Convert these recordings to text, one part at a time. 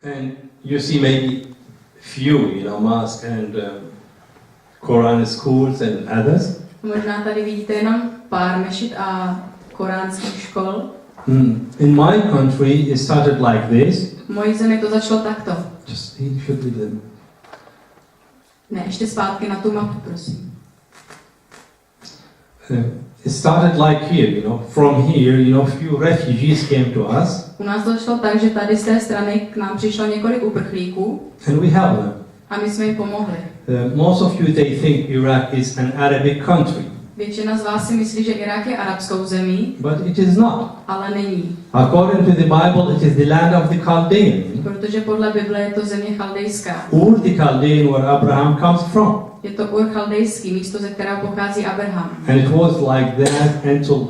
And you see maybe few, mosques and Quran schools and others. Možná tady vidíte jenom pár mešit a koránských škol. In my country, it started like this. V mojí zemi to začalo takto. Just he should be them. Ne, ještě zpátky na tu mapu, prosím. It started like here, From here, few refugees came to us. U nás to začalo tak, že tady z té strany k nám přišlo několik uprchlíků. And we helped them. A my jsme jim pomohli. Most of you, they think Iraq is an Arabic country. Většina z vás si myslí, že Irák je arabskou zemí, But it is not. ale není. According to the Bible, it is the land of the Chaldeans. Protože podle Bible je to země chaldejská. Ur the Chaldean, where Abraham comes from. Je to Ur chaldejský, místo ze kterého pochází Abraham. And it was like that until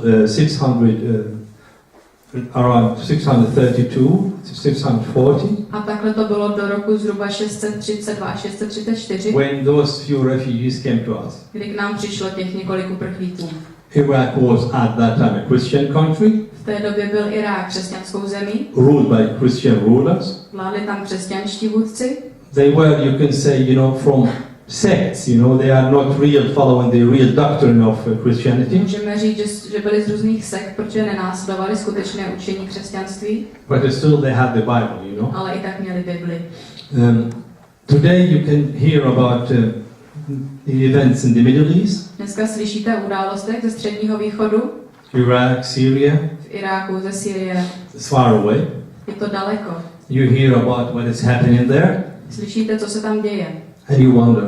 around 632, 640. A takhle to bylo do roku zhruba 632 až 634, When those few refugees came to us. kdy k nám přišlo těch několik uprchlíků. Iraq was at that time a Christian country. V té době byl Irák křesťanskou zemí. Ruled by Christian rulers. Vládli tam křesťanští vůdci. They were, you can say, from sects, they are not real following the real doctrine of Christianity. Můžeme říct, že byli z různých sekt, protože nenásledovali skutečné učení křesťanství. But still they had the Bible, Ale i tak měli Bibli. Today you can hear about the events in the Middle East. Dneska slyšíte o událostech ze Středního východu. Iraq, Syria. V Iráku, ze Sýrie. It's far away. Je to daleko. You hear about what is happening there. Slyšíte, co se tam děje. And you wonder,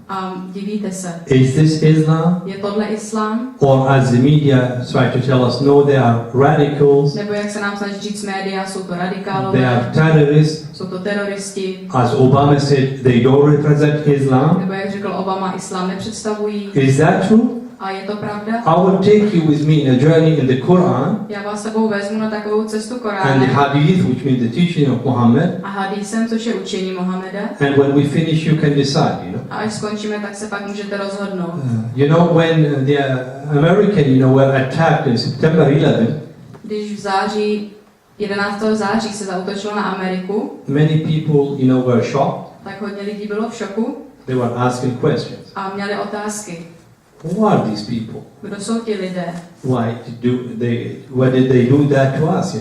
A divíte se. is this Islam? Je tohle islám? Or as the media try to tell us, no, they are radicals. Nebo jak se nám snaží říct média, jsou to radikálové. They are terrorists. Jsou to teroristi. As Obama said, they don't represent Islam. Nebo jak řekl Obama, islám nepředstavují. Is that true? A je to pravda? I will take you with me in a journey in the Quran. Já vás sebou vezmu na takovou cestu And the Koránem. Hadith, which means the teaching of Muhammad. A hadísem, což je učení Mohameda. And when we finish, you can decide, A až skončíme, tak se pak můžete rozhodnout. When the American, were attacked in September 11, Když v září, 11. září se zaútočilo na Ameriku, many people, were shocked. tak hodně lidí bylo v šoku They were asking questions. a měli otázky. Who are these people? Kdo jsou ti lidé? Why did they do that to us,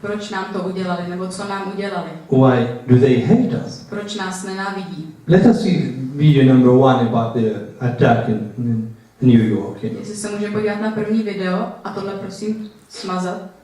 Proč nám to udělali, nebo co nám udělali? Why do they hate us? Proč nás nenávidí? Let us see video number 1 about the attack in New York. Jestli se může podívat na první video, a tohle prosím smazat.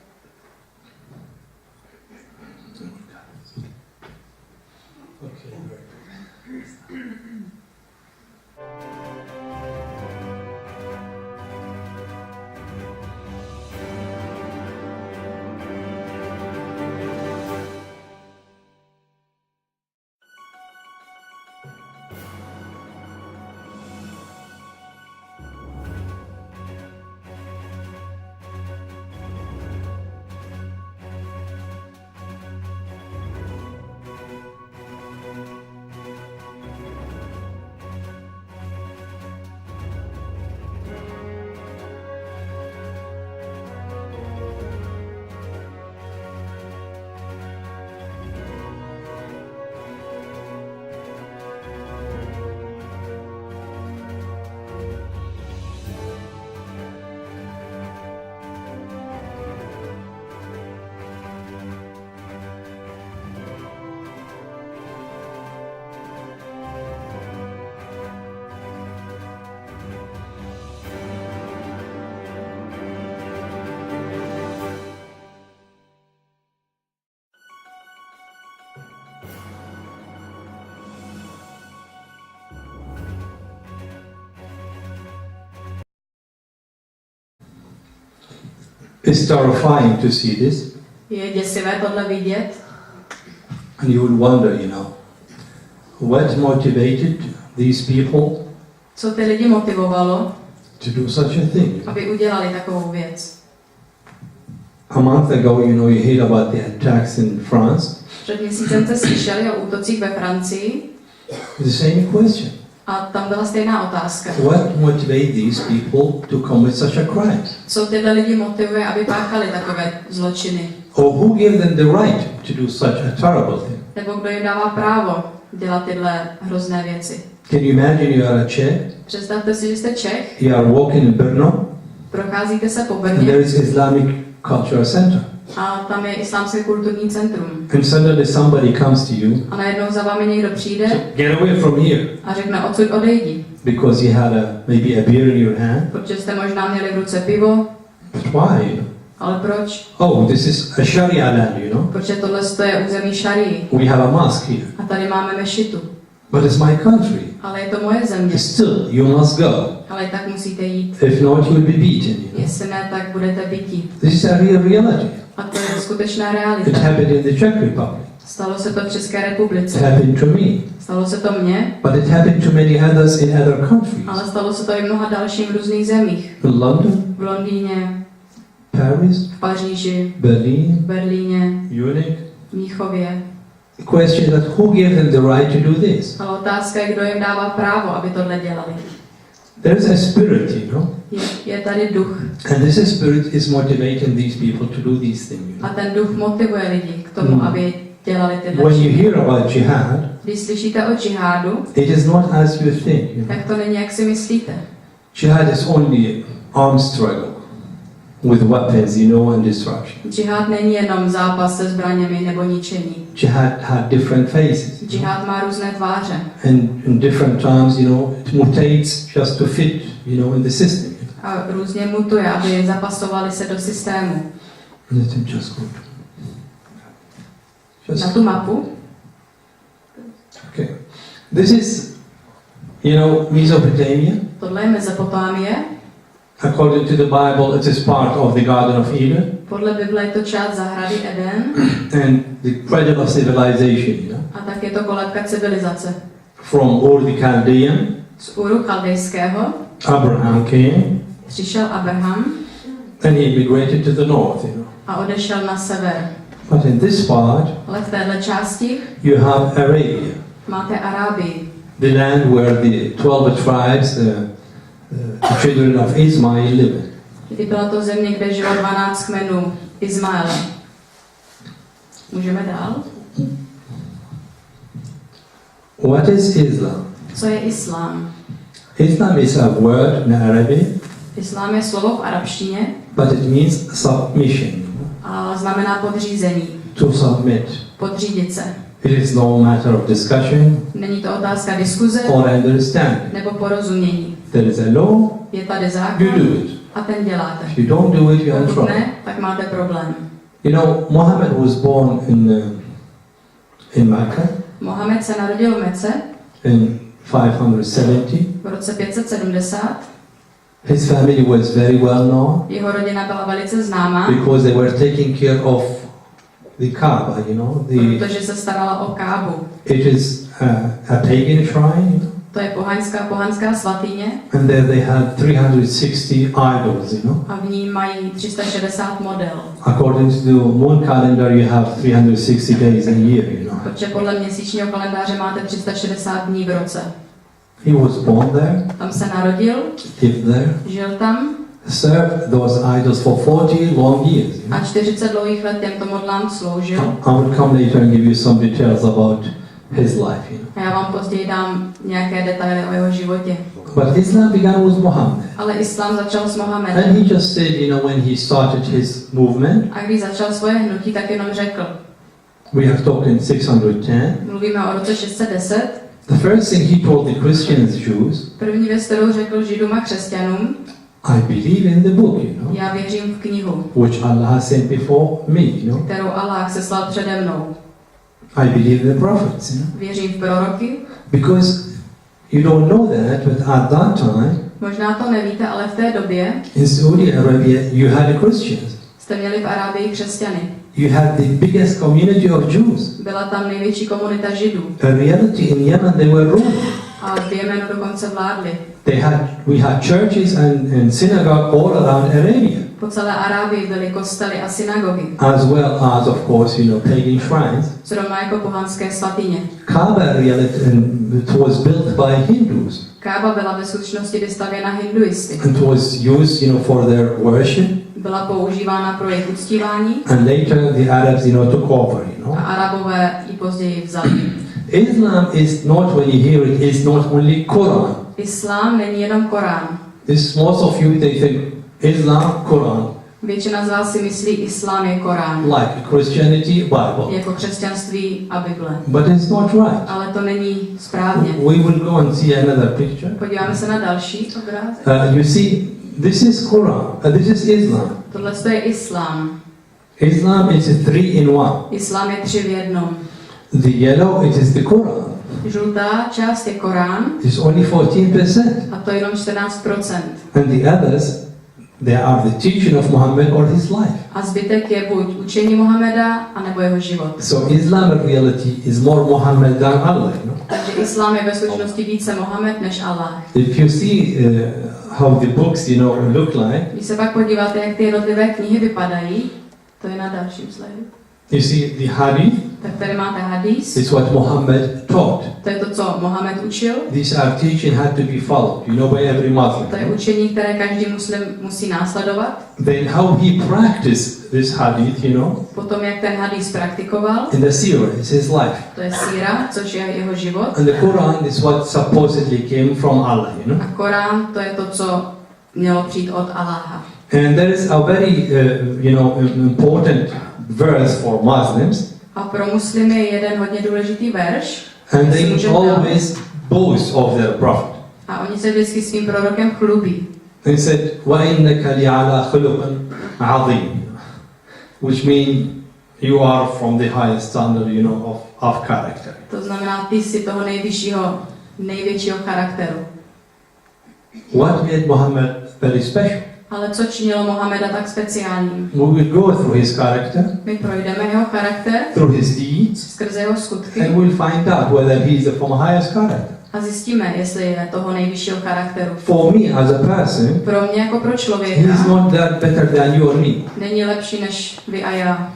It's terrifying to see this. Je děsivé tohle vidět. And you would wonder, what motivated these people Co ty lidi motivovalo, to do such a thing? aby udělali takovou věc. A month ago, you heard about the attacks in France. Před měsícem jste slyšeli o útocích ve Francii. The same question. A tam byla stejná otázka. What motivates these people to commit such a crime? Co tyhle lidi motivuje, aby páchali takové zločiny? Or who gave them the right to do such a terrible thing? Nebo kdo jim dává právo dělat tyhle hrozné věci? Can you imagine you are a Czech? Představte si, že jste Čech, You are walking in Brno, procházíte se po and Brně there is Islamic Cultural Center. a tam je islámské kulturní centrum. And suddenly somebody comes to you, A najednou za vámi někdo přijde get away from here, a řekne, odsud odejdi. because you had maybe a beer in your hand. Protože jste možná měli v ruce pivo, But why? ale proč? Oh, this is a Sharia land, you know. Protože tohle je území šarii. We have a mosque here. A tady máme mešitu. But it's my country. Ale je to moje země. Still, you must go. Ale tak musíte jít. If not, you will be beaten. You know? Jestli ne, tak budete byti. This is a real reality. A to je skutečná It realita. happened in the Czech Republic. Stalo se to v České It republice. happened to me. Stalo se to mně, But it happened to many others in other countries. ale stalo se to i mnoha dalším v různých zemích. In London, V Londýně, Paris, v Paříži, Berlin, v Berlíně, Munich. v Míchově. The question is that who gave them the right to do this? Ale otázka je, kdo jim dává právo, aby tohle dělali. There is a spirit, you know. Je tady duch. And this spirit is motivating these people to do these things. You A know? ten duch motivuje lidi k tomu, aby dělali tyhle When you činy. hear about jihad, Když slyšíte o džihádu, it is not as you think. You know? tak to není, jak si myslíte. Jihad is only armed struggle with weapons, you know, and destruction. Džihád není jenom zápas se zbraněmi nebo ničení. Jihad had different phases. You know? Džihád má různé tváře. And in different times, you know, it mutates just to fit, you know, in the system. A různě mutuje, aby zapasovali se do systému. Let him just go. Na tu mapu. Okay. This is, you know, Mesopotamia. Tohle je Mezopotámie. According to the Bible, it is part of the Garden of Eden Podle Bible je to část zahrady Eden. and the cradle of civilization. You know? A tak je to kolébka civilizace. From Ur the Chaldean, Z Uru chaldejského Abraham came přišel Abraham and he migrated to the north. You know? a odešel na sever. But in this part, Ale v téhle části you have Arabia, máte Arábii. the land where the 12 tribes, the children of Ismail, live. Kdy byla to země, kde žilo 12 kmenů Izmaele. Můžeme dál? What is Islam? Co je islám? Islam is a word in Arabic, Islám je slovo v arabštině but it means submission, a znamená podřízení, to submit. podřídit se. It is no matter of discussion Není to otázka diskuze or understanding. nebo porozumění. There is a law, Je tady you zákon do it. a ten děláte. If you don't do it, you're in Pokud trouble. ne, tak máte problém. You know, Muhammad was born in Mecca Mohamed se narodil v Mece in 570. v roce 570. His family was very well known Jeho rodina byla velice známá, because they were taking care of the Kaaba, you know. protože se starala o Kábu. It is a pagan shrine, you know. To je pohanská svatyně And there they had 360 idols, you know. a v ní mají 360 model. According to the moon calendar, you have 360 days a year, you know. Protože podle měsíčního kalendáře máte 360 dní v roce. He was born there, Tam se narodil, lived there, žil tam served those idols for 40 long years. You know? a 40 dlouhých let těmto modlám sloužil. I will come later and give you some details about his life, you know. A já vám později dám nějaké detaily o jeho životě. But Islam began with Muhammad. Ale islám začal s And Mohamedem. he just said, you know, when he started his movement, A když začal svoje hnutí, tak jenom řekl. we have talked 610. Mluvíme o roce 610. The first thing he told the Christians, Jews, První věc, kterou řekl Židům a křesťanům, I believe in the book, you know, já věřím v knihu, which Allah has sent before me, you know. kterou Allah seslal přede mnou. I believe in the prophets, you know. Věřím v proroky. Because you don't know that, but at that time, Možná to nevíte, ale v té době in Saudi Arabia, you had the Christians. jste měli v Arábii křesťany. You had the biggest community of Jews. Byla tam největší komunita Židů. In reality, in Yemen, they were ruling. A v Jemenu dokonce vládli. We had churches and synagogue all around Arabia, Po celé Arábii byly kostely a synagogy. as well as, of course, you know, pagan shrines. Zrovna jako pohanské svatyně. Kaaba, reality, it was built by Hindus. Kába byla ve skutečnosti vystavěna hinduisty. It was used, you know, for their worship. Byla používána pro jejich uctívání And later, the Arabs, you know, took over, you a know. Arabové ji později vzali. Islam is not, when you hear it, is not only Quran. Islám není jenom Korán. This most of you, they think Islam, Quran, Většina z vás si myslí, islám je Korán. like Christianity, Bible. Jako křesťanství a Bible. But it's not right. Ale to není správně. We will go and see another picture. Podíváme se na další obrázek. You see, this is Quran, this is Islam. Tohle je islám. Islam is a 3-in-1. Islám je 3 v jednom. The yellow, it is the Quran. Žlutá část je Korán It's only 14%. a to je jenom 14%. And the others, they are the teaching of Muhammad or his life. A zbytek je buď učení Mohameda, anebo jeho život. So Islam in reality is more Muhammad than Allah. You know? Takže islám je ve skutečnosti více Mohamed než Allah. If you see how the books, look like, Když se pak podíváte, jak ty jednotlivé knihy vypadají, to je na dalším slajdu. you see the hadith, Tak tady máte hadís, is what Muhammad taught. to je to, co Mohamed učil. These are teaching had to be followed, by every Muslim. To je učení, které každý muslim musí následovat. Then how he practiced this hadith, Potom, jak ten hadís praktikoval, in the seerah, it's his life. to je síra, což je jeho život. And the Quran is what supposedly came from Allah, A Korán, to je to, co mělo přijít od Allaha. And there is a very, important verse for Muslims, A pro muslimy je jeden hodně důležitý verš. and který si they můžeme dát. always boast of their prophet. A oni se vždycky svým prorokem chlubí. They said, وَإِنَّكَ لِعَلَى خُلُقٍ عَظِيمٍ, which means you are from the highest standard, of character. To znamená, ty jsi toho největšího charakteru. What made Muhammad very special? Ale co činilo Mohameda tak speciálním? We will go through his character, My projdeme jeho charakter through his deeds, skrze jeho skutky and we'll find out whether he is from a highest character. a zjistíme, jestli je toho nejvyššího charakteru. For me as a person, Pro mě jako pro he člověka is not that better than you or me. není lepší než vy a já.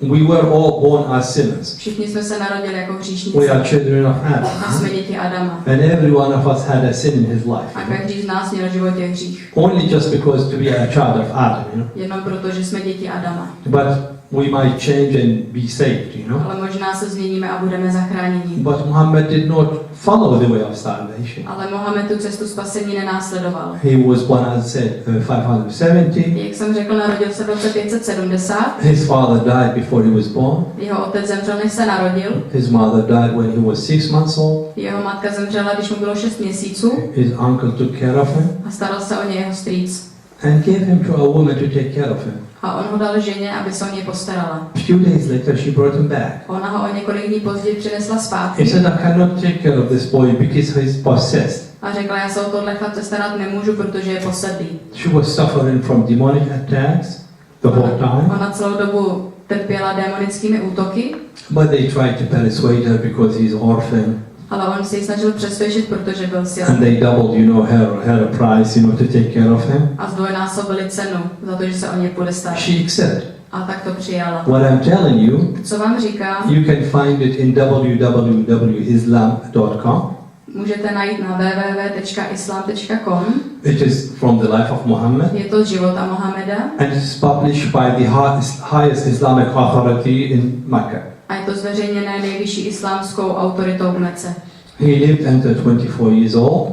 We were all born as sinners. Všichni jsme se narodili jako hříšníci We are children of Adam. a jsme děti Adama. And every one of us had a sin in his life. A každý z nás měl v životě hřích. Only just because to be a child of Adam, Jenom proto, že jsme děti Adama. But we might change and be saved, Ale možná se změníme a budeme zachráněni. But Muhammad did not follow the way of salvation. Ale Mohamed tu cestu spasení nenásledoval. He was born, as I said, 570. Jak jsem řekl, narodil se v roce 570. His father died before he was born. Jeho otec zemřel, než se narodil. His mother died when he was 6 months old. Jeho matka zemřela, když mu bylo 6 měsíců. His uncle took care of him A staral se o něj jeho strýc. and gave him to a woman to take care of him. A on ho dal ženě, aby se o něj postarala. A few days later, she brought him back. Ona ho o několik dní později přinesla He zpátky. said, I cannot take care of this boy because he is possessed. A řekla, já se o tohle chlapce starat nemůžu, protože je posedlý. She was suffering from demonic attacks the whole time. Ona celou dobu trpěla démonickými útoky, But they tried to persuade her because he's orphan. ale on se ji snažil přesvědčit, protože byl And silný. they doubled, her price, to take care of him. A zdvojnásobili cenu za to, že se o něj bude starat. She accepted. A tak to přijala. What I'm telling you, Co vám říkám, you can find it in www.islam.com. můžete najít na www.islam.com. It is from the life of Muhammad. Je to života Mohameda And it is published by the highest Islamic authority in Mecca. a je to zveřejněné nejvyšší islámskou autoritou v Mece. He lived until 24 years old.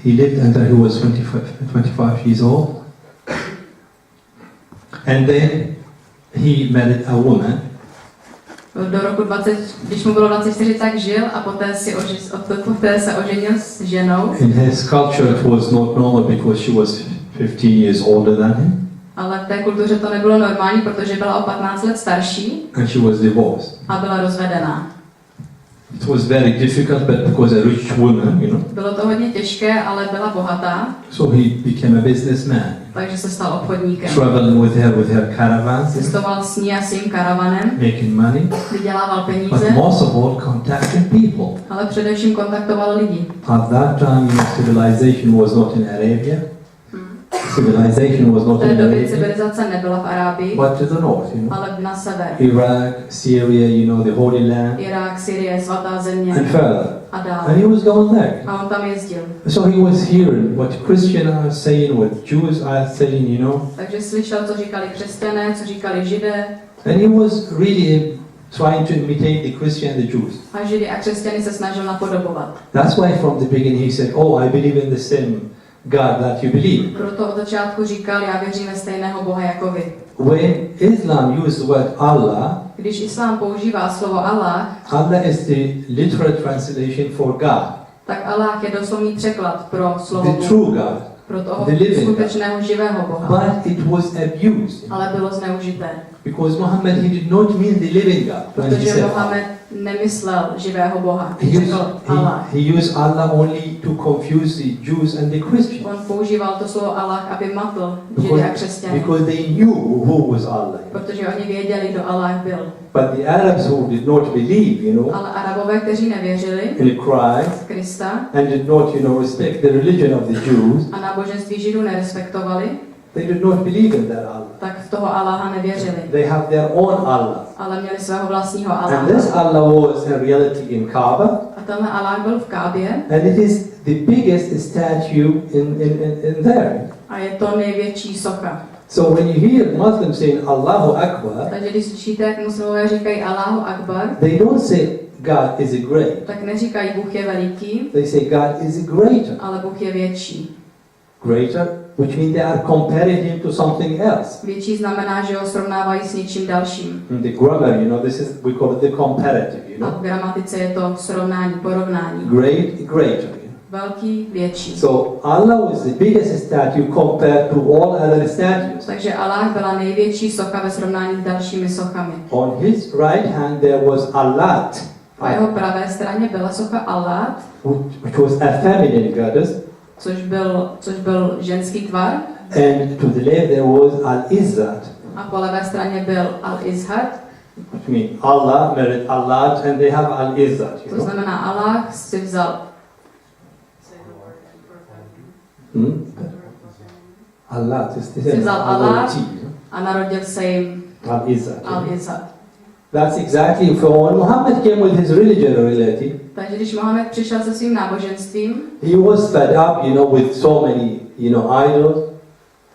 He lived until he was 25 years old. And then he married a woman. Do roku 20, když mu bylo 24, tak žil a poté se oženil s ženou. In his culture it was not normal because she was 15 years older than him. Ale v té kultuře to nebylo normální, protože byla o 15 let starší And she was divorced. a byla rozvedená. It was very difficult, but because a rich woman, Bylo to hodně těžké, ale byla bohatá, so he became a businessman. takže se stal obchodníkem. Traveling with her caravans, Cestoval s ní a s jejím karavanem, making money, vydělával but peníze, most of all contacting people. ale především kontaktoval lidi. At that time, civilization was not in Arabia. Civilization was V not té in době Arabia, civilizace nebyla v Arábii, but to the north, ale na sever. Iraq, Syria, the Holy Land, Irák, Syrie, svatá země and further. a And dál. he was going there. A on tam jezdil. So he was hearing what Christians are saying, what Jews are saying, Takže slyšel, co říkali křesťané, co říkali židé. And he was really trying to imitate the Christian and the Jews. A Židy a křesťany se snažil napodobovat. That's why from the beginning he said, "Oh, I believe in the same God that you believe." Proto od začátku říkal, já věřím ve stejného Boha jako vy. When Islam uses the word Allah, Když islám používá slovo Allah, Allah is the literal translation for God, tak Allah je doslovný překlad pro slovo the true God. pro toho the living God. skutečného živého Boha. But it was abused Ale bylo zneužité. because Muhammad, he did not mean the living God when he Protože said Mohamed nemyslel živého Boha. He used, Řekl Allah. he used Allah only to confuse the Jews and the Christians On používal to slovo Allah, aby matl Židy a křesťany. because they knew who was Allah. Protože oni věděli, kdo Allah byl. But the Arabs who did not believe, Ale Arabové, kteří nevěřili in Christ v Krista and did not, respect the religion of the Jews, a náboženství Židů nerespektovali, they did not believe in that Allah. tak v toho Allaha nevěřili. They have their own Allah. Ale měli svého vlastního And Allaha. this Allah was in reality in Kaaba, A tenhle Allah byl v Kábě and it is the biggest statue in there. a je to největší socha. So when you hear Muslims saying Allahu Akbar, Takže když slyšíte, jak muslimové říkají Allahu Akbar, they don't say God is a great. tak neříkají Bůh je veliký, They say God is a greater. ale Bůh je větší. Greater, which means they are comparing him to something else. Větší znamená, že ho srovnávají s něčím dalším. In the grammar, this is, we call it the comparative, A v gramatice je to srovnání, porovnání. greater. Velký, větší. So Allah is the biggest statue compared to all other statues. Takže Allah byla největší socha ve srovnání s dalšími sochami. On his right hand there was Allat, Po jeho pravé straně byla socha Allat, which was a feminine goddess, což byl ženský tvar. and to the left there was Al-Izzat, A po levé straně byl Al-Izhad, which means Allah married Allat and they have Al-Izzat. to znamená Allah si vzal Allat is the si vzal Allah T, a narodil se jim Al-Izzat. Al-Izhad. That's exactly for when Muhammad came with his religion reality. Takže když Mohamed přišel se svým náboženstvím, He was fed up, with so many, idols,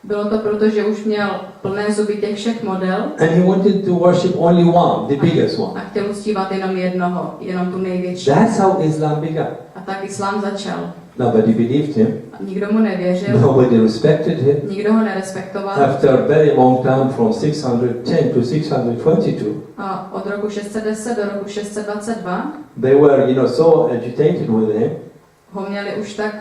bylo to proto, že už měl plné zuby těch všech model and he wanted to worship only one, the biggest one. a chtěl uctívat jenom jednoho, jenom tu největší. That's how Islam began. A tak islám začal. Nobody believed him. A nikdo mu nevěřil, Nobody respected him. nikdo ho nerespektoval. After a very long time, from 610 to 622, A od roku 610 do roku 622 they were, so agitated with him. ho měli už tak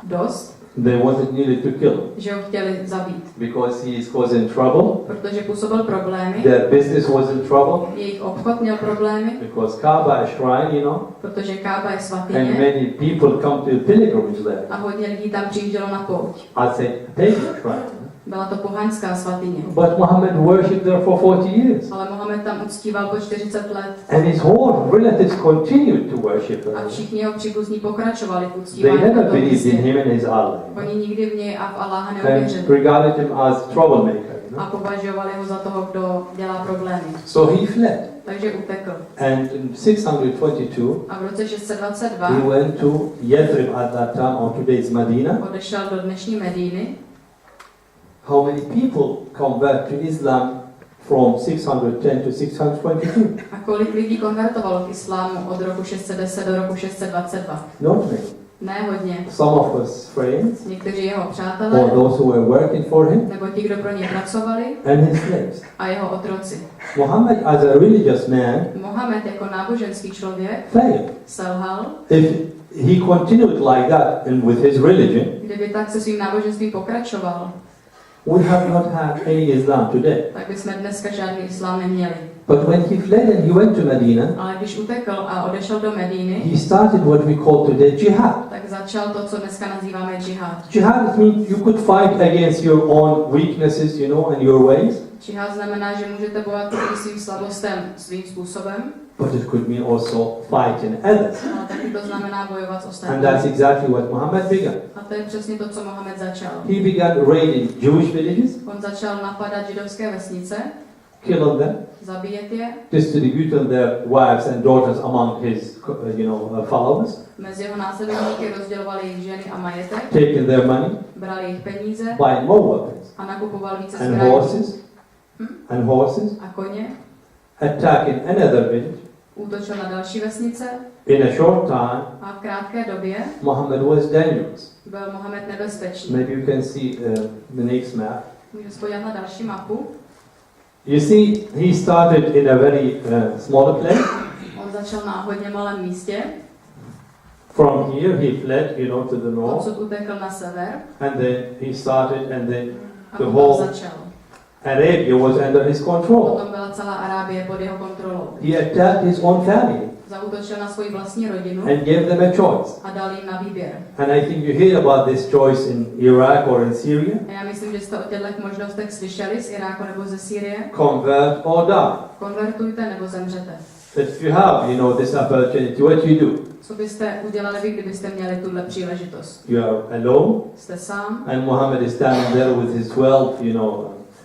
dost, They wanted nearly to kill him že ho chtěli zabít. because he is causing trouble. Protože působil problémy, Their business was in trouble jejich obchod měl problémy, because Kaaba is shrine, protože Kába je and svatyně many people come to pilgrimage there. a hodně lidí tam přijíždělo na pouť. I say pagan shrine. Byla to pohanská svatyně. But Muhammad worshipped there for 40 years. Ale Mohamed tam uctíval po 40 let And his whole relatives continued to worship a there. všichni jeho příbuzní pokračovali v They uctívání never na tom believed in místě. him and his Allah. Oni nikdy v něj a v Allaha And neuvěřili regarded him as troublemaker. a považovali ho za toho, kdo dělá problémy. So he fled. Takže utekl. And in 622, A v roce 622 he went to Yathrib at that time, on today's Medina. odešel do dnešní Medíny. How many people convert to Islam from 610 to 622? A kolik lidí konvertovalo k islámu od roku 610 do roku 622? Not many. Ne hodně. Some of his friends, Někteří jeho or přátelé, those who were working for him, nebo ti, kdo pro něj pracovali, and his slaves. a jeho otroci. Muhammad, as a religious man, Mohamed jako náboženský člověk failed. selhal. If he continued like that and with his religion, Kdyby tak se svým náboženstvím pokračoval, we have not had any Islam today. tak bychom dneska žádný islám neměli. But when he fled and he went to Medina, Ale když utekl a odešel do Medíny, he started what we call today jihad. tak začal to, co dneska nazýváme džihad. Jihad means you could fight against your own weaknesses, and your ways. Džihad znamená, že můžete bojovat proti svým slabostem svým způsobem, But it could mean also fighting others. ale taky to znamená bojovat s And ostatními. that's exactly what Muhammad began. A to je přesně to, co Mohamed začal. He began raiding Jewish villages, On začal napadat židovské vesnice, killing them, zabíjet je, distributing their wives and daughters among his, followers, mezi jeho následovníky rozdělovali jejich ženy a majetek, taking their money, brali jejich peníze buying more weapons, a nakupoval více and zbraní horses, a koně. attack in another village. Útočil na další vesnice In a short time, a v krátké době Muhammad was dangerous. byl Mohamed nebezpečný. Maybe you can see the next map. Můžeme se podívat na další mapu. You see, he started in a very small place. On začal na hodně malém místě, From here, he fled, to the north, odsud utekl na sever and then he started, and then a the potom whole začal. Arabia was under his control. Potom byla celá Arábie pod jeho kontrolou. He attacked his own family Zaútočil na svoji vlastní rodinu and gave them a choice. a dal jim na výběr. And I think you hear about this choice in Iraq or in Syria. A já myslím, že jste o těchto možnostech slyšeli z Iráku nebo ze Sýrie. Convert or die. Konvertujte nebo zemřete. If you have, this opportunity, what you do? Co byste udělali vy, kdybyste měli tuhle příležitost? You are alone, Jste sám. and Muhammad is standing there with his 12,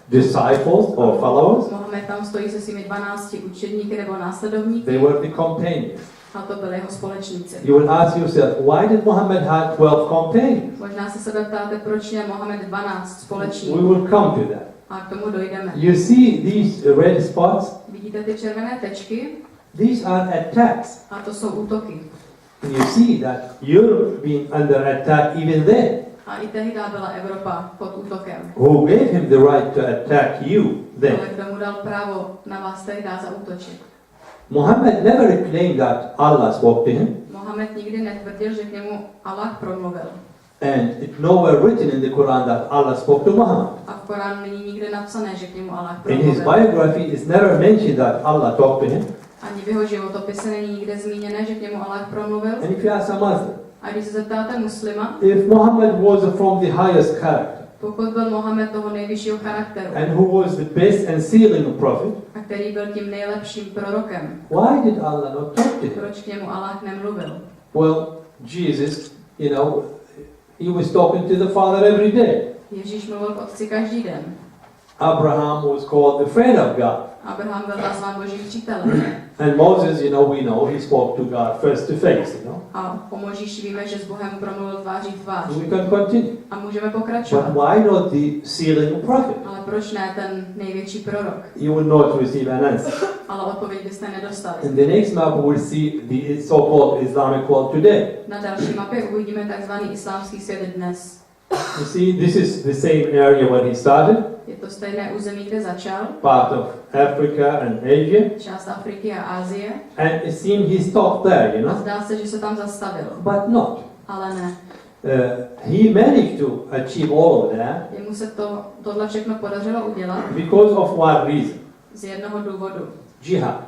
disciples or followers. Mohamed tam stojí se svými 12 učedníky nebo následovníky. They were the companions. A to byli jeho společníci. You will ask yourself, why did Muhammad have 12 companions? Možná se sebe ptáte, proč měl Mohamed 12 We společníků. will come to that. A k tomu dojdeme. You see these red spots? Vidíte ty červené tečky? These are attacks. A to jsou útoky. And you see that Europe being under attack even then. A i tehdy byla Evropa pod útokem. Who gave him the right to attack you then? Ale kdo mu dal právo na vás tehdy zaútočit? Muhammad never claimed that Allah spoke to him. Mohamed nikdy netvrdil, že k němu Allah promluvil. And it's nowhere written in the Quran that Allah spoke to Muhammad. A v Koránu není nikde napsané, že k němu Allah In his promluvil. biography, it's never mentioned that Allah talked to him. Ani v jeho životopise není nikde zmíněné, že k němu Allah promluvil. And if you ask a Muslim, A když se zeptáte muslima, if Muhammad was from the highest character, pokud byl Mohamed toho nejvyššího charakteru and who was the best and sealing prophet, a který byl tím nejlepším prorokem, why did Allah not talk to him? proč k němu Allah nemluvil? Well, Jesus, he was talking to the Father every day. Ježíš mluvil k otci každý den. Abraham was called the friend of God. Abraham byl nazván Božím přítelem. And Moses, we know, he spoke to God face to face, A o Možíši víme, že s Bohem promluvil tváří v tvář. We can continue. A můžeme But pokračovat. why not the sealing prophet? Ale proč ne ten největší prorok? You will not receive an answer. Ale odpověď byste nedostali. In the next map, we will see the so-called Islamic world today. Na další mapě uvidíme takzvaný islámský svět dnes. You see, this is the same area where he started, Je to stejné území, kde začal, part of Africa and Asia, část Afriky a Asie. and it seemed he stopped there, A zdá se, že se tam zastavil. but not. Ale ne. He managed to achieve all of that Jemu se tohle všechno podařilo udělat because of one reason: z jednoho důvodu. jihad.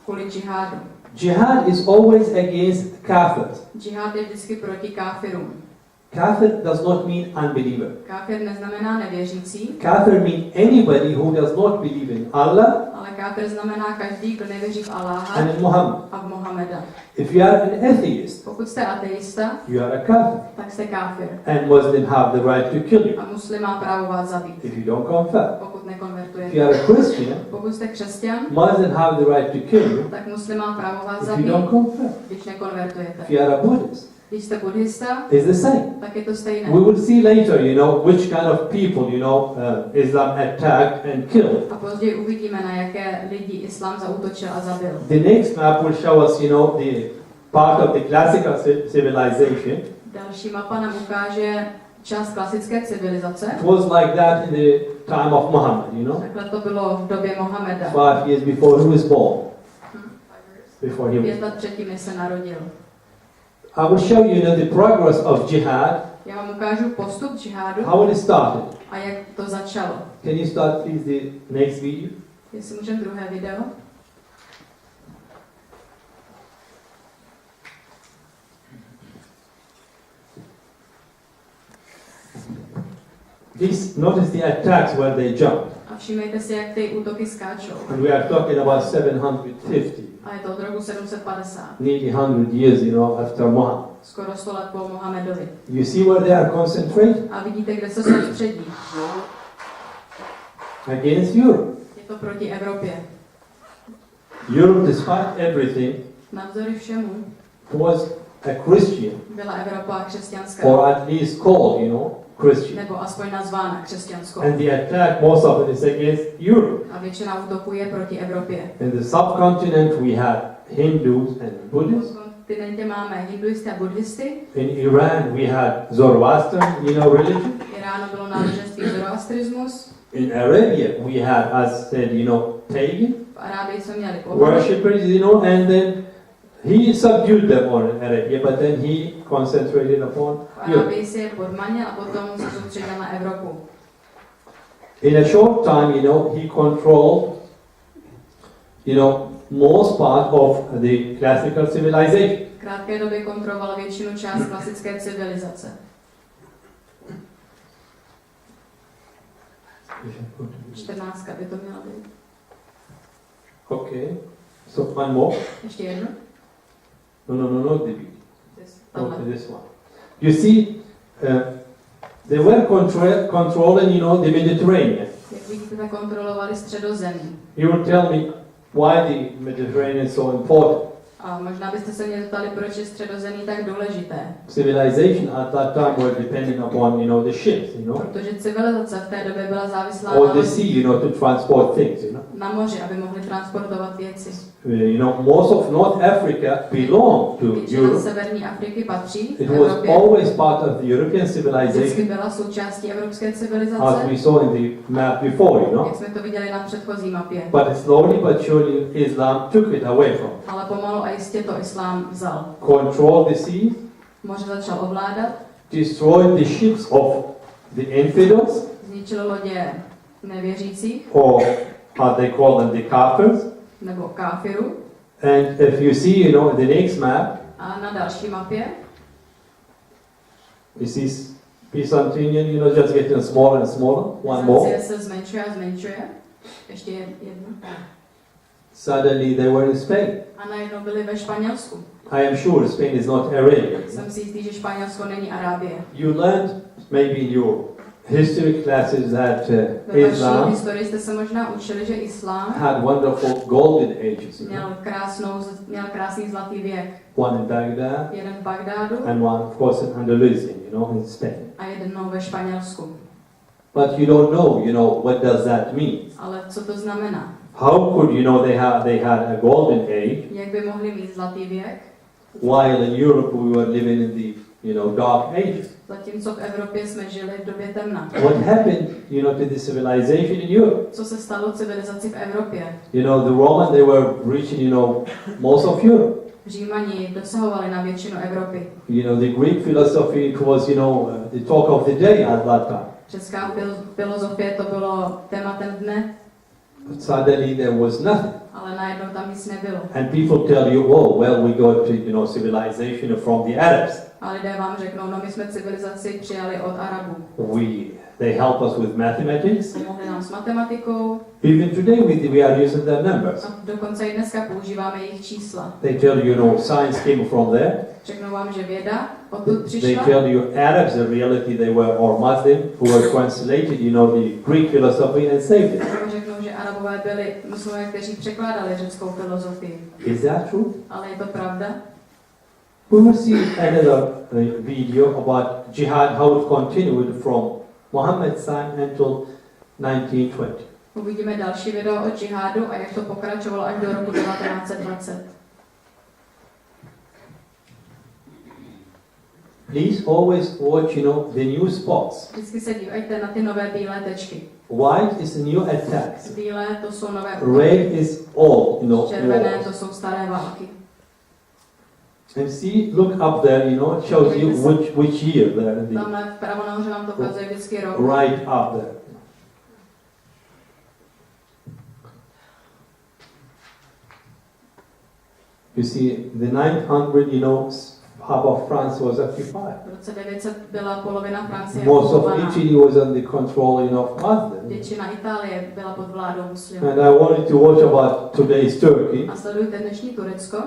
Kvůli džihádu. Jihad is always against kafirs. Džihád je vždycky proti káfirům. Kafir does not mean unbeliever. Káfir neznamená nevěřící, Kafir means anybody who does not believe in Allah ale káfir znamená každý, kdo nevěří v Alláha and in Muhammad. a v Mohameda. If you are an atheist, Pokud jste ateista, you are a kafir. tak jste káfir. And Muslim have the right to kill you A muslim má právo vás zabít, if you don't convert. pokud If you nekonvertujete. are a Christian, Pokud jste křesťan, Muslim have the right to kill you tak muslim má právo vás if you zabít, don't convert. když nekonvertujete. If you are a Buddhist, Když jste buddhista, it's the same. tak je to stejné. We will see later, which kind of people, Islam attacked and killed. A později uvidíme, na jaké lidi Islám zaútočil a zabil. The next map will show us, the part of the classical civilization. Další mapa nám ukáže část klasické civilizace. It was like that in the time of Muhammad, Takhle to bylo v době Mohameda. 5 years before he was born. Before he was. 5 let předtím, než se narodil. I will show you, the progress of jihad, Já vám ukážu postup džihádu how it started. a jak to začalo. Can you start, please, the next video? Jestli můžeme druhé video. Please notice the attacks where they jumped. A všimejte si, jak ty útoky skáčou. And we are talking about 750, A je to od roku 750. nearly 100 years, after Muhammad. Skoro 100 let po Mohamedovi. You see where they are concentrated? A vidíte, kde se soustředí. Against Europe. Je to proti Evropě. Europe, despite everything, Navzdory všemu was a Christian, byla Evropa křesťanská. or at least called, Christian. nebo aspoň nazvána křesťanskou. And the attack most of it is against Europe. A většina útoků je proti Evropě. In the subcontinent we had Hindus and Buddhists. Na kontinentě máme hinduisty a buddhisty. In Iran we had Zoroastrian, religion. V Iránu bylo náboženství zoroastrismus. In Arabia we had, as said, pagan V Arábii jsme měli pobory. worshippers, and then he subdued them on Arabia, but then he concentrated upon V Europe. Arábii si je podmanil a potom se soustředil na Evropu. In a short time, he controlled, most part of the classical civilization. V krátké době kontroloval většinu část klasické civilizace. 14 by to měla být. Okay. So one more. Ještě jedno? No, okay, this one. You see, they were controlling, the Mediterranean. Jak vidíte, tak kontrolovali Středozemí. You will tell me why the Mediterranean is so important. A možná byste se mě zeptali, proč je Středozemí tak důležité. Civilization at that time were depending upon, the ships, Protože civilizace v té době byla závislá or the sea, to transport things, na moři, aby mohli transportovat věci. Most of North Africa belonged to Většina Europe. severní Afriky patří It v was Evropě. always part of the European Vždycky civilization, byla součástí evropské as civilizace, we saw in the map before, jak jsme to viděli na předchozí mapě. But slowly but surely Islam took it away from. Ale pomalu a jistě to islám vzal. Controlled the sea, Moře začal ovládat, destroyed the ships of the infidels, zničil lodě nevěřících, or how they call them, the kafirs. nebo káfirů. And if you see, the next map, A na další mapě you see Byzantinian, just getting smaller and smaller. One more. Byzancie se zmenšuje a zmenšuje. Ještě jedno. Suddenly they were in Spain. A najednou byli ve Španělsku. I am sure Spain is not Arabia. Jsem si jistý, že Španělsko není Arábie. You learned maybe in your history classes that Ve vaší Islam historii jste se možná učili, že islám had wonderful golden ages. měl krásný zlatý věk. One in Baghdad Jeden v Bagdádu and one, of course, in Andalusia, in Spain. a jeden ve Španělsku. But you don't know, what does that mean? Ale co to znamená? How could, they had a golden age, Jak by mohli mít zlatý věk, while in Europe we were living in the, dark ages? zatímco v Evropě jsme žili v době temna. What happened, to the civilization in Europe? Co se stalo civilizaci v Evropě? The Romans, they were reaching, most of Europe. Římani dosahovali na většinu Evropy. The Greek philosophy, it was, the talk of the day at that time. Řecká filozofie to bylo tématem dne, But suddenly there was nothing. ale najednou tam nic nebylo. And people tell you, oh, well, we got to, civilization from the Arabs. A lidé vám řeknou, no my jsme civilizaci přijali od Arabů. They help us with mathematics. Pomohli nám s matematikou. Even today we are using their numbers. A dokonce i dneska používáme jejich čísla. They tell you, science came from there. Řeknou vám, že věda odtud They přišla. tell you Arabs, in reality, they were or Muslim who were translated, the Greek philosophy and saved it. Řeknou, že Arabové byli muslimové, kteří překládali řeckou filozofii. Is that true? Ale je to pravda? We will see another video about jihad, how it continued from Muhammad's time until 1920. Uvidíme další video o džihádu a jak to pokračovalo až do roku 1920. Please always watch, the new spots. Vždycky se dívejte na ty nové bílé tečky. White is new attacks. Bílé to jsou nové Red is old, červené wars. to jsou staré války. And see, look up there, it shows you which year there. Tamhle vpravo nahoře vám to ukazuje vždycky rok. Right up there. You see, the 900, half of France was occupied. V roce 900 byla polovina Francie Most of okupovaná. Italy was under the control, of Muslims. Většina Itálie byla pod vládou muslimů. And I wanted to watch about today's Turkey. A sledujte dnešní Turecko.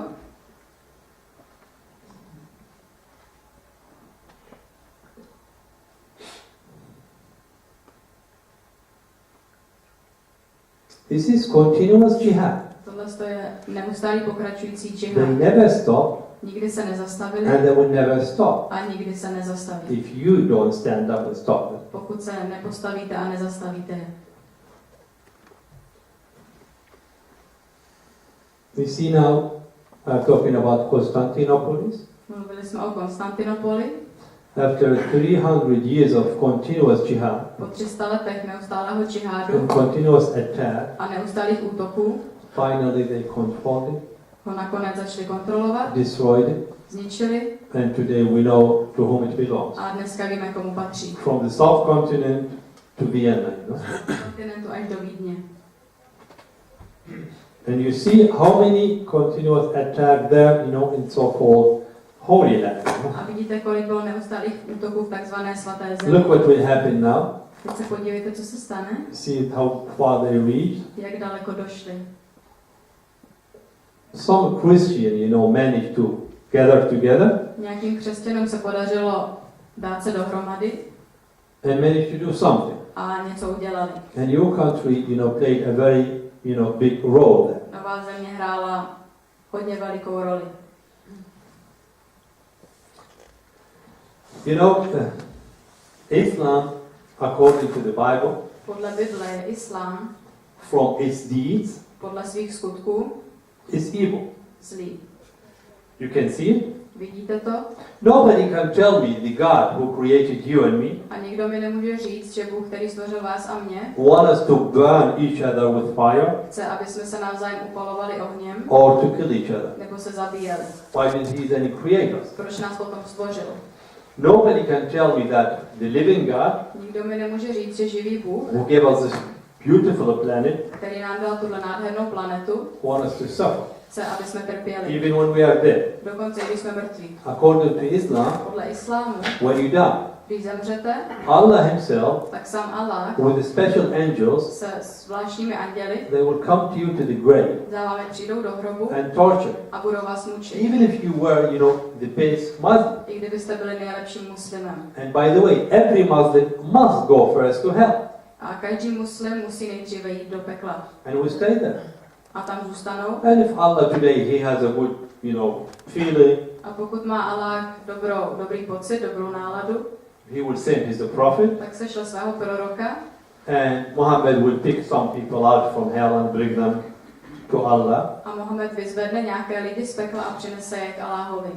This is continuous jihad. Tohle je neustálý pokračující They džihad. never stop. Nikdy se nezastavili and they will never stop a nikdy se nezastaví. if you don't stand up and stop them. Pokud se nepostavíte a nezastavíte je. We see now, talking about Constantinopolis. Mluvili jsme o Konstantinopoli. After 300 years of continuous jihad Po 300 letech neustálého džihádu and continuous attack, a neustálých útoků finally they controlled it, ho nakonec začali kontrolovat, destroyed it, zničili and today we know to whom it belongs. a dneska víme, komu patří. From the subcontinent to Vienna, Z kontinentu až do Vídně. And you see how many continuous attack there, in so-called Holy Land. A vidíte, kolik bylo neustálých útoků v takzvané svaté zemi. Look what will happen now. Teď se podívejte, co se stane, See how far they reach. jak daleko došli. Some Christian, managed to gather together Nějakým křesťanům se podařilo dát se dohromady and managed to do something. a něco udělali. And your country, played a very, big role there. Nová země hrála hodně velikou roli. Islam, according to the Bible, Podle Bible je islám from its deeds, podle svých skutků is evil. zlý. You can see it. Vidíte to? Nobody can tell me the God who created you and me A nikdo mi nemůže říct, že Bůh, který stvořil vás a mě, want us to burn each other with fire chce, aby jsme se navzájem upalovali ohněm or to kill each other. nebo se zabíjeli. Why did he then create us? Proč nás potom stvořil? Nobody can tell me that the living God Nikdo mi nemůže říct, že živý Bůh, who gave us this beautiful planet který nám dal tuhle nádhernou planetu, want us to suffer, chce, aby jsme trpěli. even when we are dead. Dokonce, když jsme mrtví. According to Islam, Podle islámu, when you die, když zemřete, Allah himself, tak sám Allah with the special angels, se zvláštními anděli they will come to you to the grave za vámi přijdou do hrobu and torture. a budou vás mučit. Even if you were, the best Muslim. I kdybyste byli nejlepším muslimem. And by the way, every Muslim must go first to hell. A každý muslim musí nejdříve jít do pekla. And we stay there. A tam zůstanou. And if Allah today, he has a good, feeling, A pokud má Allah dobrý pocit, dobrou náladu, he will send his prophet, tak sešle svého proroka and Muhammad will pick some people out from hell and bring them to Allah. a Mohamed vyzvedne nějaké lidi z pekla a přinese je k Allahovi.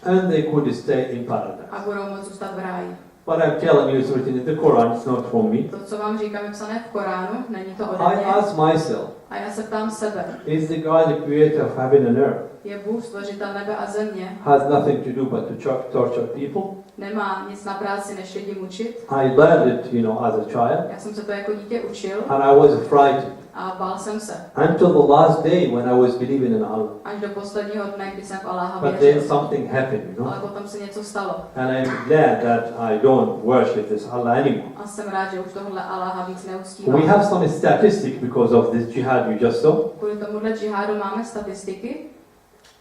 And they could stay in paradise. A budou moct zůstat v ráji. What I'm telling you is written in the Quran, it's not from me. To, co vám říkám, je psané v Koránu, není to ode I mě. ask myself, A já se ptám sebe. is the God the creator of heaven and earth? Je Bůh stvořitel nebe a země? Has nothing to do but to torture people? Nemá nic na práci, než lidi mučit? I learned it, as a child, Já jsem se to jako dítě učil and I was frightened. a bál jsem se. Until the last day when I was believing in Allah. Až do posledního dne, kdy jsem v Allaha But then věřil. something happened, Ale potom se něco stalo. And I'm glad that I don't worship this Allah anymore. A jsem rád, že už tohle Allaha víc neuctívám. We have some statistics because of this jihad you just saw. Kvůli tomuhle džihádu máme statistiky.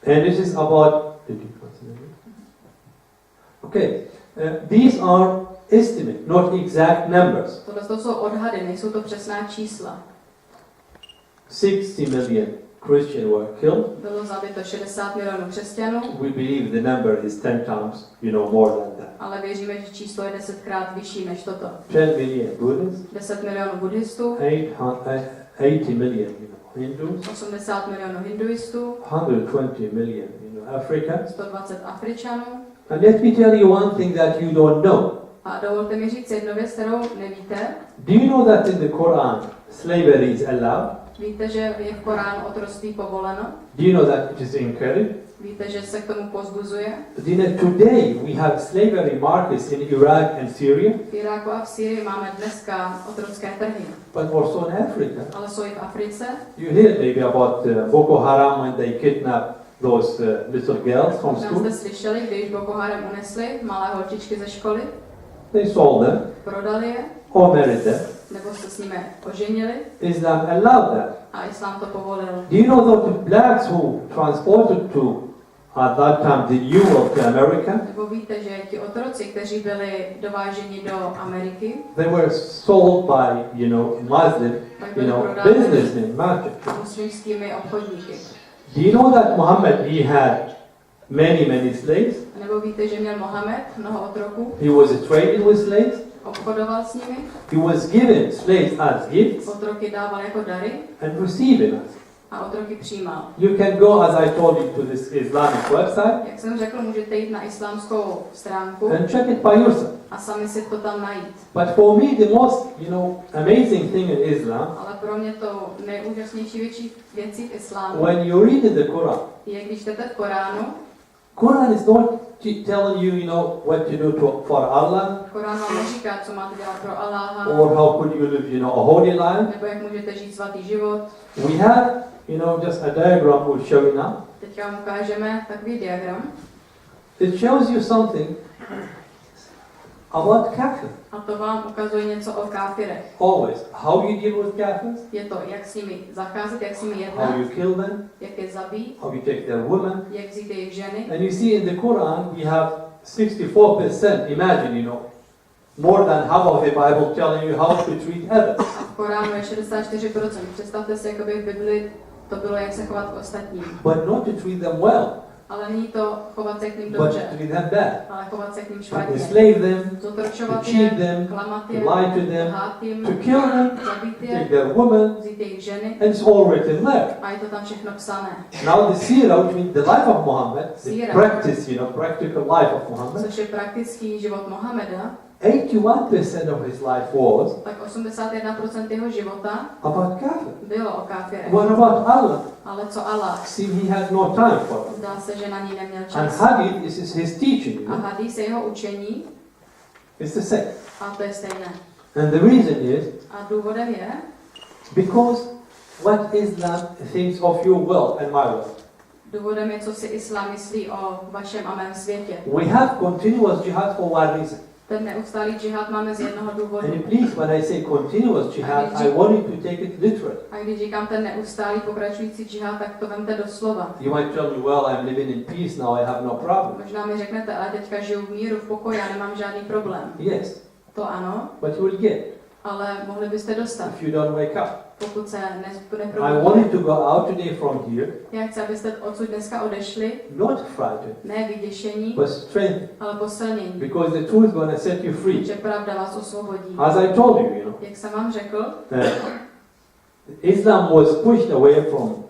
And this is about... Okay. These are estimate, not exact numbers. Tohle jsou odhady, nejsou to přesná čísla. 60 million Christians were killed. Bylo zabito 60 milionů křesťanů, We believe the number is 10 times, more than that. ale věříme, že číslo je 10krát vyšší než toto. 10 million Buddhists, 10 milionů buddhistů, 80 million, Hindus, 80 milionů hinduistů, 120 million, Africans. 120 Afričanů. And let me tell you one thing that you don't know. A dovolte mi říct jednu věc, kterou nevíte. Do you know that in the Quran slavery is allowed? Víte, že je v Koránu otroctví povoleno? Do you know that it is encouraged? Víte, že se k tomu pozbuzuje? Do you know today we have slavery markets in Iraq and Syria, V Iráku a v Sýrii máme dneska otrocké trhy, but also in Africa. ale jsou i v Africe. You hear maybe about Boko Haram when they kidnap those little girls from Možná school. jste slyšeli, když Boko Haram unesli malé holčičky ze školy, They sold them prodali je, or married them. nebo se s nimi oženili Islam allowed that. a Islám to povolil. Do you know that the blacks who transported to at that time the New World to America, Nebo víte, že ti otroci, kteří byli dováženi do Ameriky, they were sold by, Muslim, tak byli prodáni businessmen, merchants. muslimskými obchodníky. Do you know that Muhammad, he had many slaves. Nebo víte, že měl Mohamed mnoho otroků, He was trading with slaves. obchodoval s nimi, He was given slaves as gifts otroky dával jako dary and receiving us. a otroky přijímal. You can go, as I told you, to this Islamic website Jak jsem řekl, můžete jít na islámskou stránku and check it by yourself. a sami si to tam najít. But for me, the most, amazing thing in Islam, Ale pro mě to nejúžasnější věcí v islámu when you read in the Quran, je, když čtete v Koránu. Quran is not telling you, what to do for Allah, Korán vám neříká, co máte dělat pro Alláha, or how could you live, a holy life. nebo jak můžete žít svatý život. We have, just a diagram we're showing now. Teď vám ukážeme takový diagram. It shows you something about kafir. A to vám ukazuje něco o káfirech. Always. How you deal with kafirs, Je to, jak s nimi zacházet, jak s nimi how jednat, you kill them, jak je zabít, how you take their women. jak vzít jejich ženy. And you see in the Quran, we have 64%, imagine, more than half of the Bible telling you how to treat others. A v Koránu je 64%. Představte si, jakoby v Bibli to bylo, jak se chovat k ostatním. But not to treat them well, Ale není to chovat se k ním but to dobře, treat them bad. ale chovat se k ním To špatně. enslave them, Zotročovat to je, cheat them, klamat to je, lie to them, lhát jim, to kill them, zabít take je, their women, vzít jejich ženy. and it's all written there. A je to tam všechno psané. Now the seerah, which means the life of Muhammad, the Seerah. practice, practical life of Muhammad, Což je praktický život Mohameda, 81% of his life was tak 81% jeho života about kafir. bylo o káfirech. What about Allah? Ale co Allah? See, he had no time for it. Zdá se, že na ní neměl And čas. hadith is his teaching. A hadís je jeho učení It's the same. a to je stejné. And the reason is A důvodem je, because what Islam thinks of your will and my will. důvodem je, co si islám myslí o vašem a mém světě. We have continuous jihad for one reason. Ten neustálý džihad máme z jednoho důvodu. And please, when I say continuous jihad, I want you to take it literally. A když říkám ten neustálý pokračující džihad, tak to vemte doslova. You might tell me, well, I'm living in peace now, I have no problem. Možná mi řeknete, ale teďka žiju v míru, v pokoji, já nemám žádný problém. Yes, To ano, but you will get ale mohli byste dostat, if you don't wake up. pokud se I want you neprobudíte. to go out today from here, Já chci, abyste odsud dneska odešli, not frightened, ne vyděšení, but strengthened. ale posilnění. Because the truth is going to set you free. Že pravda vás osvobodí. As I told you, Jak jsem vám řekl, Islam was pushed away from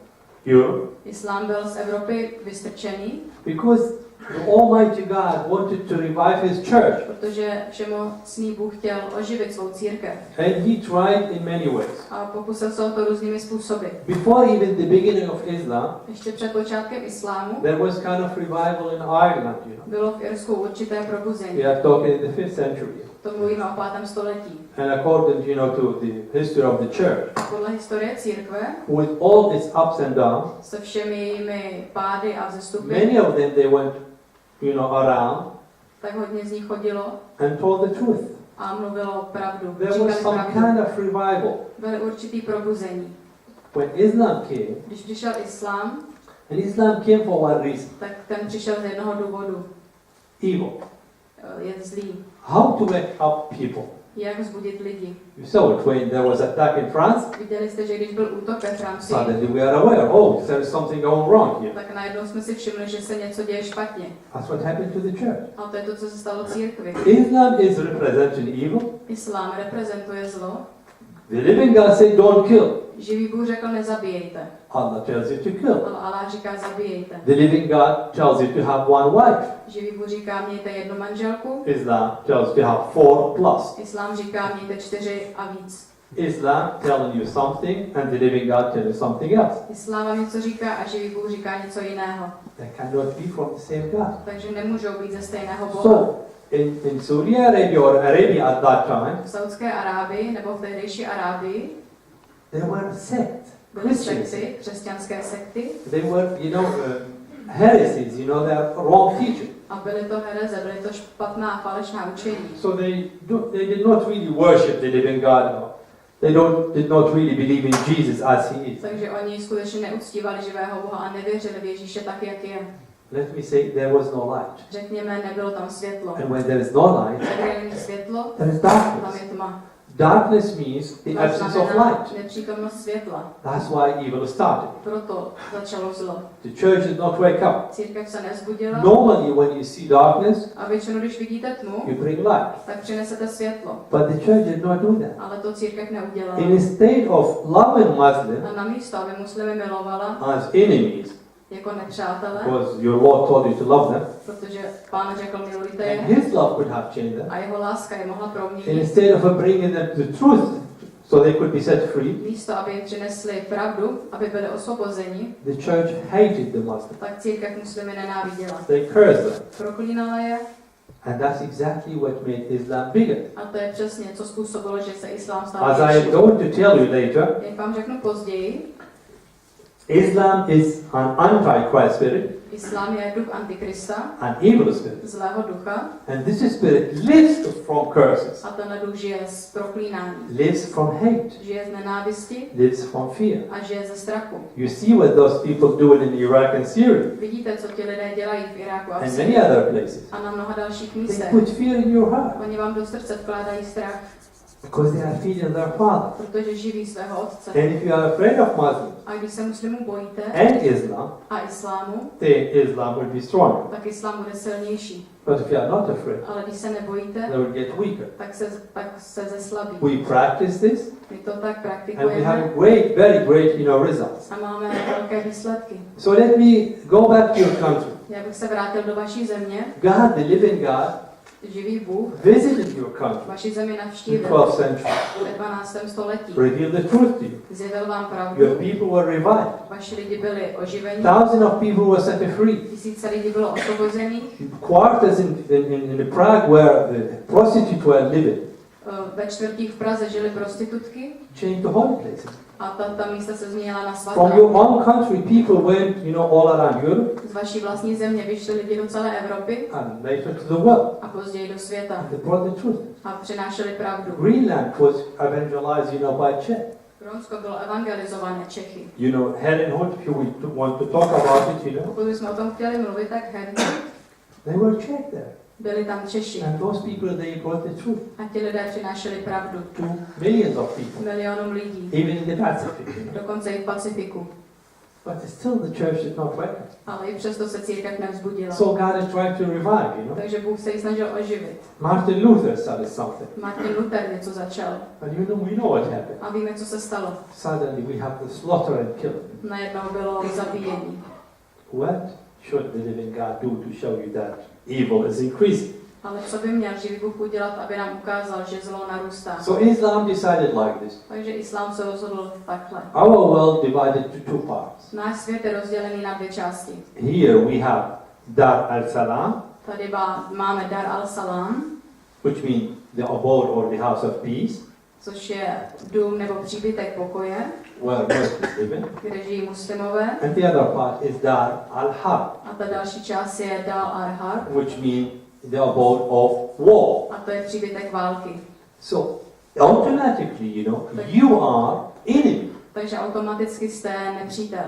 Europe islám byl z Evropy vystrčený, because the Almighty God wanted to revive His church. protože všemocný Bůh chtěl oživit svou církev. And He tried in many ways. A pokusil se o to různými způsoby. Before even the beginning of Islam, Ještě před počátkem islámu there was kind of revival in Ireland, bylo v Irsku určité probuzení. We are talking in the 5th century. To mluvíme o 5. století. And according, to the history of the church, Podle historie církve, with all its ups and downs, se všemi jejími pády a vzestupy, many of them, they went, around tak hodně z nich chodilo and told the truth. a mluvilo pravdu. There Říkali was some pravdu. kind of revival. Byly určitý probuzení. When Islam came, Když přišel islám, and Islam came for one reason, tak ten přišel z jednoho důvodu. evil. Je zlý. How to wake up people. Jak vzbudit lidi. You saw it when there was attack in France, Viděli jste, že když byl útok ve Francii, suddenly we are aware, oh, there is something going wrong here. tak najednou jsme si všimli, že se něco děje špatně. That's what happened to the church. A to je to, co se stalo církvi. Islam is representing evil. Islám reprezentuje zlo. The living God said, don't kill. Živý Bůh řekl, nezabíjejte. Allah tells you to kill. Ale Allah říká, zabíjejte. The living God tells you to have one wife. Živý Bůh říká, mějte jednu manželku. Islam tells you to have 4+. Islám říká, mějte 4 a víc. Islam telling you something and the living God telling you something else. Islám vám něco říká a živý Bůh říká něco jiného. They cannot be from the same God. Takže nemůžou být ze stejného Boha. So, in Saudi Arabia or Arabia at that time, V Saudské Arábii nebo v tehdejší Arábii there were sects, byly sekty, křesťanské sekty, They were, heresies, they are wrong teaching. a byly to hereze, byly to špatná, falešná učení. So they did not really worship the living God. They did not really believe in Jesus as He is. Takže oni skutečně neuctívali živého Boha a nevěřili v Ježíše tak, jak je. Let me say, there was no light. Řekněme, nebylo tam světlo. And when there is no light, Kde není světlo, there is tam darkness. je tma. Darkness means the absence of light. Nepřítomnost světla. That's why evil started. Proto začalo zlo. The church did not wake up. Církev se nezbudila. Normally, when you see darkness, A většinou, když vidíte tmu, you bring light. tak přinesete světlo. But the church did not do that. Ale to církev neudělala. Instead of loving Muslims A namísto, aby muslimy milovala as enemies, jako nepřátelé, because your Lord told you to love them, protože Pán řekl milujte and je His love could have changed them. a jeho láska je mohla And proměnit. instead of bringing them the truth, so they could be set free, Místo, aby jim přinesli pravdu, aby byli osvobozeni, the church hated the Muslims. tak církev muslimy nenáviděla. They cursed them. Proklínala je And that's exactly what made Islam bigger. a to je přesně, co způsobilo, že se islám stal As I am větší. going to tell you later, Jak vám řeknu později, Islam is an antichrist spirit, islám je duch Antikrista, an evil spirit. zlého ducha, And this spirit lives from curses, a tenhle duch žije z proklínání, lives from hate, žije z nenávisti lives from fear. a žije ze strachu. You see what those people do in Iraq and Syria Vidíte, co ti lidé dělají v Iráku a v and Syrii many other places. a na mnoha dalších They místech. put fear in your heart Oni vám do srdce vkládají strach, because they are feeding their father. protože živí svého otce. And if you are afraid of Muslims A když se muslimů bojíte and Islam, a islámu, then Islam will be stronger. tak islám bude silnější. But if you are not afraid, Ale když se nebojíte, they will get weaker. tak se zeslabí. We practice this, My to tak and we have praktikujeme great, very great, results. a máme velké výsledky. So let me go back to your country. Já bych se vrátil do vaší země. God, the living God, Živý Bůh visited your country vaši zemi in the navštívil 12th century, ve 12. století. revealed the truth to you. Zjevil vám pravdu. Your people were revived. Vaši lidi byli oživeni. Thousands of people were set free. Tisíce lidí bylo osvobozených. Quarters in Prague where the prostitutes were living Ve čtvrtích v Praze žili prostitutky changed the whole place. a ta místa se změnila na From svatá. your own country, people went, all around Europe Z vaší vlastní země vyšli lidi do celé Evropy and later to the world. a později do světa And they brought the truth. a přinášeli pravdu. Greenland was evangelized, by Czech. Grónsko bylo evangelizované Čechy. Herrenhout, if you want to talk about it, Pokud bychom o tom chtěli mluvit, tak they were Czech there. byli tam Češi. And those people, they brought the truth A ti lidé přinášeli pravdu to millions of people, milionům lidí, even in the Pacific. dokonce i v Pacifiku. But still the church did not wake up. Ale i přesto se církev nevzbudila. So God is trying to revive, Takže Bůh se jí snažil oživit. Martin Luther started something. Martin Luther něco začal. And we know what happened. A víme, co se stalo. Suddenly we have the slaughter and killing. Najednou bylo zabíjení. What should the living God do to show you that evil is increasing? Ale co by měl živý Bůh udělat, aby nám ukázal, že zlo narůstá? So Islam decided like this. Takže islám se rozhodl takhle. Our world divided to two parts. Náš svět je rozdělený na dvě části. Here we have Dar al-Salam, Tady máme Dar al-Salam, which means the abode or the house of peace, což je dům nebo příbytek pokoje, where Muslims live in. kde žijí muslimové. And the other part is Dar al-Harb, A ta další část je Dar al-Harb, which means the abode of war. a to je příbytek války. So automatically, you are enemy. Takže automaticky jste nepřítel.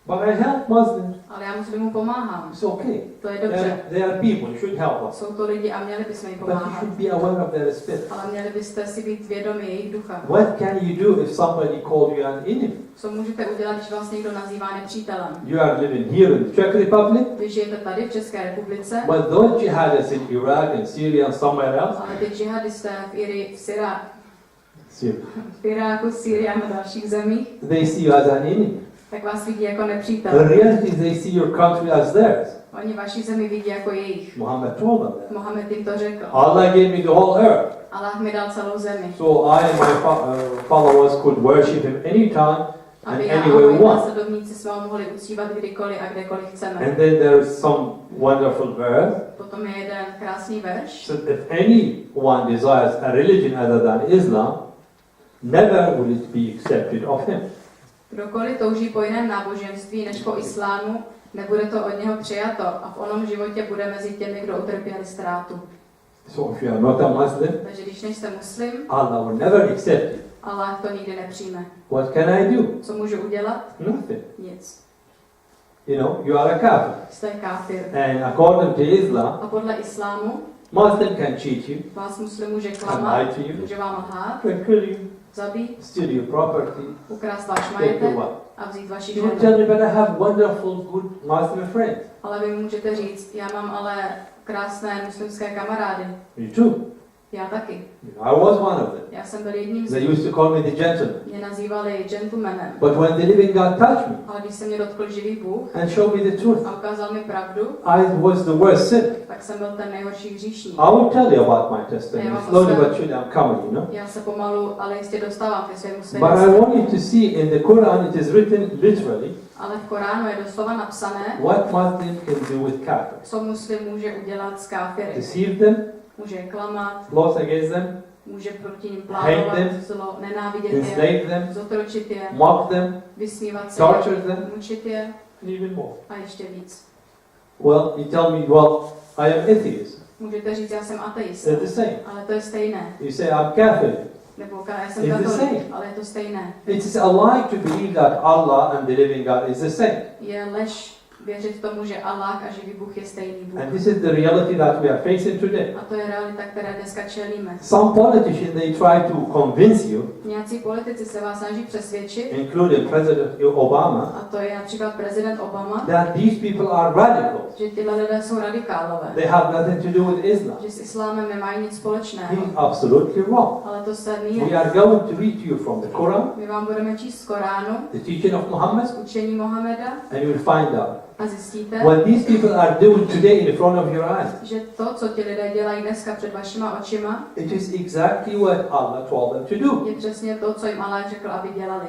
But I help Muslims. Ale já muslimům pomáhám. It's okay. To je dobře. They are people. You should help us. Jsou to lidi a měli bychom jim But you pomáhat. should be aware of their spirit. Ale měli byste si být vědomi jejich ducha. What can you do if somebody called you an enemy? Co můžete udělat, když vás někdo nazývá nepřítelem? You are living here in the Czech Republic, Vy žijete tady v České republice, but those jihadists in Iraq and Syria and somewhere else, ale ty džihadisté v Iráku, Syrii a na dalších zemích, they see you as an enemy. tak vás vidí jako nepřítel. The reality is they see your country as theirs. Oni vaši zemi vidí jako jejich. Muhammad told them that. Mohamed jim to řekl. Allah gave me the whole earth. Allah mi dal celou zemi. So I and my followers could worship him anytime and Aby já a anywhere we moji want. následovníci jsme ho mohli uctívat kdykoliv a kdekoliv chceme. And then there is some wonderful verse. Potom je jeden krásný verš. So if anyone desires a religion other than Islam, never will it be accepted of him. Kdokoliv touží po jiném náboženství než po islámu, nebude to od něho přijato a v onom životě bude mezi těmi, kdo utrpěli ztrátu. So if you are not a Muslim, Takže když nejste muslim, Allah will never accept you. Allah to nikdy nepřijme. What can I do? Co můžu udělat? Nothing. Nic. You are a kafir. Jste káfir. And according to Islam, A podle islámu Muslim can cheat you, Vás muslim může can klamat, lie to you, může vám lhát, can kill you, zabít, steal your property, ukrást váš take your majetek wife. a vzít vaši You will ženu. tell me, but I have wonderful, good Muslim friends. Ale vy můžete říct, já mám ale krásné muslimské kamarády. Me too. Já taky. I was one of them. Já jsem byl jedním z They nich. used to call me the gentleman. Mě nazývali gentlemanem. But when the living God touched me Ale když se mě dotkl živý Bůh and showed me the truth, a ukázal mi pravdu, I was the worst sinner. tak jsem byl ten nejhorší hříšník. I will tell you about my testimony. Slowly but surely I'm coming, you know. Já se pomalu, ale jistě dostávám ke svému But I svědectví. want you to see in the Quran it is written literally Ale v Koránu je doslova napsané, what Muslim can do with kafirs. co muslim může udělat s káfiry. Deceive them, Může je klamat, plot against them, může proti nim Hate plánovat them, zlo, nenávidět je, enslave them, zotročit je, mock them, vysmívat se torture je, them, mučit je and even more. a ještě víc. Well, you tell me, well, I am atheist. Můžete říct, já jsem ateista, They're the same. ale to je stejné. You say I'm Catholic. Nebo já jsem It's the katolik, same. ale je to stejné. It is a lie to believe that Allah and the living God is the same. Je lež věřit tomu, že Allah a živý Bůh je stejný Bůh. And this is the reality that we are facing today. A to je realita, které dneska čelíme. Some politicians, they try to convince you, Nějací politici se vás snaží přesvědčit, including President Obama, a to je například prezident Obama, that these people are radicals. že tyhle lidé jsou radikálové. They have nothing to do with Islam. Že s islámem nemají nic společného. He's absolutely wrong. Ale to se We mýlí. are going to read to you from the Quran, My vám budeme číst z Koránu, the teaching of Muhammad, z učení Mohameda and you will find out a zjistíte, what these people are doing today in front of your eyes. že to, co ti lidé dělají dneska před vašima očima, It is exactly what Allah told them to do. je přesně to, co jim Allah řekl, aby dělali.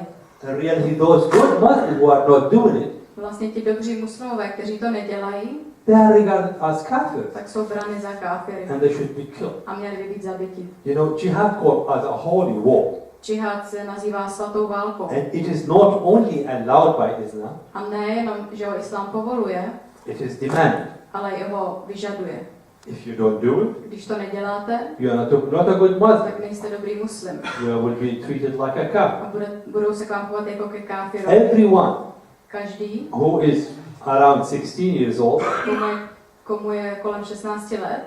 And really, those good Muslims who are not doing it, Vlastně ti dobří muslimové, kteří to nedělají, they are regarded as kafirs, tak jsou brány za káfiry and they should be killed. a měli by být zabiti. You know, jihad called as a holy war, Džihad se nazývá svatou válkou. and it is not only allowed by Islam, A nejenom, že ho islám povoluje, it is demanded. ale i ho vyžaduje. If you don't do it, Když to neděláte, you are not a good Muslim. tak nejste dobrý muslim. You will be treated like a kafir. A budou se k vám chovat jako ke káfiru. Everyone Každý, who is around 16 years old komu je kolem 16 let,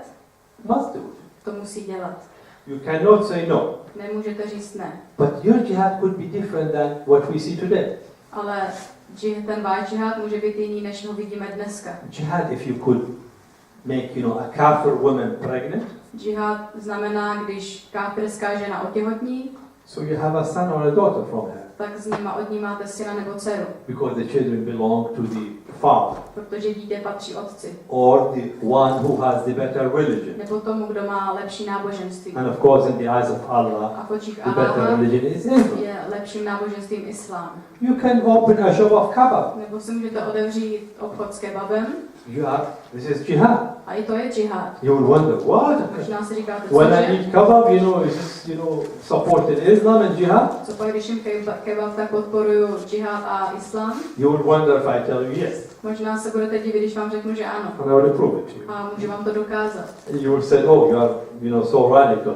must do it. to musí dělat. You cannot say no. Nemůžete říct ne. But your jihad could be different than what we see today. Ale ten váš džihad může být jiný, než ho vidíme dneska. Jihad, if you could make, a kafir woman pregnant, Džihad znamená, když káfirská žena otěhotní, so you have a son or a daughter from her, tak od ní máte syna nebo dceru, because the children belong to the father, protože dítě patří otci, or the one who has the better religion. nebo tomu, kdo má lepší náboženství. And of course, in the eyes of Allah, A v očích the better Allaha religion is Islam. je lepším náboženstvím islám. You can open a shop of kebab. Nebo si můžete otevřít obchod s kebabem, This is jihad. a i to je džihad. You will wonder, what? Možná si říkáte, When I cože? eat kebab, is this, supporting Islam and jihad? Co pak, když jim kebab, tak podporuju džihad a islám? You would wonder if I tell you yes. Možná se budete divit, když vám řeknu, že ano. And I will prove it to you. A můžu vám to dokázat. You will say, oh, you are, so radical,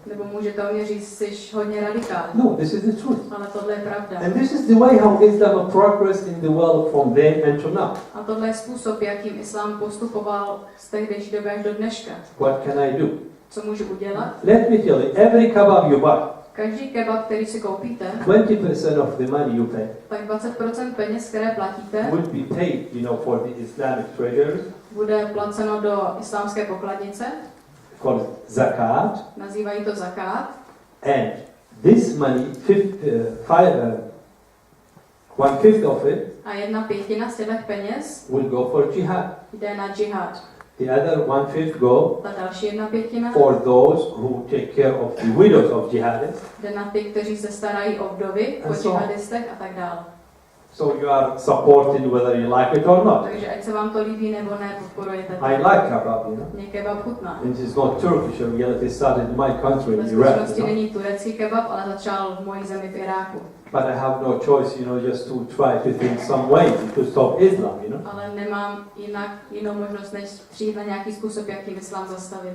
Nebo můžete o mě říct, jsi hodně radikální. No, this is the truth. Ale tohle je pravda. And this is the way how Islam progressed in the world from then and to now. A tohle je způsob, jakým islám postupoval z tehdejší doby až do dneška. What can I do? Co můžu udělat? Let me tell you, every kebab you buy, Každý kebab, který si koupíte, 20% of the money you pay tak 20% peněz, které platíte, will be paid, for the Islamic treasury, bude placeno do islámské pokladnice. called zakat. Nazývají to zakát. And this money, 1/5 of it, A 1/5 z těch peněz will go for jihad. jde na džihad. The other 1/5 go Ta další 1/5 for those who take care of the widows of jihadists. jde na ty, kteří se starají o vdovy, o džihadistech a tak dále. So you are supporting whether you like it or not. Takže ať se vám to líbí nebo ne, podporujete to. I like kebab, Mně kebab chutná. It is not Turkish, it started in my country, Ve in Iraq. skutečnosti není turecký kebab, ale začal v mojí zemi v Iráku. But I have no choice, just to try to think some way to stop Islam, Ale nemám jinou možnost, než přijít na nějaký způsob, jak tím islám zastavit.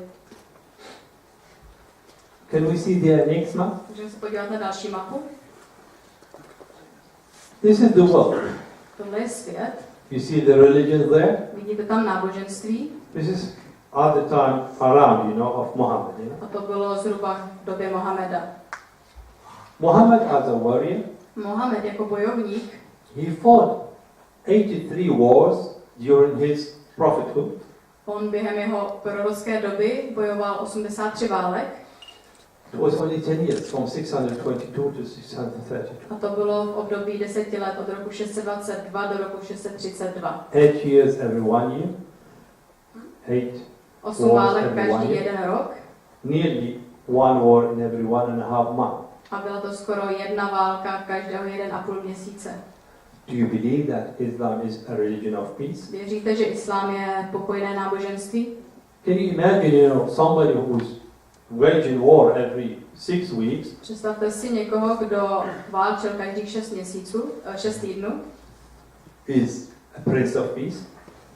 Can we see the next map? Můžeme se podívat na další mapu. This is the world. Tohle je svět. You see the religions there? Vidíte tam náboženství. This is at the time around, of Muhammad. A to bylo zhruba v době Mohameda. Muhammad as a warrior, Mohamed jako bojovník, he fought 83 wars during his prophethood. on během jeho prorocké doby bojoval 83 válek. It was only 10 years, from 622 to 632. A to bylo v období 10 let od roku 622 do roku 632. 8 years every 1 year. 8 válek každý jeden rok. Nearly 1 war in every 1.5 month. A byla to skoro jedna válka každého 1,5 měsíce. Do you believe that Islam is a religion of peace? Věříte, že islám je pokojné náboženství? Can you imagine, somebody who's waging war every 6 weeks? Představte si někoho, kdo válčil každých 6 měsíců, 6 týdnů, Is a prince of peace?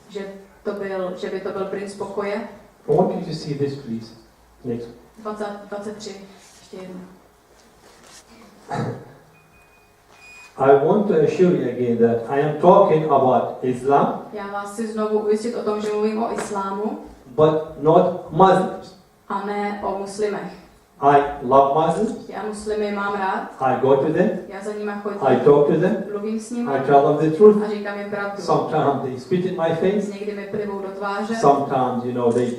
že by to byl princ pokoje. I want you to see this, please. Next. 23, ještě jedno. I want to assure you again that I am talking about Islam, Já vás chci znovu ujistit o tom, že mluvím o islámu but not Muslims. a ne o muslimech. I love Muslims. Já muslimy mám rád, I go to them. já za nimi I chodím, talk to them. mluvím s nimi I tell them the truth. a říkám jim pravdu. Sometimes they spit in my face. Někdy mi plivou do tváře, Sometimes, they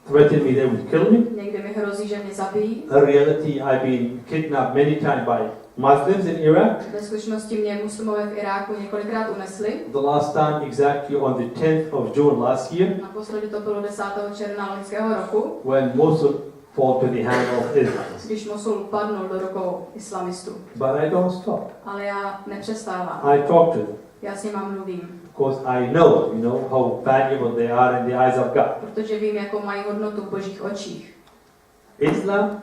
threaten me they will kill me. někdy mi hrozí, že mě zabijí. In reality, I've been kidnapped many times by Muslims in Iraq. Ve skutečnosti mě muslimové v Iráku několikrát unesli. The last time exactly on the 10th of June last year, Naposledy to bylo 10. června loňského roku, when Mosul fall to the hand of Islam. když Mosul padnul do rukou islamistů. But I don't stop. Ale já nepřestávám. I talk to them Já s nimi mluvím, because I know, how valuable they are in the eyes of God. protože vím, jakou mají hodnotu v Božích očích. Islam,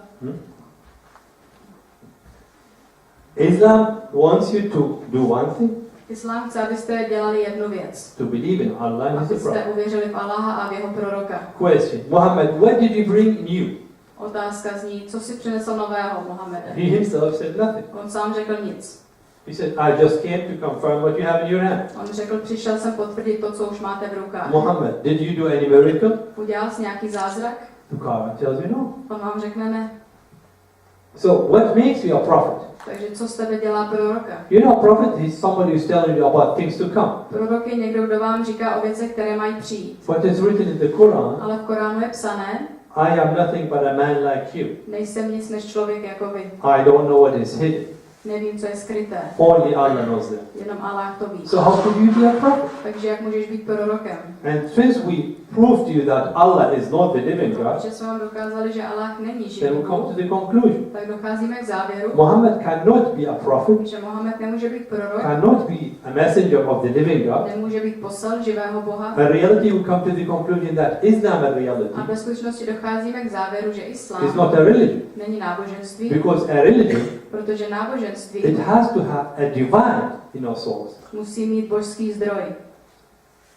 Islam wants you to do one thing, Islám chce, abyste dělali jednu věc. to believe in Allah and His Abyste Prophet. uvěřili v Allaha a v jeho proroka. Question: Muhammad, what did you bring new? Otázka zní, co si přinesl nového, Mohamede? He himself said nothing. On sám řekl nic. He said, I just came to confirm what you have in your hand. On řekl, přišel jsem potvrdit to, co už máte v rukách. Muhammad, did you do any miracle? Udělal jsi nějaký zázrak? The Quran tells you no. On vám řekne ne. So what makes you a prophet? Takže co z tebe dělá proroka? A prophet is somebody who's telling you about things to come. Prorok je někdo, kdo vám říká o věcech, které mají přijít. But it's written in the Quran, Ale v Koránu je psané, I am nothing but a man like you. nejsem nic než člověk jako vy. I don't know what is hidden. Nevím, co je skryté. Only Allah knows that. Jenom Allah to ví. So how could you be a prophet? Takže jak můžeš být prorokem? And since we proved to you that Allah is not the living God, Protože jsme vám dokázali, že Allah není then we živý, come to the conclusion. tak docházíme k závěru, Muhammad cannot be a prophet, že Mohamed nemůže být prorok, cannot be a messenger of the living God. nemůže být posel živého Boha. In reality, we come to the conclusion that Islam in reality A ve skutečnosti docházíme k závěru, že is islám not a religion. není náboženství, Because a religion, protože náboženství it has to have a divine source. musí mít božský zdroj.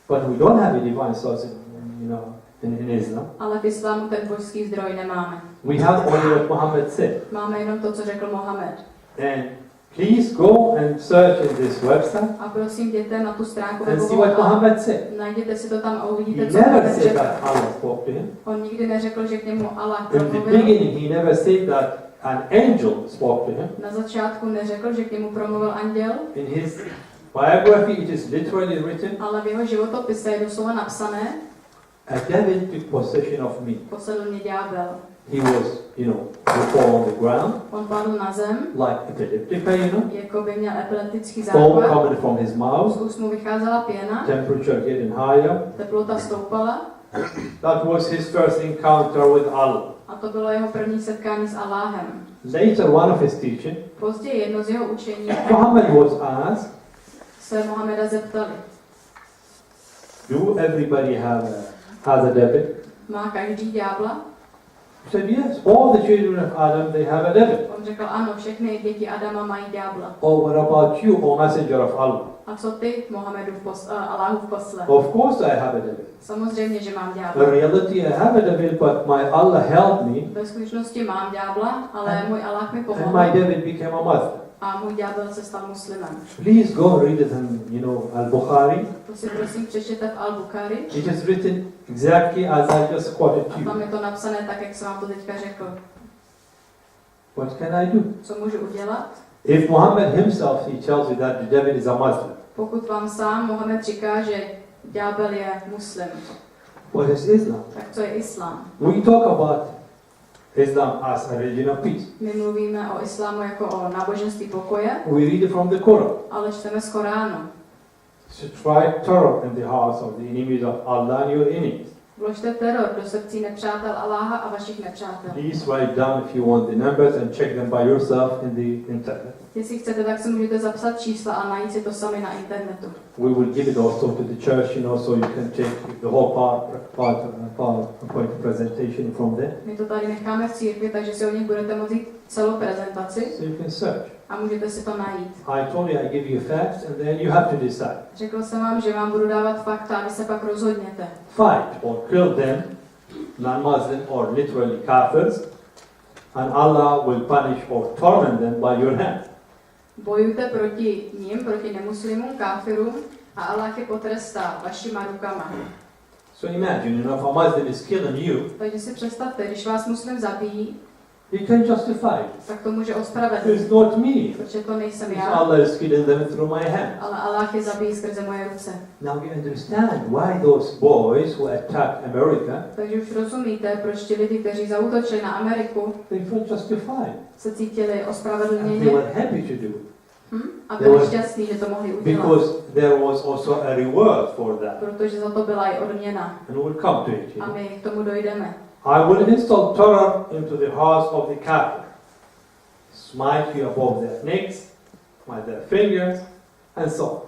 But we don't have a divine source in Islam. Ale v islámu ten božský zdroj nemáme. We have only what Muhammad said. Máme jenom to, co řekl Mohamed. And please go and search in this website A prosím, jděte na tu stránku and see webovou what a Muhammad said. najděte si to tam a He uvidíte, co never Mohamed said řekl. that Allah spoke to him. On nikdy neřekl, že k němu Allah In the promluvil. beginning, he never said that an angel spoke to him. Na začátku neřekl, že k němu promluvil anděl, In his biography, it is literally written, ale v jeho životopise je doslova napsané, a devil took possession of me. posedl mě ďábel. He was, he fall on the ground, On padl na zem, like epileptic, jako by měl epileptický foam záchvat. coming from his Z mouth, úst mu vycházela pěna, temperature getting higher. teplota stoupala That was his first encounter with Allah. a to bylo jeho první setkání s Allahem. Later, one of his teaching, Později jedno z jeho učení Muhammad was asked, se Mohameda zeptali, do everybody has a devil? má každý ďábla? He said, yes, all the children of Adam, they have a devil. On řekl, ano, všechny děti Adama mají ďábla. Oh, what about you, O messenger of Allah? A co ty, Allahův posle? Of course I have a devil. Samozřejmě, že mám In ďábla. reality, I have a devil, but my Allah helped me, Ve skutečnosti mám ďábla, ale můj Allah mi and pomohl. my devil became a Muslim. a můj ďábel se stal muslimem. Please go read it in, Al-Bukhari. To si prosím přečtěte v Al-Bukhari. It is written exactly as I just quoted to A you. tam je to napsané tak, jak jsem vám to teďka řekl. What can I do? Co můžu udělat? If Muhammad himself, he tells you that the devil is a Muslim, Pokud vám sám Mohamed říká, že ďábel je muslim, what is Islam? tak co je islám? We talk about Islam as a religion of peace. My mluvíme o islámu jako o náboženství pokoje, We read it from the Quran. ale čteme z Koránu. Strike terror in the hearts of the enemies of Allah and your enemies. Vložte teror do srdcí nepřátel Alláha a vašich nepřátel. Please write down if you want the numbers and check them by yourself in the internet. Jestli chcete, tak si můžete zapsat čísla a najít si to sami na internetu. We will give it also to the church, so you can take the whole PowerPoint presentation from there. My to tady necháme v církvi, takže si o nich budete moct jít celou prezentaci So you can search. a můžete si to najít. I told you I give you facts and then you have to decide. Řekl jsem vám, že vám budu dávat fakta a vy se pak rozhodněte. Fight or kill them, non-Muslim or literally kafirs, and Allah will punish or torment them by your hand. Bojujte proti nim, proti nemuslimům, káfirům a Allah je potrestá vašima rukama. So imagine, if a Muslim is killing you, Takže si představte, když vás muslim zabíjí, you can justify it. tak to může ospravedlnit, It's not me. protože to nejsem It's já, Allah is killing them through my hand. ale Allah je zabíjí skrze moje ruce. Now you understand why those boys who attacked America, Takže už rozumíte, proč ti lidi, kteří zaútočili na Ameriku, they felt justified. se cítili And they ospravedlněni were happy to do it. a byli šťastní, že to mohli udělat. Because there was also a reward for that. Protože za to byla i odměna. And we'll come to it. A my k tomu dojdeme. I will install terror into the hearts of the kafir. Smite you above their necks, by their fingers, and so on.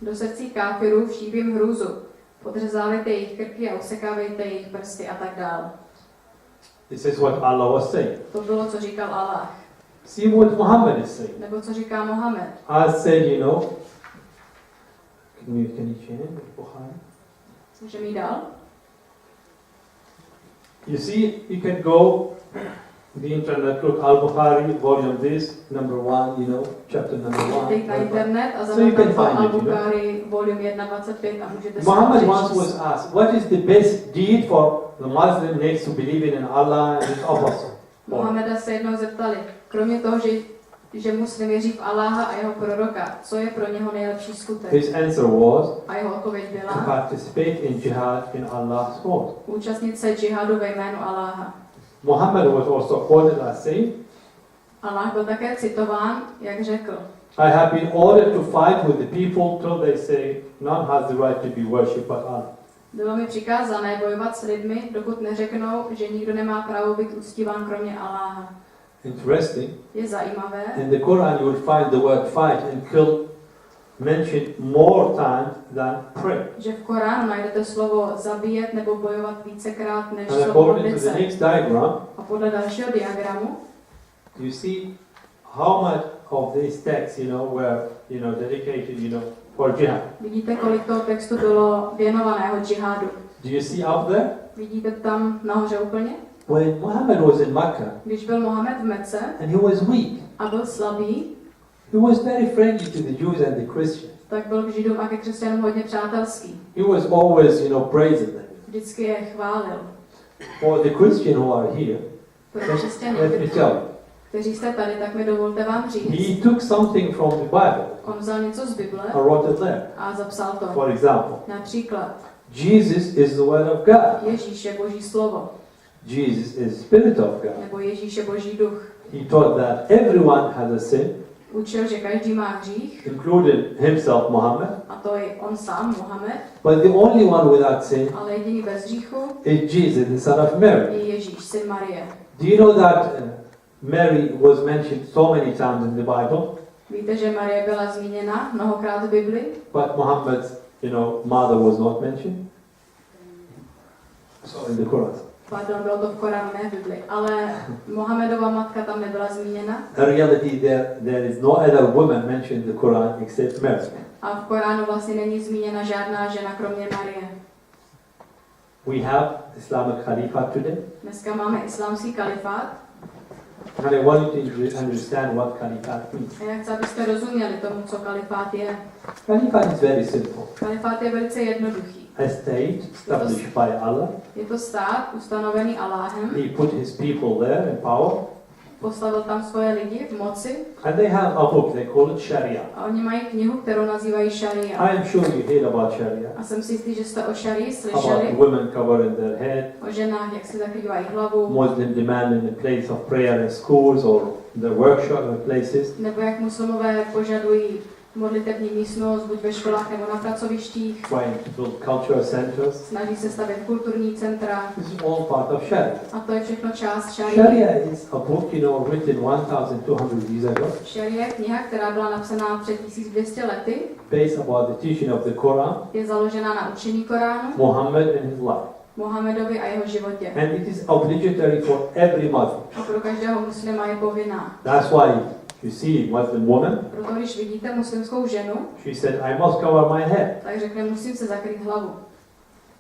Do srdcí káfirů všípím hrůzu. Podřezávejte jejich krky a usekávejte jejich prsty a tak dál. This is what Allah was saying. To bylo, co říkal Allah. See what Muhammad is saying. Nebo co říká Mohamed. I said, can you change Bukhari? Můžeme jít dál? You see, you can go the internet, look Al-Bukhari, volume this, number 1, chapter number 1. Jděte na internet a So you can zadáte find it, Al-Bukhari, volume 1.25 a můžete si Muhammad to once was přečíst. asked, what is the best deed for the Muslim next to believing in Allah and His apostle? Mohameda se jednou zeptali, kromě toho, že muslim věří v Alláha a jeho proroka, co je pro něho nejlepší skutek? His answer was A jeho odpověď to byla, participate in jihad in Allah's cause. účastnit se džihadu ve jménu Alláha. Muhammad was also quoted as saying, Allah byl také citován, jak řekl, I have been ordered to fight with the people till they say none has the right to be worshipped but Allah. bylo mi přikázané bojovat s lidmi, dokud neřeknou, že nikdo nemá právo být uctíván kromě Alláha. Interesting. Je zajímavé, In the Quran you will find the word fight and kill mentioned more times than pray. že v Koránu najdete slovo zabíjet nebo bojovat vícekrát než And slovo according modlit to the se. next diagram, A podle dalšího diagramu you see how much of these texts, were, dedicated, for jihad. vidíte, kolik toho textu bylo věnovaného džihádu. Do you see up there? Vidíte tam nahoře úplně? When Muhammad was in Makkah Když byl Mohamed v Mece and he was weak, a byl slabý, he was very friendly to the Jews and the Christians. tak byl k Židům a ke křesťanům hodně přátelský. He was always, praising them. Vždycky je chválil. For the Christians who are here, Pro křesťany, let me tell you, kteří jste tady, tak mi dovolte vám říct. he took something from the Bible On vzal něco z Bible and wrote it there. a zapsal to. For example, Například, Jesus is the Word of God. Ježíš je Boží slovo, Jesus is the Spirit of God. nebo Ježíš je Boží duch. He taught that everyone has a sin, Učil, že každý má hřích, including himself, Muhammad. a to je on sám, Mohamed, But the only one without sin ale jediný bez hříchu is Jesus, the son of Mary. je Ježíš, syn Marie. Do you know that Mary was mentioned so many times in the Bible, Víte, že Marie byla zmíněna mnohokrát v Bibli, but Muhammad's, mother was not mentioned? So in the Quran. pardon, bylo to v Koránu, ne v Bibli, ale Mohamedova matka tam nebyla zmíněna In reality, there is no other woman mentioned in the Quran except Mary. a v Koránu vlastně není zmíněna žádná žena kromě Marie. We have Islamic Khalifa today, Dneska máme islámský kalifát And I want you to understand what Khalifat means. A já chci, abyste rozuměli tomu, co kalifát je. Khalifat is very simple. Kalifát je velice jednoduchý. A state established by Allah. Je to stát ustanovený Alláhem. He put his people there in power. Postavil tam svoje lidi v moci. And they have a book, they call it Sharia. A oni mají knihu, kterou nazývají šaria. I am sure you heard about Sharia. A jsem si jistý, že jste o šarii About slyšeli. women covering their head, O ženách, jak si zakrývají hlavu. Muslim demanding a place of prayer in schools or the workshop places. Nebo jak muslimové požadují modlitevní místnost, buď ve školách nebo na pracovištích. Trying to build cultural centers. Snaží se stavět kulturní centra. This is all part of Sharia. A to je všechno část šarie. Sharia is a book, written 1,200 years ago, Šarie je kniha, která byla napsaná před 1200 lety. based about the teaching of the Quran, Je založená na učení Koránu, Muhammad and his life. Mohamedovi a jeho životě. And it is obligatory for every Muslim. A pro každého muslima je povinná. That's why you see Muslim woman, Proto když vidíte muslimskou ženu, she said, I must cover my head. tak řekne, musím se zakrýt hlavu.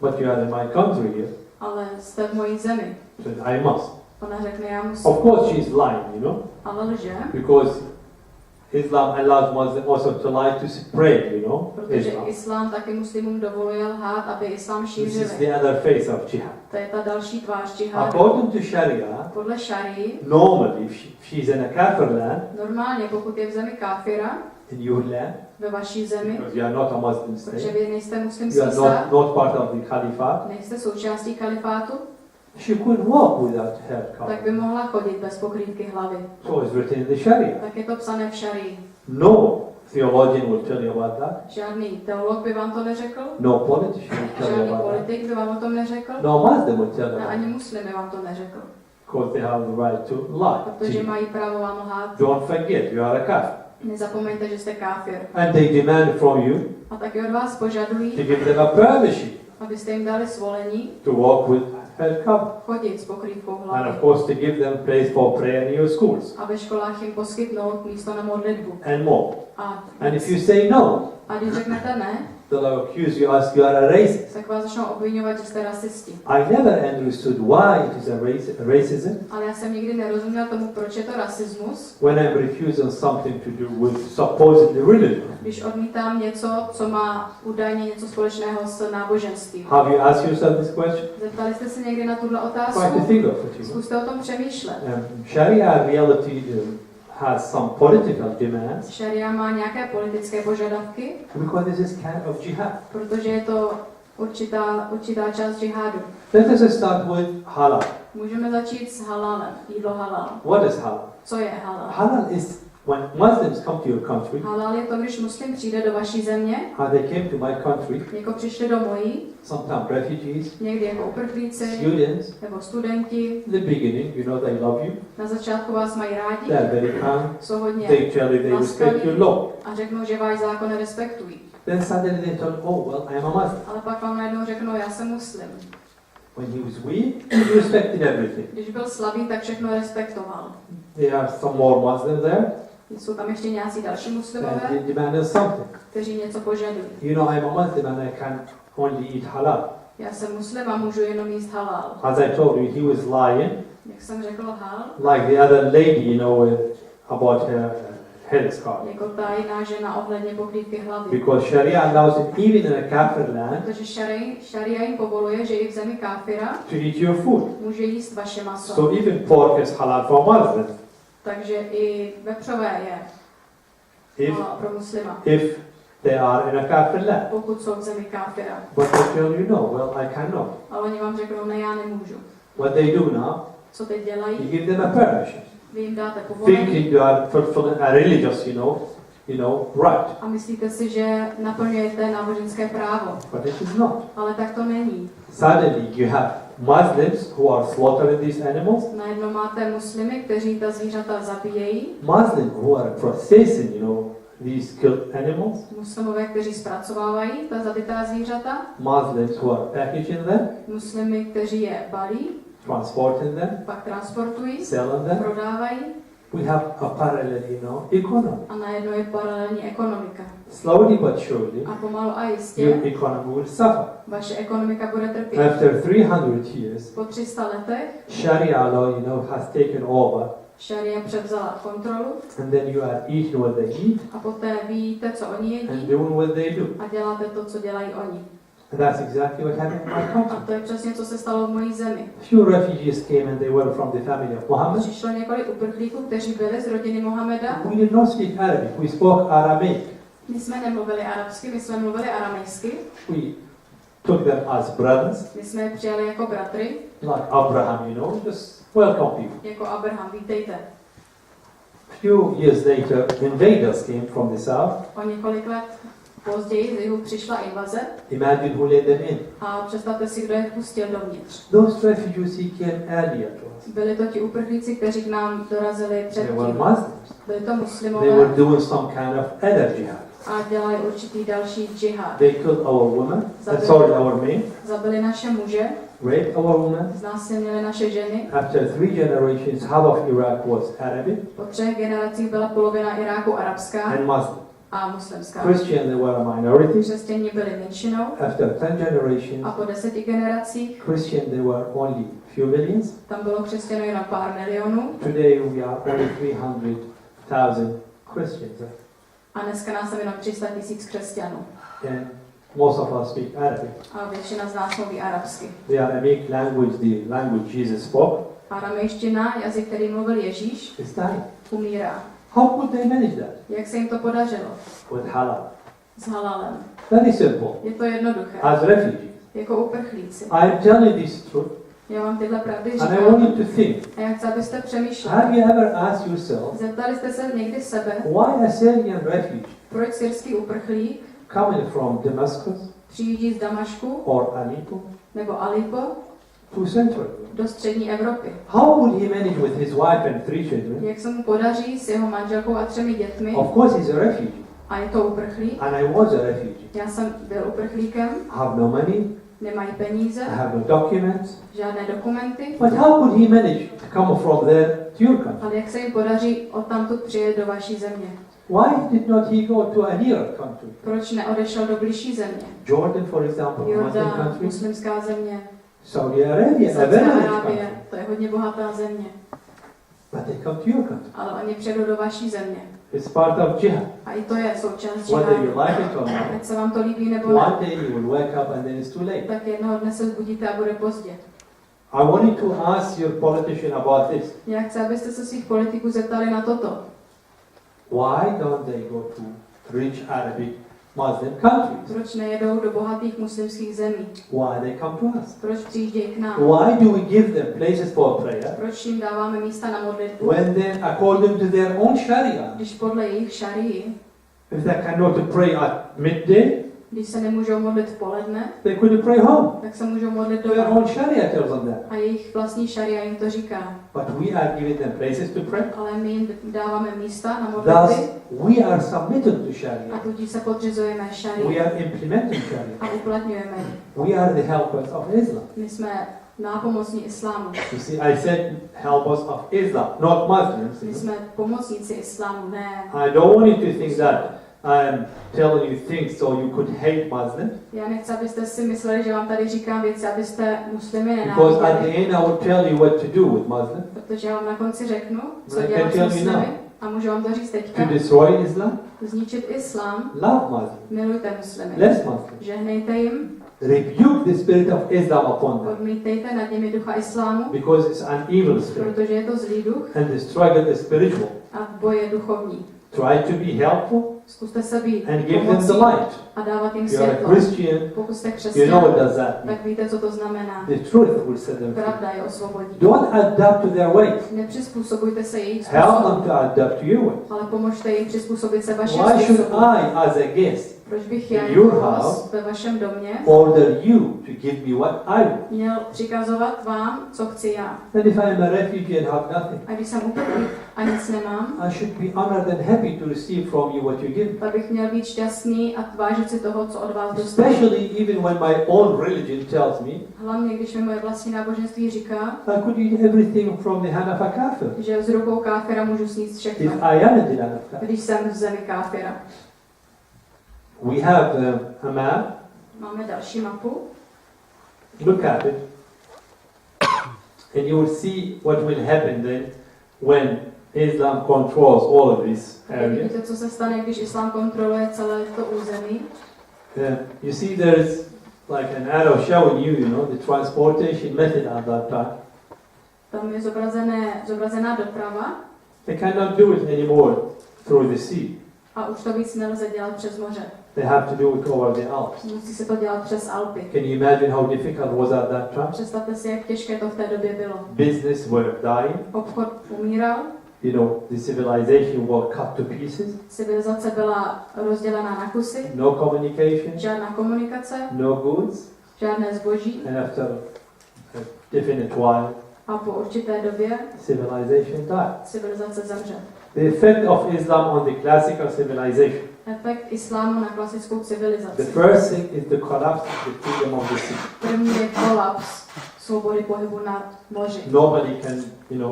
But you are in my country here. Ale jste v mojí zemi. Said, I must. Ona řekne, já musím. Of course she's lying, Ale lže, because Islam allows Muslims also to lie to spread, protože Islam. islám taky muslimům dovoluje lhát, aby islám This is šířili. the other face of jihad. To je ta další tvář džihádu. According to Sharia, Podle šarii, normally if she's in a kafir land, normálně pokud je v zemi káfira, in your land, ve vaší zemi, because you are not a Muslim protože state, vy nejste you muslimský are stát, not part of the Caliphate, nejste součástí kalifátu, she could walk without head tak cover. by mohla chodit bez pokrývky hlavy. So it's written in the Sharia. Tak je to psané v šarii. No theologian will tell you about that. Žádný teolog by vám to neřekl, No politician will tell you žádný about that. politik by vám o tom neřekl, No Muslim will tell you a about ani that. muslim by vám to neřekl, Because they have the right to lie. protože mají právo vám lhát. Don't forget, you are a kafir. Nezapomeňte, že jste káfir. And they demand from you A taky od vás požadují, to give them a permission abyste jim dali svolení to walk with head cover. chodit s pokrývkou And hlavy. of course to give them place for prayer in your schools A ve školách jim poskytnout místo na modlitbu. and more. A, And if you say no, a když řeknete ne, they'll accuse you as you are a racist. tak vás začnou obvinovat, že jste rasisti. I never understood why it is a racism Ale já jsem nikdy nerozuměl tomu, proč je to rasismus, when I'm refusing something to do with supposedly religion. když odmítám něco, co má údajně něco společného s náboženstvím. Have you asked yourself this question? Zeptali jste se někdy na tuhle Try to otázku? think of it. Zkuste o tom přemýšlet. Sharia reality has some political demands Šaria má nějaké politické požadavky, because this is kind of jihad. protože je to určitá část džihádu. Let us start with halal. Můžeme začít s halálem, jídlo halal. What is halal? Co je halal? Halal is when Muslims come to your country, Halal je to, když muslim přijde do vaší země, how they came to my country, jako přišli do mojí, sometimes refugees, někdy jako uprchlíci, students, nebo studenti. in the beginning, they love you, Na začátku vás mají rádi, they are very kind, jsou hodně they tell you they respect your law. a řeknou, že váš zákon respektují. Then suddenly they tell, oh, well, I am a Muslim. Ale pak vám najednou řeknou, já jsem muslim. When he was weak, he respected everything. Když byl slabý, tak všechno respektoval. There are some more Muslims there, Jsou tam ještě nějací další and muslimové, they demanded something. kteří něco požadují. I'm a Muslim and I can only eat halal. Já jsem muslim a můžu jenom jíst halal. As I told you, he was lying, Jak jsem řekl, lhal, like the other lady, about her head scarf. jako ta jiná žena ohledně pokrývky hlavy. Because Sharia allows it even in a kafir land Protože šaria jim povoluje, že i v zemi káfira to eat your food. může jíst vaše maso. So even pork is halal for Muslims. Takže i vepřové je If pro muslima, they are in a kafir land. pokud jsou v zemi káfira. But they tell you no, well I cannot. Ale oni vám řeknou, ne, já nemůžu. What they do now, Co teď you dělají? give them a permission. Vy jim dáte povolení Thinking you are fulfilling a religious, right. a myslíte si, že naplňujete náboženské právo. But it is not. Ale tak to není. Suddenly you have Muslims who are slaughtering these animals, Najednou máte muslimy, kteří ta zvířata zabíjejí, Muslims who are processing, these killed animals, muslimové, kteří zpracovávají ta zabitá zvířata, Muslims who are packaging them, muslimy, kteří je balí, transporting them, pak transportují, selling them. prodávají We have a parallel, economy. a najednou je paralelní ekonomika. Slowly but surely, A pomalu a your jistě economy will suffer. vaše ekonomika bude trpět. After 300 years, Po 300 letech Sharia law, has taken over Šaria převzala kontrolu and then you are eating what they eat a poté vy jíte, co oni and jedí doing what they do. a děláte to, co dělají oni. And that's exactly what happened in my country. A to je přesně, co se stalo v mojí zemi. Few refugees came and they were from the family of Muhammad. Přišlo několik uprchlíků, kteří byli z rodiny Mohameda. We did not speak Arabic, we spoke Aramaic. My jsme nemluvili arabsky, my jsme mluvili aramejsky. We took them as brothers, My jsme je přijali jako bratry, like Abraham, you know, just welcome people. jako Abraham, vítejte. Few years later, invaders came from the south. O několik let později z jihu přišla invaze Imagine who let them in. a představte si, kdo je pustil dovnitř. Those refugees who came earlier to us. Byli to ti uprchlíci, kteří k nám dorazili They were předtím. Muslims. Byli to They were muslimové doing some kind of other jihad. a dělali určitý další džihad. They killed our women, our men, Zabili naše muže, raped our women. znásilnili naše ženy. After 3 generations, half of Iraq was Arabic Po 3 generacích byla polovina Iráku arabská and Muslim. a muslimská. Christian, they were a minority. Křesťané byli menšinou After 10 generations, a po 10 generacích Christian, they were only few millions. tam bylo křesťanů jenom pár milionů Today, we are only 300,000 Christians. a dneska nás je jenom 300 000 křesťanů. And most of us speak Arabic. A většina z nás mluví arabsky. The Aramaic language, the language Jesus spoke, Aramejština, jazyk, který mluvil Ježíš, is dying. umírá. How could they manage that? Jak se jim to podařilo? With halal. S halalem. Very simple. Je to jednoduché. As refugees, Jako uprchlíci. I am telling this truth, Já vám tyhle pravdy and I want you říkám. to think. A já chci, abyste přemýšleli. Have you ever asked yourself, Zeptali jste se někdy sebe, why a Syrian refugee proč syrský uprchlík coming from Damascus přijíždí z Damašku or Aleppo nebo Aleppo to Central Europe? do střední Evropy? How would he manage with his wife and 3 children? Jak se mu podaří s jeho manželkou a 3 dětmi? Of course, he's a refugee, A je to uprchlík. and I was a refugee. Já jsem byl uprchlíkem, I have no money, nemají peníze, I have no documents. žádné dokumenty. But how could he manage to come from there to your country? Ale jak se jim podaří odtamtud přijet do vaší země? Why did not he go to a nearer country? Proč neodešel do blížší země? Jordan, for example, a Muslim Jordán, country. muslimská země, Saudi Arabia, a very Saudská rich Arábie, country. to je hodně bohatá země. But they come to your country. Ale oni přijedou do vaší země. It's part of jihad. A i to je součást Whether you džihádu. like it or not, Ať se vám to líbí nebo one ne, day you will wake up and then it's too late. tak jednoho dne se zbudíte a bude pozdě. I wanted to ask your politician about this. Já chci, abyste se svých politiků zeptali na toto. Why don't they go to rich Arabic Muslim countries? Proč nejedou do bohatých muslimských zemí? Why they come to us? Proč přijíždějí k nám? Why do we give them places for prayer Proč jim dáváme místa na modlitbu? when then, according to their own Sharia, Když podle jejich šarii, if they cannot pray at midday, když se nemůžou modlit v poledne, they could pray home. tak se můžou modlit Their doma. own Sharia tells them that. A jejich vlastní šaria jim to říká. But we are giving them places to pray. Ale my jim dáváme místa na Thus, modlitby we are submitted to a Sharia. tudíž se podřizujeme We šarii are implementing Sharia. a uplatňujeme ji. We are the helpers of Islam. My jsme nápomocní islámu. You see, I said helpers of Islam, not Muslims. My jsme pomocníci islámu, ne. I don't want you to think that I'm telling you things so you could hate Muslims. Já nechci, abyste si mysleli, že vám tady říkám věci, abyste muslimy Because at the nenáviděli. end I will tell you what to do with Muslims. Protože já vám na konci řeknu, co I can dělat s tell you muslimy. now. A můžu vám to říct teďka. To destroy Islam, Zničit islám, love Muslims, milujte muslimy. bless Muslims, Žehnejte jim, rebuke the spirit of Islam upon them. odmítejte nad nimi ducha islámu, Because it's an evil spirit protože je to zlý duch and the struggle is spiritual. a boj je duchovní. Try to be helpful Zkuste se být and give them the pomocí light. a dávat jim If you are a světlo. Christian, Pokud jste you know křesťan, what does that mean. tak víte, co to znamená. The truth will set them free. Pravda je osvobodí. Don't adapt to their ways. Nepřizpůsobujte se jejich Help them způsobu, to adapt to your ways. ale pomožte jim přizpůsobit se vašim Why should způsobu. I, as a guest, Proč bych já in your jako house host ve vašem domě order you to give me what I want? měl přikazovat vám, co chci já? And if I am a refugee and have nothing, A když jsem uprchlík a nic nemám, I should be honored and happy to receive from you what you give me. tak bych měl být šťastný a vážit si toho, co od vás dostanu. Especially even when my own religion tells me Hlavně, když mi moje vlastní náboženství říká, I could eat everything from the hand of a kafir že z rukou káfira můžu sníst všechno, if I am in the land of kafir. když jsem v zemi káfira. We have a map. Máme další mapu. Look at it. And you will see what will happen then when Islam controls all of these areas. Vidíte, co se stane, když islám kontroluje celé to území? You see, there's like an arrow showing you, the transportation method at that time. Tam je zobrazená doprava They cannot do it anymore through the sea. a už to víc nelze dělat přes moře. They have to do it over the Alps. Musí se to dělat přes Alpy. Can you imagine how difficult was at that time? Představte si, jak těžké to v té době bylo. Business were dying. Obchod umíral, The civilization was cut to pieces. civilizace byla rozdělená na kusy, No communication, žádná komunikace, no goods, žádné zboží and after a definite while, a po určité době civilization died. civilizace zemře. The effect of Islam on the classical civilization. Efekt islámu na klasickou The civilizaci. first thing is the collapse of the freedom of the sea. První je kolaps svobody pohybu na moři. Nobody can,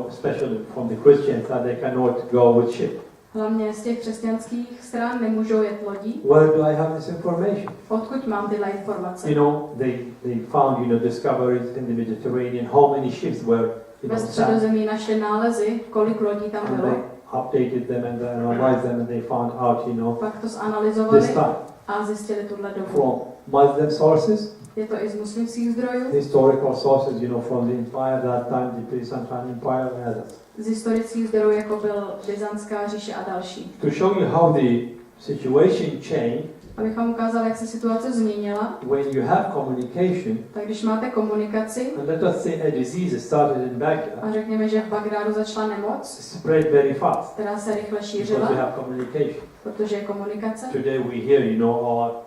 especially from the Christians, that they cannot go with ship. Hlavně z těch křesťanských stran nemůžou jet lodí. Where do I have this information? Odkud mám tyhle informace? They found, discoveries in the Mediterranean, how many ships were, Ve sank. středozemí našli nálezy, kolik lodí tam And bylo. they updated them and they analyzed them and they found out, Pak to zanalizovali this time a zjistili tuhle dobu. from Muslim sources, Je to i z muslimských zdrojů, historical sources, from the empire that time, the Byzantine Empire and others. z historických zdrojů, jako byl Byzantská říše a další. To show you how the situation changed, Abychom ukázali, jak se situace změnila, when you have communication, tak když máte komunikaci, and let us say a disease started in Baghdad, a řekněme, že v Bagdádu začala nemoc, spread very fast která se rychle because we šířila, have communication. protože je komunikace. Today we hear, all,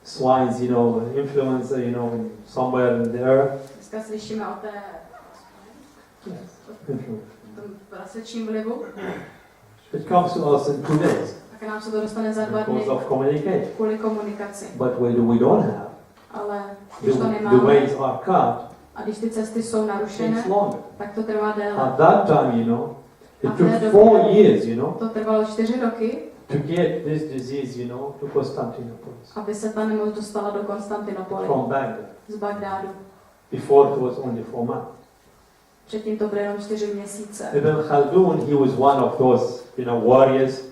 swines, influenza, somewhere in the earth. Dneska slyšíme o té Influence. tom prasečním vlivu, It comes to us in 2 days tak nám se to dostane za 2 dny because of communication. kvůli komunikaci. But when we don't have, Ale když to the nemáme ways are cut, a když ty cesty jsou narušené, takes longer. tak to trvá déle. At that time, it At took that 4 years, To trvalo 4 roky, to get this disease, to Constantinople aby se ta nemoc dostala do Konstantinopole from Baghdad. z Bagdádu. Before it was only 4 months. Předtím to bylo jenom 4 měsíce. Ibn Khaldun, he was one of those, warriors,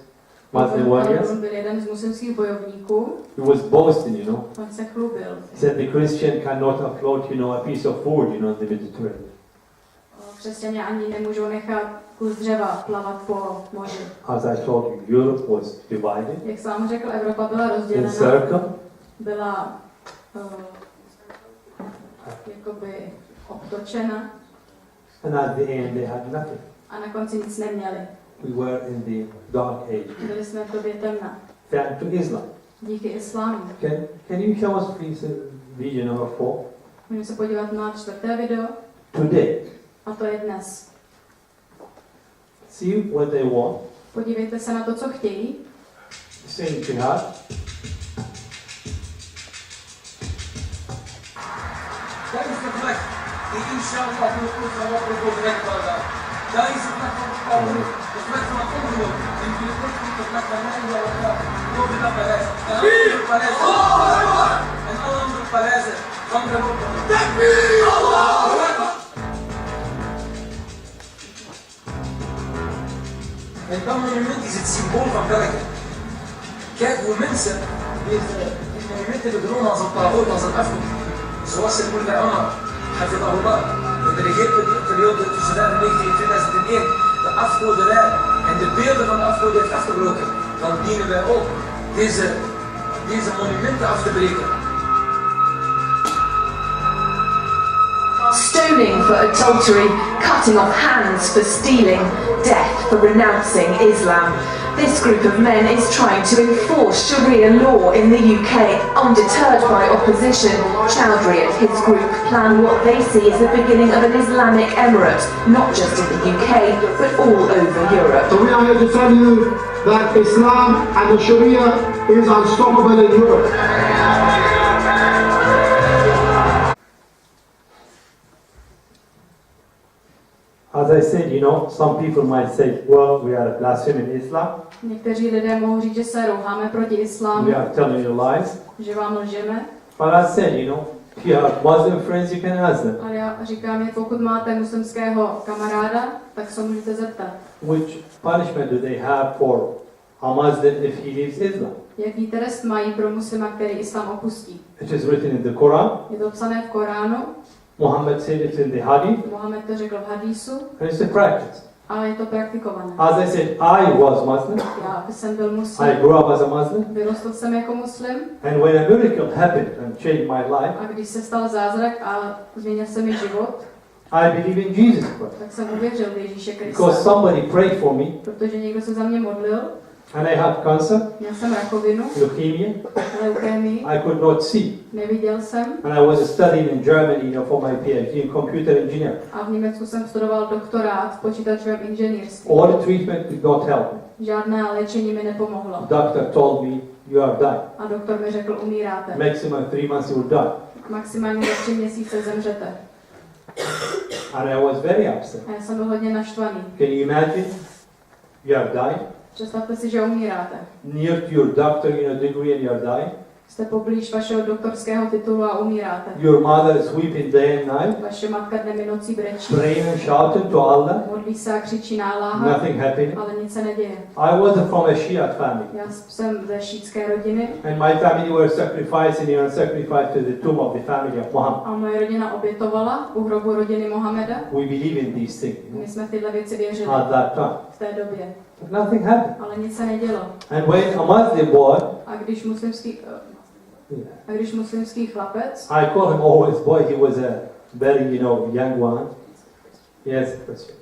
Muslim warriors. On byl jeden z muslimských bojovníků, He was boasting, on se chlubil. He said the Christian cannot afloat, a piece of food, in the Mediterranean. Křesťané ani nemůžou nechat kus dřeva plavat po moři. As I told you, Europe was divided Jak jsem vám řekl, Evropa byla in rozdělena, circle, byla jakoby obtočena and at the end they had nothing. a na konci nic neměli. We were in the dark age. Byli jsme v době temna. Thanks to Islam. Díky islámu. Can you show us please video number 4? Můžeme se podívat na 4. video Today, a to je dnes. see what they want. Podívejte se na to, co chtějí. Saying jihad. En dat monument is het symbool van België. Kijk hoe mensen deze monument hebben genomen als een parool, als een afgoed. Zoals het moeder Anna, Hafidahullah, in de regeerperiode tussen 1999 en 2001, de afgoderij en de beelden van de afgoden heeft afgebroken. Dan dienen wij ook deze monumenten af te breken. Stoning for adultery, cutting off hands for stealing, death for renouncing Islam. This group of men is trying to enforce Sharia law in the UK. Undeterred by opposition, Chowdhury and his group plan what they see as the beginning of an Islamic emirate, not just in the UK, but all over Europe. So we are here to tell you that Islam and the Sharia is unstoppable in Europe. As I said, some people might say, well, we are blaspheming Islam. Někteří lidé mohou říct, že se rouháme proti islámu, We are telling you lies. že vám lžeme. But I said, If you have Muslim friends, you can ask them. Ale já říkám, že pokud máte muslimského kamaráda, tak se můžete zeptat. Which punishment do they have for a Muslim if he leaves Islam? Jaký trest mají pro muslima, který islám opustí? It is written in the Quran. Je to psané v Koránu, Muhammad said it in the Hadith, Mohamed to řekl v hadisu, and it's a practice. ale je to praktikované. As I said, I was Muslim. Já jsem byl I muslim, grew up as a Muslim. vyrostl jsem jako muslim And when a miracle happened and changed my life, a když se stal zázrak a změnil se mi život, I believe in Jesus Christ. tak jsem uvěřil v Ježíše Because Krista. somebody prayed for me, Protože někdo se za mě modlil, and I had cancer, měl jsem rakovinu, leukemia. leukémii, I could not see. neviděl jsem And I was studying in Germany, for my PhD in computer engineering. a v Německu jsem studoval doktorát v počítačovém inženýrství. All the treatment did not help me. Žádné léčení mi nepomohlo. Doctor told me, you are dying. A doktor mi řekl, umíráte. Maximum 3 months you will die. Maximálně za 3 měsíce zemřete. And I was very upset. A já jsem byl hodně naštvaný. Can you imagine? You are dying. Představte si, že umíráte. Near to your doctor, degree, and you are dying. Jste poblíž vašeho doktorského titulu a umíráte. Your mother is weeping day and night, Vaše matka dnem i nocí brečí. praying and shouting to Allah. Modlí se a křičí na Alláha, Nothing happening. ale nic se neděje. I was from a Shia family. Já jsem ze šítské rodiny And my family were sacrificing and sacrificed to the tomb of the family of Muhammad. a moje rodina obětovala u hrobu rodiny Mohameda. We believe in these things My jsme v tyhle věci věřili at that time. v té době, But nothing happened. ale nic se nedělo. And when a Muslim boy, A když muslimský chlapec, I call him always boy, he was a very, young one. Yes, Christian.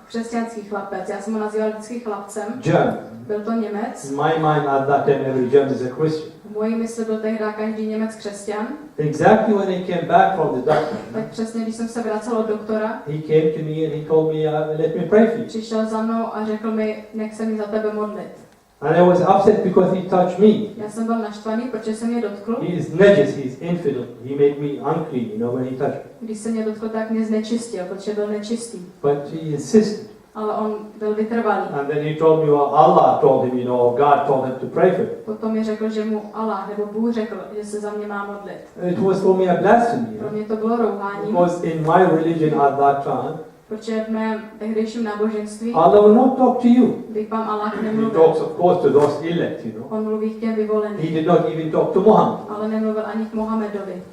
křesťanský chlapec, já jsem ho nazýval vždycky chlapcem, German. byl to Němec. In my mind at that time, every German is a Christian. V mojí mysli byl tehdy každý Němec křesťan. Exactly when he came back from the doctor, Tak přesně, když jsem se vracel od doktora, he came to me and he told me, let me pray for you. přišel za mnou a řekl mi, nech se mi za tebe modlit. And I was upset because he touched me. Já jsem byl naštvaný, protože se mě dotkl. He is najis, he is infidel. He made me unclean, when he touched me. Když se mě dotkl, tak mě znečistil, protože byl nečistý. But he insisted. Ale on byl vytrvalý. And then he told me, Allah told him, God told him to pray for me. Potom mi řekl, že mu Allah nebo Bůh řekl, že se za mě má modlit. It was for me a blasphemy. Pro mě to bylo rouhání, Because in my religion at that time, protože v mém tehdejším náboženství Allah will not talk to you. bych vám Allah He nemluvil. talks, of course, to those elect, On mluví k těm He vyvoleným, did not even talk to Muhammad. ale nemluvil ani k Mohamedovi.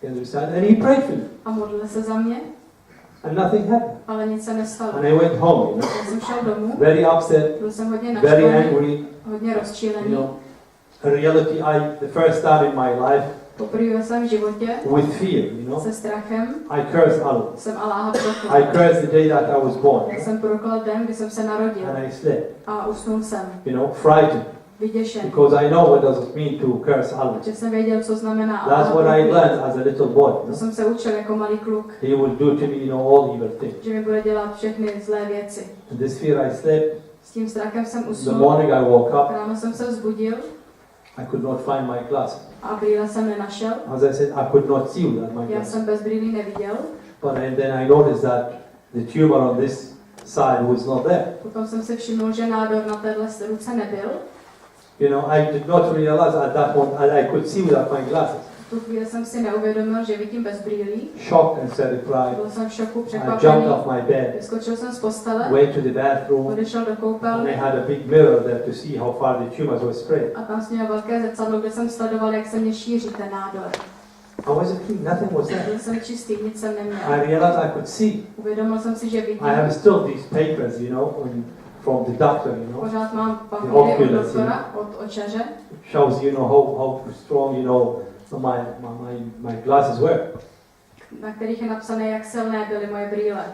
You understand? And he prayed for me. A modlil se za mě, And nothing happened. ale nic se nestalo. And I went home, Já jsem šel domů, very upset, byl jsem hodně very naštvaný, angry. hodně rozčílený. In reality, the first time in my life, Poprvé ve svém životě with fear, se strachem I cursed Allah. jsem Alláha prokl. I cursed the day that I was born. Já jsem prokl den, kdy jsem se narodil And I slept, a usnul jsem, frightened. vyděšen, Because I know what does it mean to curse Allah. protože jsem věděl, co znamená That's Alláha what I proklet. learned as a little boy. To jsem se učil jako malý kluk, He will do to me, all evil things. že mi bude dělat všechny zlé věci. In this fear I slept. S tím strachem jsem In the usnul, morning I woke up. ráno jsem se vzbudil I could not find my glasses. a brýle jsem nenašel. As I said, I could not see without my Já glasses. jsem bez brýlí neviděl. But then I noticed that the tumor on this side was not there. Potom jsem si všiml, že nádor na téhle ruce nebyl. I did not realize at that point that I could see without my glasses. V tu chvíli jsem si neuvědomil, že vidím bez brýlí. Shocked and terrified. Byl jsem v šoku, I překvapený. jumped off my bed, Vyskočil jsem z postele, went to the bathroom, odešel do and I koupelny had a big mirror there to see how far the tumors were spread. a tam jsem měl velké zrcadlo, kde jsem sledoval, jak se mě šíří ten nádor. I wasn't clean, nothing was there. Byl jsem čistý, nic jsem I neměl. realized I could see. Uvědomil jsem si, že vidím. I have still these papers, from the doctor, Pořád mám papíry The od oculus, doktora, od očaře, shows how strong my glasses were. na kterých je napsané, jak silné byly moje brýle.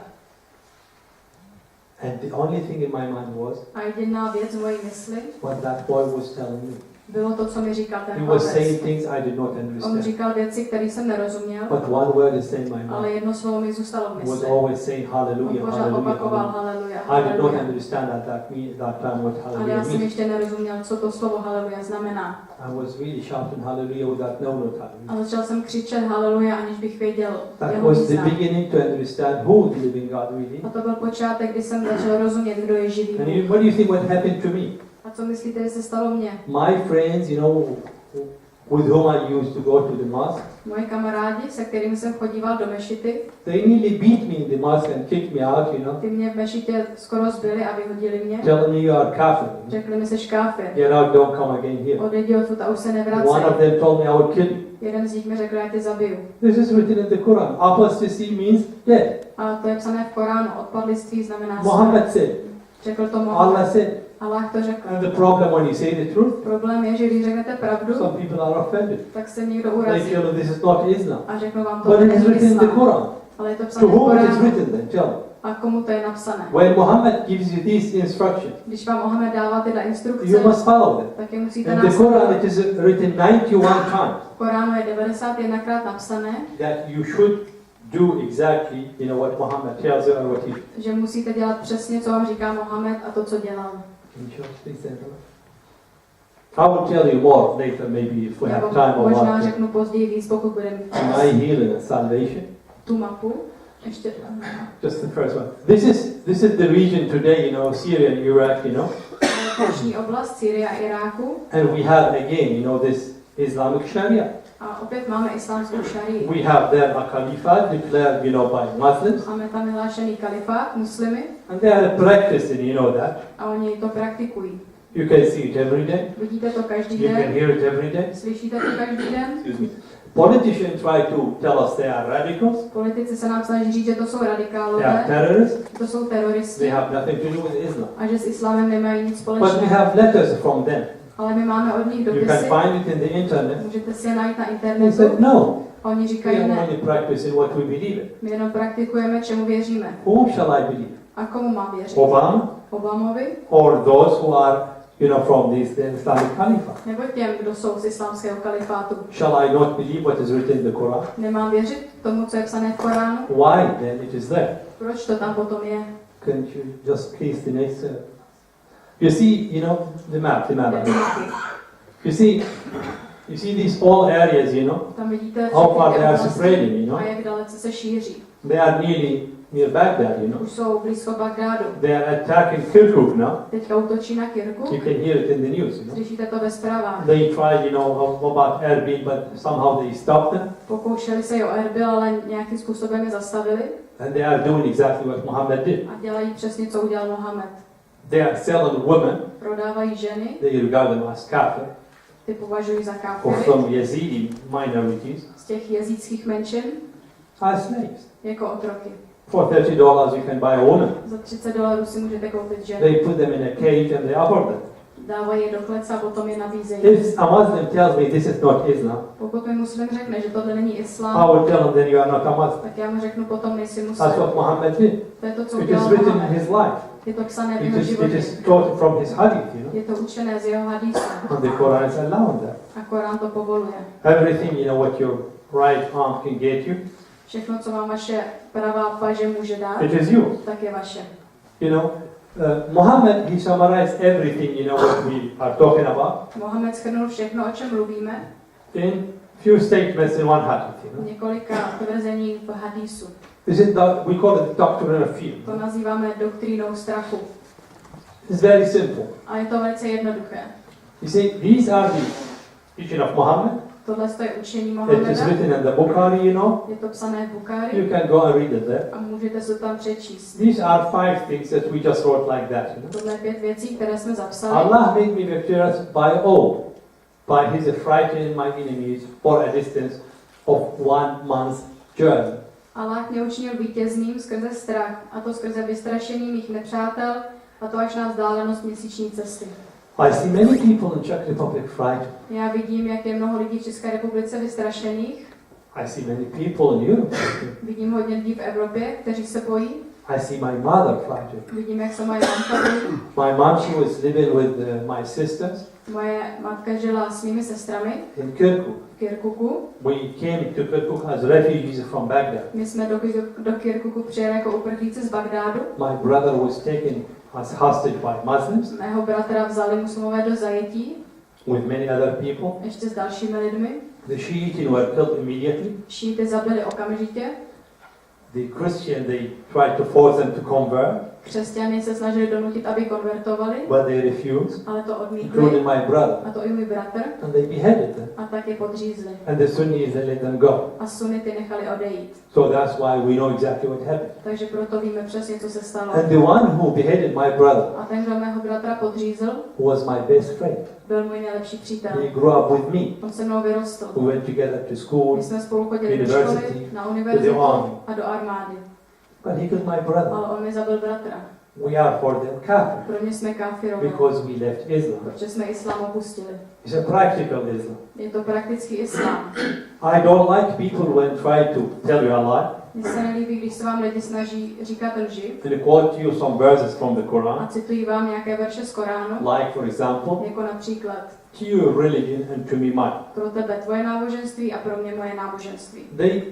And the only thing in my mind was A jediná věc v mojí mysli what that boy was telling me. bylo to, co mi říkal ten He was chlapec. saying things I did not On understand. říkal věci, které jsem nerozuměl, But one word is in my ale mind. jedno slovo mi zůstalo v He was mysli. always saying On hallelujah, pořád hallelujah, opakoval hallelujah. haleluja, I did not haleluja. understand at that time what Ale já hallelujah jsem means. ještě nerozuměl, co to slovo haleluja znamená. I was really shouting hallelujah without knowing what A hallelujah. začal jsem křičet haleluja, aniž bych věděl That jeho was the význam. beginning to understand who the living God really A is. to byl počátek, kdy jsem začal rozumět, kdo je živý And Bůh. what do you think what happened to me? A co myslíte, že se stalo mně? My friends, with whom I used to go to the mosque, Moji kamarádi, se kterými jsem chodíval do mešity, they nearly beat me in the mosque and kicked me out, you know, ty mě v mešitě skoro zbyli a vyhodili mě. telling me you are kafir. Řekli mi, jsi káfir. Get out, don't come again here. Odejdi odtud a už se nevracej. One of them told me I would kill you. Jeden z nich mi řekl, já tě zabiju. This is written in the Quran. Apostasy means death. A to je psané v Koránu. Odpadliství znamená Muhammad said, Řekl to Allah Mohamed. said. Allah to řekl. And the problem when you say the truth, Problém je, že když řeknete pravdu, some people are offended. tak se někdo They urazí feel that this is not Islam. a řeknu vám to, But že it is není written in the islám. Quran. Ale je to To psané v whom it is Koránu. written then? Tell me. A komu to je napsané? When Muhammad gives you these instructions, Když vám Mohamed dává tyhle instrukce, you must follow them. tak je musíte In the Quran následovat. it is written 91 times V Koránu je 91krát napsané, that you should do exactly, you know, what Muhammad tells you and what he. že musíte dělat přesně, co vám říká Mohamed a to, co dělal. Can you show us, please, stand up? I will tell you more later, maybe if we have Nebo time or možná not. řeknu později víc, pokud budeme mít čas. My healing and salvation. Tu mapu. Ještě. Just the first one. This is the region today, you know, Syria and Iraq, you know. Dnešní oblast Sýrie a Iráku. And we have again, you know, this Islamic Sharia. A opět máme islámskou šarii. We have there a caliphate declared, you know, by Muslims. Máme tam vyhlášený kalifát, muslimy, And they are practicing, you know that. a oni to praktikují. You can see it every day. Vidíte to každý You can den, hear it every day. slyšíte to každý den. Excuse me. Politicians try to tell us they are radicals, Politici se nám snaží říct, že to jsou they are radikálové, terrorists, že to jsou they teroristi have nothing to do with Islam. a že s islámem nemají nic But we společného. have letters from them. Ale my máme od nich You can dopisy, find it in the internet. můžete si je najít na They internetu. said, no, A oni we říkají are ne, only practicing what we believe in. my jenom praktikujeme, čemu věříme. Whom shall I believe? A komu mám věřit? Obama Obamovi? or those who are, you know, from the Islamic Caliphate? Nebo těm, kdo jsou z islámského kalifátu? Shall I not believe what is written in the Quran? Nemám věřit tomu, co je psané v Koránu? Why then it is there? Proč to tam potom je? Can you just please the next? You see, you know, the map. You see these all areas, you know, Tam vidíte, how far všechny they are oblasti spreading, you know. a jak dalece se šíří. They are nearly near Baghdad, you know. Už jsou blízko Bagdádu. They are attacking Kirkuk now. Teďka útočí na Kirku. You can hear it in the news, you know. Slyšíte to ve zprávách. They tried, you know, about Erbil, but somehow they stopped them. Pokoušeli se i o Erbil, ale nějakým způsobem je zastavili And they are doing exactly what Muhammad did. a dělají přesně, co udělal Mohamed. They are selling women. Prodávají ženy, They regard them as kafir, ty považují za or káfiry, some Yazidi minorities, z těch jezíckých menšin, as slaves. jako otroky. For $30 you can buy a woman. Za $30 si můžete koupit ženy. They put them in a cage and they abort them. Dávají je do klece a potom je nabízejí. If a Muslim tells me this is not Islam, Pokud mi muslim řekne, že tohle není I islám, will tell him then you are not a Muslim. tak já mu řeknu potom nejsi That's muslim. what Muhammad did. To je to, co It is udělal written in Mohamed. his life. Je to psané v It jeho is životě. taught from his hadith, you know. Je to učené z jeho hadísu. And the Quran is allowing that. A Korán to povoluje. Everything, you know, what your right arm can get you, Všechno, co vám vaše pravá paže může dát, it is yours. tak je vaše. You know, Muhammad, he summarized everything, you know, what we are talking about Mohamed shrnul všechno, o čem mluvíme, in few statements in one hadith, you v know. několika tvrzení v hadísu. This is we call it the doctrine of fear. To nazýváme doktrínou strachu. It's very simple. A je to velice jednoduché. You see, these are the teaching of Muhammad. Tohle je učení It is Mohameda. written in the Bukhari, you know. Je to psané v Bukári You can go and read it there. a můžete se tam přečíst. These are 5 things that we just wrote like that, you know. Tohle je 5 věcí, které jsme zapsali. Allah made me victorious by all, by his frightening my enemies for a distance of 1 month's journey. Allah mě učinil vítězným skrze strach, a to skrze vystrašení mých nepřátel, a to až na vzdálenost měsíční cesty. I see many people in Czech Republic frightened. Já vidím, jak je mnoho lidí v České republice vystrašených. I see many people in Europe. Vidím hodně lidí v Evropě, kteří se bojí. I see my mother frightened. Vidím, jak se moje matka bojí. My mom, she was living with my sisters Moje matka žila s mými sestrami in Kirkuk. v Kirkuku. We came to Kirkuk as refugees from Baghdad. My jsme do Kirkuku přijeli jako uprchlíci z Bagdádu. My brother was taken as hostage by Muslims Mého bratra vzali muslimové do zajetí, with many other people. ještě s dalšími lidmi. The Shiites were killed immediately. Šíty zabili okamžitě. The Christian, they tried to force them to convert. Křesťany se snažili donutit, aby konvertovali, but they refused, ale to including odmítli. my brother, A to i můj bratr. and they beheaded them. A tak je podřízli. And the Sunnis, they let them go. A sunity nechali odejít. So that's why we know exactly what happened. Takže proto víme přesně, co se stalo. And the one who beheaded my brother A ten, kdo mého bratra podřízl, was my best friend. byl můj nejlepší přítel. He grew up with me. On se mnou vyrostl. We went together to school, My jsme spolu chodili do školy, university, na to the univerzitu army. a do armády. But he killed my brother. Ale on mi zabil bratra. We are for them kafir Pro mě jsme káfirové, because we left Islam. protože jsme islám opustili. It's a practical Islam. Je to praktický islám. I don't like people when try to tell you a lie Mně se nelíbí, když se vám lidi snaží říkat lži and quote you some verses from the a Quran, citují vám nějaké verše z Koránu, like for example, jako například to your religion and to me mine. pro tebe tvoje náboženství a pro mě moje náboženství. They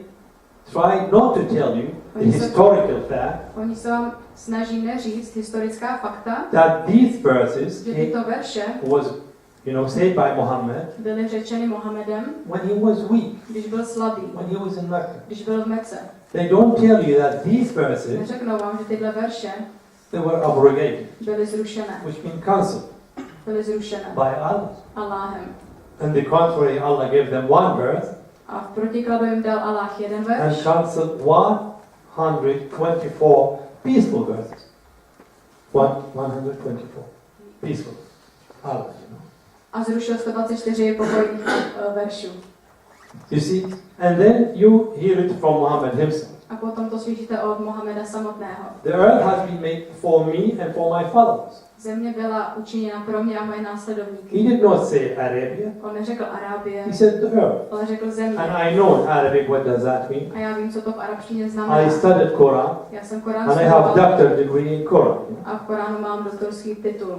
try not to tell you the historical fact Oni se vám snaží neříct historická fakta, that these verses že tyto verše was, said by Muhammad byly řečeny Mohamedem, when he was weak, když byl slabý, when he was in Mecca. když byl v Mece. They don't tell you that these verses, Neřeknou vám, že tyhle verše they were abrogated, byly zrušené. which mean cancelled Byly zrušené by Allah. Allahem. And the contrary, Allah gave them one verse A v protikladu jim dal Allah jeden and verš cancelled 124 peaceful verses. 124 peaceful. Allah, a zrušil 124 pokojných veršů. You see, and then you hear it from Muhammad himself. A potom to slyšíte od Mohameda samotného. The earth has been made for me and for my followers. Země byla učiněna pro mě a moje He následovníky. did not say Arabia, On neřekl Arábie, he said the earth. ale řekl země. And I know in Arabic what does that mean. A já vím, co to v arabštině I znamená. studied Quran Já jsem Korán and I have studoval doctorate degree in Quran. a v Koránu mám doktorský titul.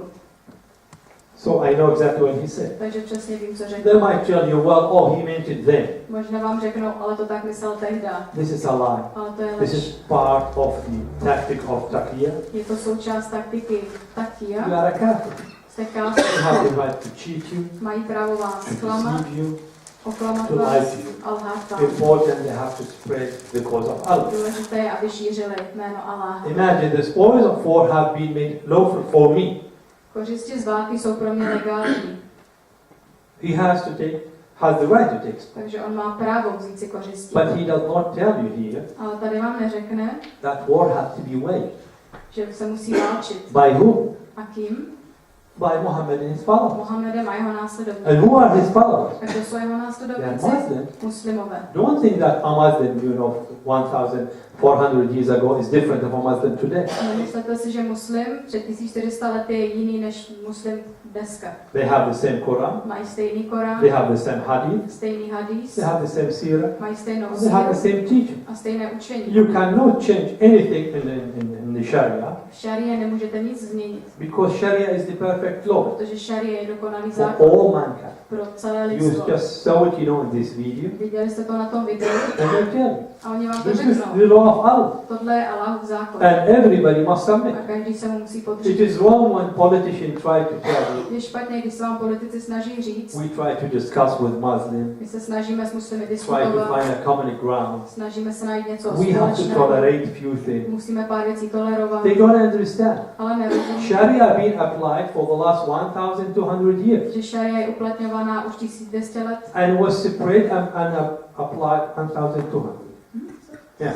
So I know exactly what he said. Takže přesně vím, co They řekl. might tell you, well, he meant it then. Možná vám řeknou, ale to tak myslel tehda. This is a lie. Ale to je This lež. is part of the tactic of taqiyya. Je to součást taktiky You takia. are a kafir. Jste káfir. They have the right to cheat you, Mají právo vás to zklamat, deceive you, oklamat to lie vás to you. a lhát vám. Important they have to spread the cause of Allah. Důležité je, aby šířili jméno Allaha. Imagine the spoils of war have been made lawful for me. Kořisti z války jsou pro mě legální, He has the right to take spoils. takže on má právo vzít si kořisti. But he does not tell you here Ale tady vám neřekne, that war has to be waged. že se musí válčit. By whom? A kým? By Muhammad and his followers. Mohamedem a jeho následovníky. And who are his followers? A kdo jsou jeho They are následovníci? Muslims. Muslimové. Don't think that a Muslim, 1,400 years ago is different from a Muslim today. Nemyslete si, že muslim před 1400 lety je jiný než muslim dneska. They have the same Quran, Mají stejný Korán, they have the same hadith, stejný hadís, they have the same seerah, mají stejnou they have the síru same teaching. a stejné učení. You cannot change anything in the Sharia V šarie nemůžete nic změnit, because Sharia is the perfect law protože šarie je dokonalý for zákon all mankind. pro celé You lidstvo. just saw it, in this video, Viděli jste to na tom videu and they tell you a oni vám to this is řeknou. the law of Allah, Tohle je Allahův zákon and everybody must submit. a každý se mu musí It podřídit. is wrong when politicians try to tell you. Je špatně, když se vám politici snaží říct, We try to discuss with Muslims, my se snažíme s muslimy try to diskutovat, find a common ground. snažíme se najít něco We have to společného, tolerate few things. musíme pár věcí tolerovat, They don't understand. ale nerozumí, Sharia been applied for the last 1,200 years že šaria je uplatňovaná už 1200 let and was spread and applied 1,200. Yeah.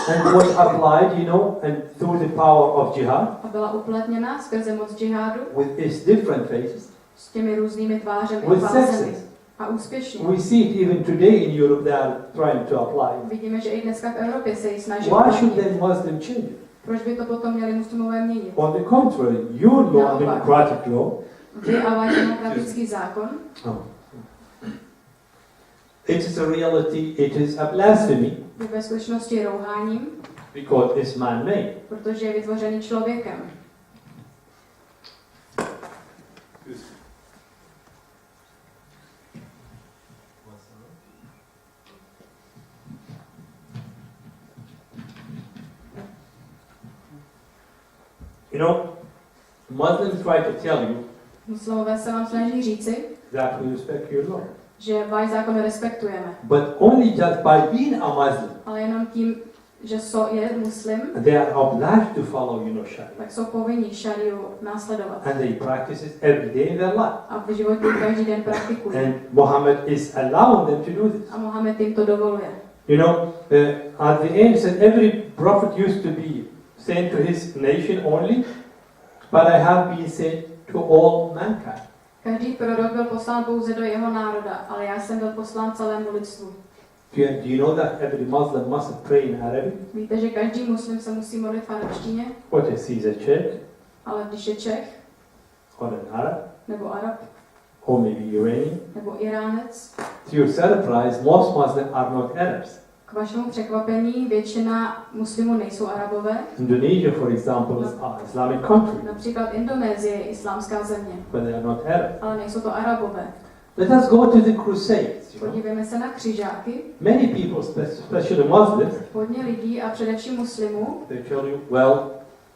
And was applied, and through the power of jihad a byla uplatněna skrze moc džihádu with its different phases. s těmi různými tvářemi a With fázemi success. a úspěšně. We see it even today in Europe they are trying to apply it. Vidíme, že i dneska v Evropě se ji snaží Why should uplatnit. then Muslim change it? Proč by to potom měli muslimové měnit? On the contrary, your law, Naopak. democratic law, Vy a váš demokratický zákon, it is a reality, it is a blasphemy je ve skutečnosti rouháním, because it's man-made. protože je vytvořený člověkem. Muslims try to tell you Muslimové se vám snaží říci, that we respect your law. že váš zákon respektujeme. But only just by being a Muslim, Ale jenom tím, že je muslim, they are obliged to follow, Sharia. tak jsou povinni šariu následovat. And they practice it every day in their life. A v životě každý den praktikují. And Muhammad is allowing them to do this. A Mohamed jim to dovoluje. At the end, said every prophet used to be sent to his nation only, but I have been sent to all mankind. Každý prorok byl poslán pouze do jeho národa, ale já jsem byl poslán celému lidstvu. Do you know that every Muslim must pray in Arabic? Víte, že každý muslim se musí modlit v arabštině? What is he, a Czech? Ale když je Čech, Or an Arab? nebo Arab, Or maybe Iranian? nebo Iránec, To your surprise, most Muslims are not Arabs. k vašemu překvapení většina muslimů nejsou Arabové. Indonesia, for example, is an Islamic country, Například Indonésie je islámská země, but they are not Arab. ale nejsou to Arabové. Let us go to the Crusades. Podívejme se na křižáky. Many people, especially Muslims, Hodně lidí a především muslimů they tell you, well,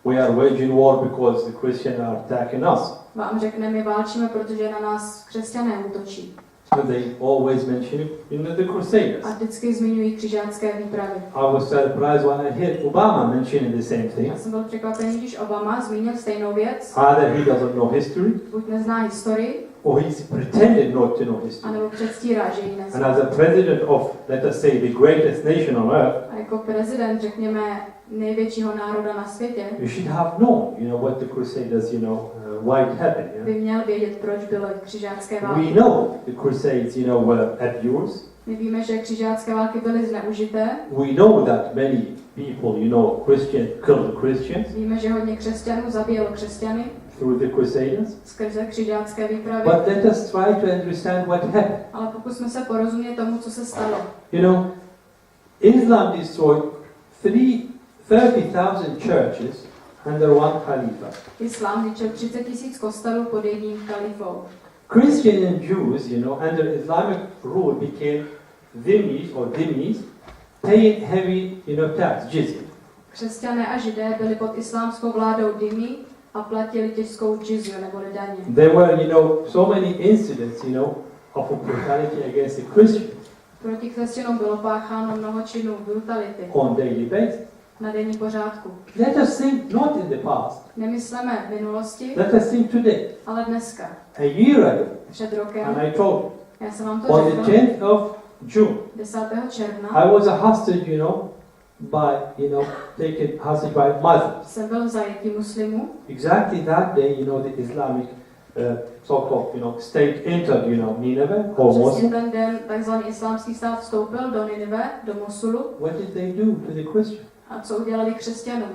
we are waging war because the Christians are attacking us. vám řekne, my válčíme, protože na nás křesťané útočí. And they always mention it in the Crusaders. A vždycky zmiňují křižácké výpravy. I was surprised when I heard Obama mentioning the same thing. Já jsem byl překvapený, když Obama zmínil stejnou věc. Either he doesn't know history, Buď nezná historii, or he's pretended not to know history. anebo předstírá, že ji And nezná. as a president of, let us say, the greatest nation on earth, A jako prezident, řekněme, největšího národa na světě, you should have known, what the Crusaders, why it happened. by měl vědět, proč byly křižácké We války. know the Crusades, were abused. My víme, že křižácké války byly zneužité. We know that many people, Christians killed Christians Víme, že hodně křesťanů zabíjelo křesťany through the Crusaders. skrze křižácké výpravy. But let us try to understand what happened. Ale pokusme se porozumět tomu, co se stalo. Islam destroyed 30,000 churches under one Khalifa. Islám zničil 30 000 kostelů pod jedním kalifou. Christians and Jews, under Islamic rule became dhimmis, paying heavy, tax, jizya. Křesťané a židé byli pod islámskou vládou dhimmi a platili těžkou džizju nebo daně. There were, so many incidents, of brutality against the Christians Proti křesťanům bylo pácháno mnoho činů brutality on daily basis. na denní pořádku. Let us think not in the past. Nemysleme v minulosti, Let us think today. ale dneska. A year ago, Před rokem, and I told you, já jsem vám to on the řekl, 10th of June, 10. června, I was a hostage, taken hostage by Muslims. jsem byl v zajetí muslimů. Exactly that day, the Islamic so-called, state entered, Nineveh, or Přesně Mosul. ten den takzvaný islámský stát vstoupil do Ninive, do Mosulu. What did they do to the Christians? A co udělali křesťanům?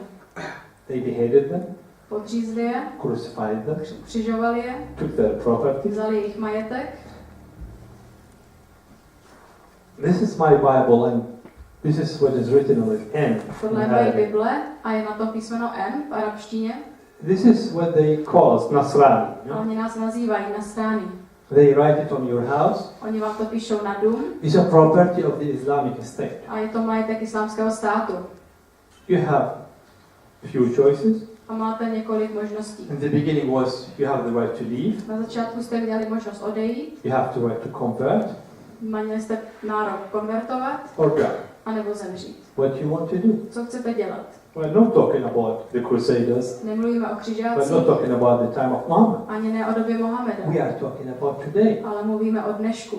They beheaded them, Podřízli je, crucified them, křižovali je, took their property. vzali jejich majetek. This is my Bible, and this is what is written on it. N. Tohle je moje Bible a je na tom písmeno N v arabštině. This is what they call us Nasrani. A oni nás nazývají nasrány. They write it on your house. Oni vám to píšou na dům It's a property of the Islamic State. a je to majetek islámského státu. You have few choices. A máte několik možností. In the beginning was you have the right to leave. Na začátku jste měli možnost odejít, You have the right to convert měli jste nárok konvertovat, or die. anebo zemřít. What you want to do? Co chcete dělat? We're not talking about the Crusaders. Nemluvíme o We're křižácích, not talking about the time of Muhammad. ani ne o době Mohameda, We are talking about today. ale mluvíme o dnešku.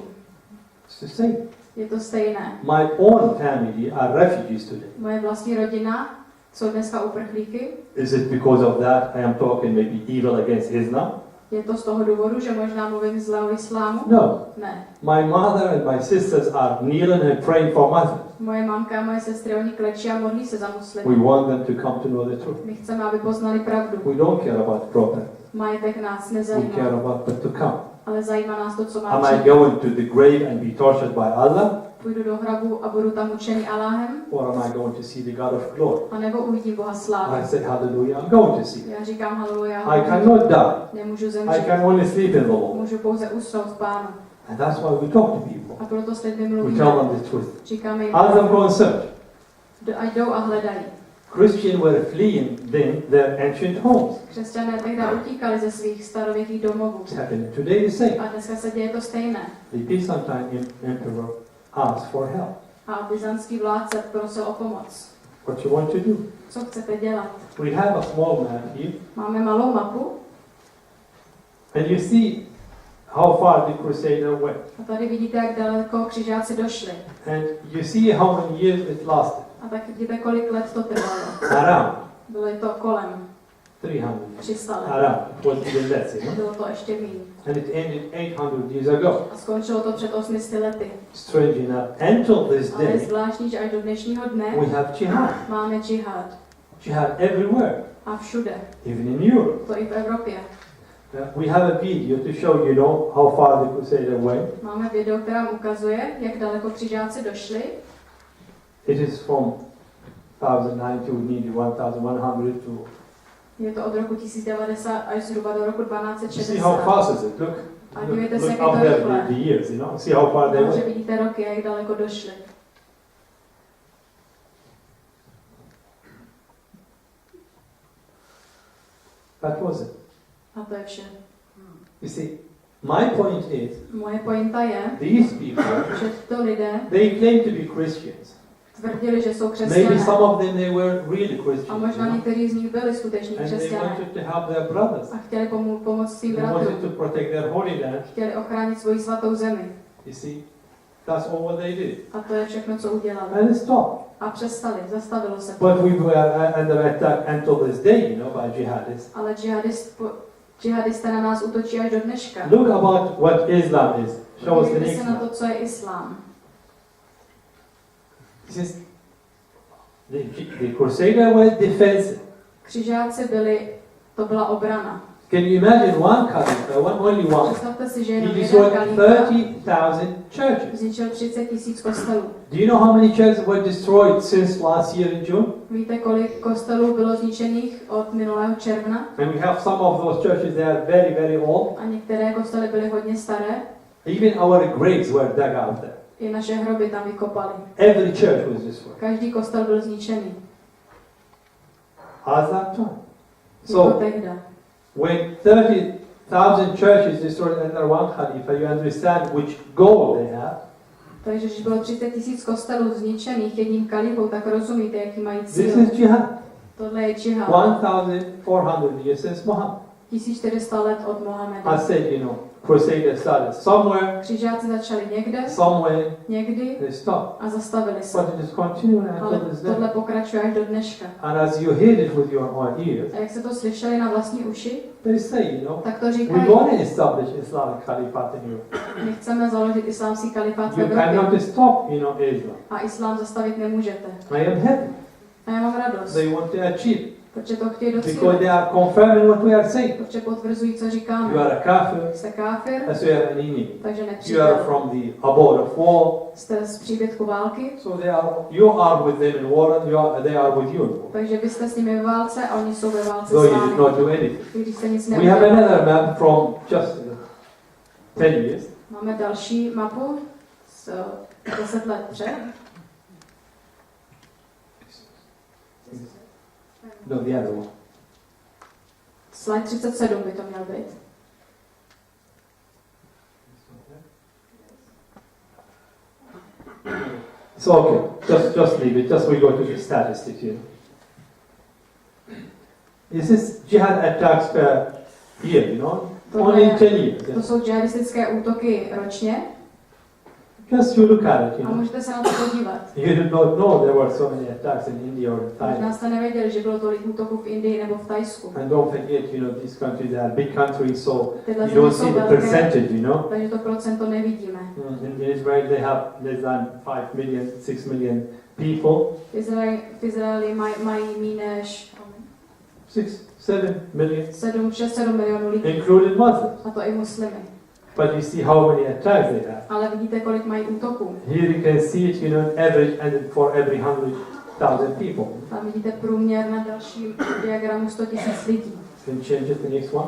It's the same. Je to stejné. My own family are refugees today. Moje vlastní rodina jsou dneska uprchlíky. Is it because of that I am talking maybe evil against Islam? Je to z toho důvodu, že možná mluvím zle o islámu? No. Ne. My mother and my sisters are kneeling and praying for Muslims. Moje mamka a moje sestry, oni klečí a modlí se za We muslimy. want them to come to know the truth. My chceme, aby poznali pravdu. We don't care about property. Majetek nás We care nezajímá, about what to come. ale zajímá nás to, co má Am I přijít. going to the grave and be tortured by Allah? Půjdu do hrabu a budu tam učený Allahem, Or am I going to see the God of glory? anebo uvidím Boha I slávy. say hallelujah, I'm going to see. Já říkám haleluja, I cannot die. nemůžu I zemřít. can only sleep in the Lord. Můžu pouze usnout v Pánu. And that's why we talk to people. A proto s lidmi We mluvíme. tell them the truth. Říkáme jim, Ask them go and search. ať jdou a hledají. Christians were fleeing then their ancient homes. Křesťané tehdy utíkali ze svých starověkých domovů. It's happening today the same. A dneska se děje to stejné. The Byzantine emperor asked for help. A byzantský vládce prosil o pomoc. what you want to do. Co chcete dělat? We have a small map here, Máme malou mapu and you see how far the Crusader went. a tady vidíte, jak daleko křižáci došli. And you see how many years it lasted. A tak vidíte, kolik let to trvalo. Around Bylo to kolem 300 300 let. Around. It was even less, you know? Bylo to ještě méně. And it ended 800 years ago. A skončilo to před 800 lety. Strange enough, until this Ale je day, zvláštní, že až do dnešního dne we have jihad. máme džihad. Jihad everywhere, A všude. even in Europe. To i v Evropě. We have a video to show you know how far the Crusader went. Máme video, která ukazuje, jak daleko křižáci došli. It is from 1009 to nearly 1100 to. Je to od roku 1090 až zhruba do roku You see how 1260. fast is it? Look, A dívejte se, look jak je up to there rychle. the years, you know. See how far they Nahoře went. vidíte roky, jak daleko došli. That was it. A to je vše. You see, my point is, Moje pointa je, these people, že tyto lidé they claim to be Christians. tvrdili, že jsou Maybe křesťané. some of them they were really A Christians. možná You know? někteří z nich byli skuteční And they křesťané. wanted to help their brothers. A chtěli pomoct svým They wanted bratrům. to protect their holy land. Chtěli ochránit svoji svatou zemi. You see, that's all what they did. A to je všechno, co udělali. And it stopped. A přestali, zastavilo se to. But we were under attack until this day, you know, by jihadists. Ale džihadisté na nás útočí až do dneška. Look about what Islam is. Show us the Podívejte next se na one. to, co je islám. This is the Crusader was defensive. Křižáci to byla obrana. Can you imagine one caliph, only one? Představte si, že He jenom jeden destroyed kalífa 30,000 churches. zničil 30 000 kostelů. Do you know how many churches were destroyed since last year in June? Víte, kolik kostelů bylo zničených od minulého června? And we have some of those churches that are very, very old. A některé kostely byly hodně staré. Even our graves were dug out there. I naše hroby tam vykopali. Every church was destroyed. Každý kostel byl zničený. At that time. Jako So, tehda. when 30,000 churches destroyed under one Khalifa, you understand which goal they have. Takže když bylo 30 000 kostelů zničených jedním kalifou, tak rozumíte, jaký mají This cíl. is jihad. Tohle je džihad. 1,400 years since Muhammad. 1400 let od I Mohameda. said, you know, Crusaders started somewhere, Křižáci začali někde, somewhere, někdy they stopped. a zastavili se. But it is continuing Ale until this day. tohle pokračuje až do dneška. And as you hear it with your own ears, A jak se to slyšeli na vlastní uši, they say, you know, tak to we říkají. want to establish Islamic Caliphate in Europe. My chceme založit islámský kalifát v You Evropě. cannot stop, you know, Islam. A islám zastavit nemůžete. I am happy. A já mám radost, They want to achieve. protože to chtějí Because docílit. they are confirming what we are saying. Protože potvrzují, co You říkáme. are a kafir, Jste káfir, as you are an enemy. takže You are nepřítel. from the abode of war. Jste z příbytku války, So you are with them in war and they are with you in war. takže vy jste s nimi ve válce a oni jsou ve válce Though s you did vámi. not do anything. I když jste nic We have neudělali. another map from just 10 years. Máme další mapu z 10 let před. No, the other one. Slide 37 by to měl být. So okay, just leave it. Just we go to the statistics here. This is jihad attacks per year, you know, only in 10 years. To jsou džihadistické útoky ročně Just you look at it, you a know. můžete se na to podívat. You did not know there were so many attacks in India or Thailand. Možná jste nevěděli, že bylo tolik útoků v Indii nebo v Tajsku. And don't forget, you know, these countries are big countries, so Tyhle you země don't jsou see the velké, percentage, you know. takže to procento nevidíme. In Israel, they have less than 5 million, 6 million people. V Izraeli mají méně než 7 million, 6-7 milionů lidí, including Muslims. a to i muslimy. But you see how many attacks they have. Ale vidíte, kolik mají útoků. Here you can see it, you know, average and for every 100,000 people. Tam vidíte průměr na dalším diagramu 100 000 lidí. Can you change it to the next one?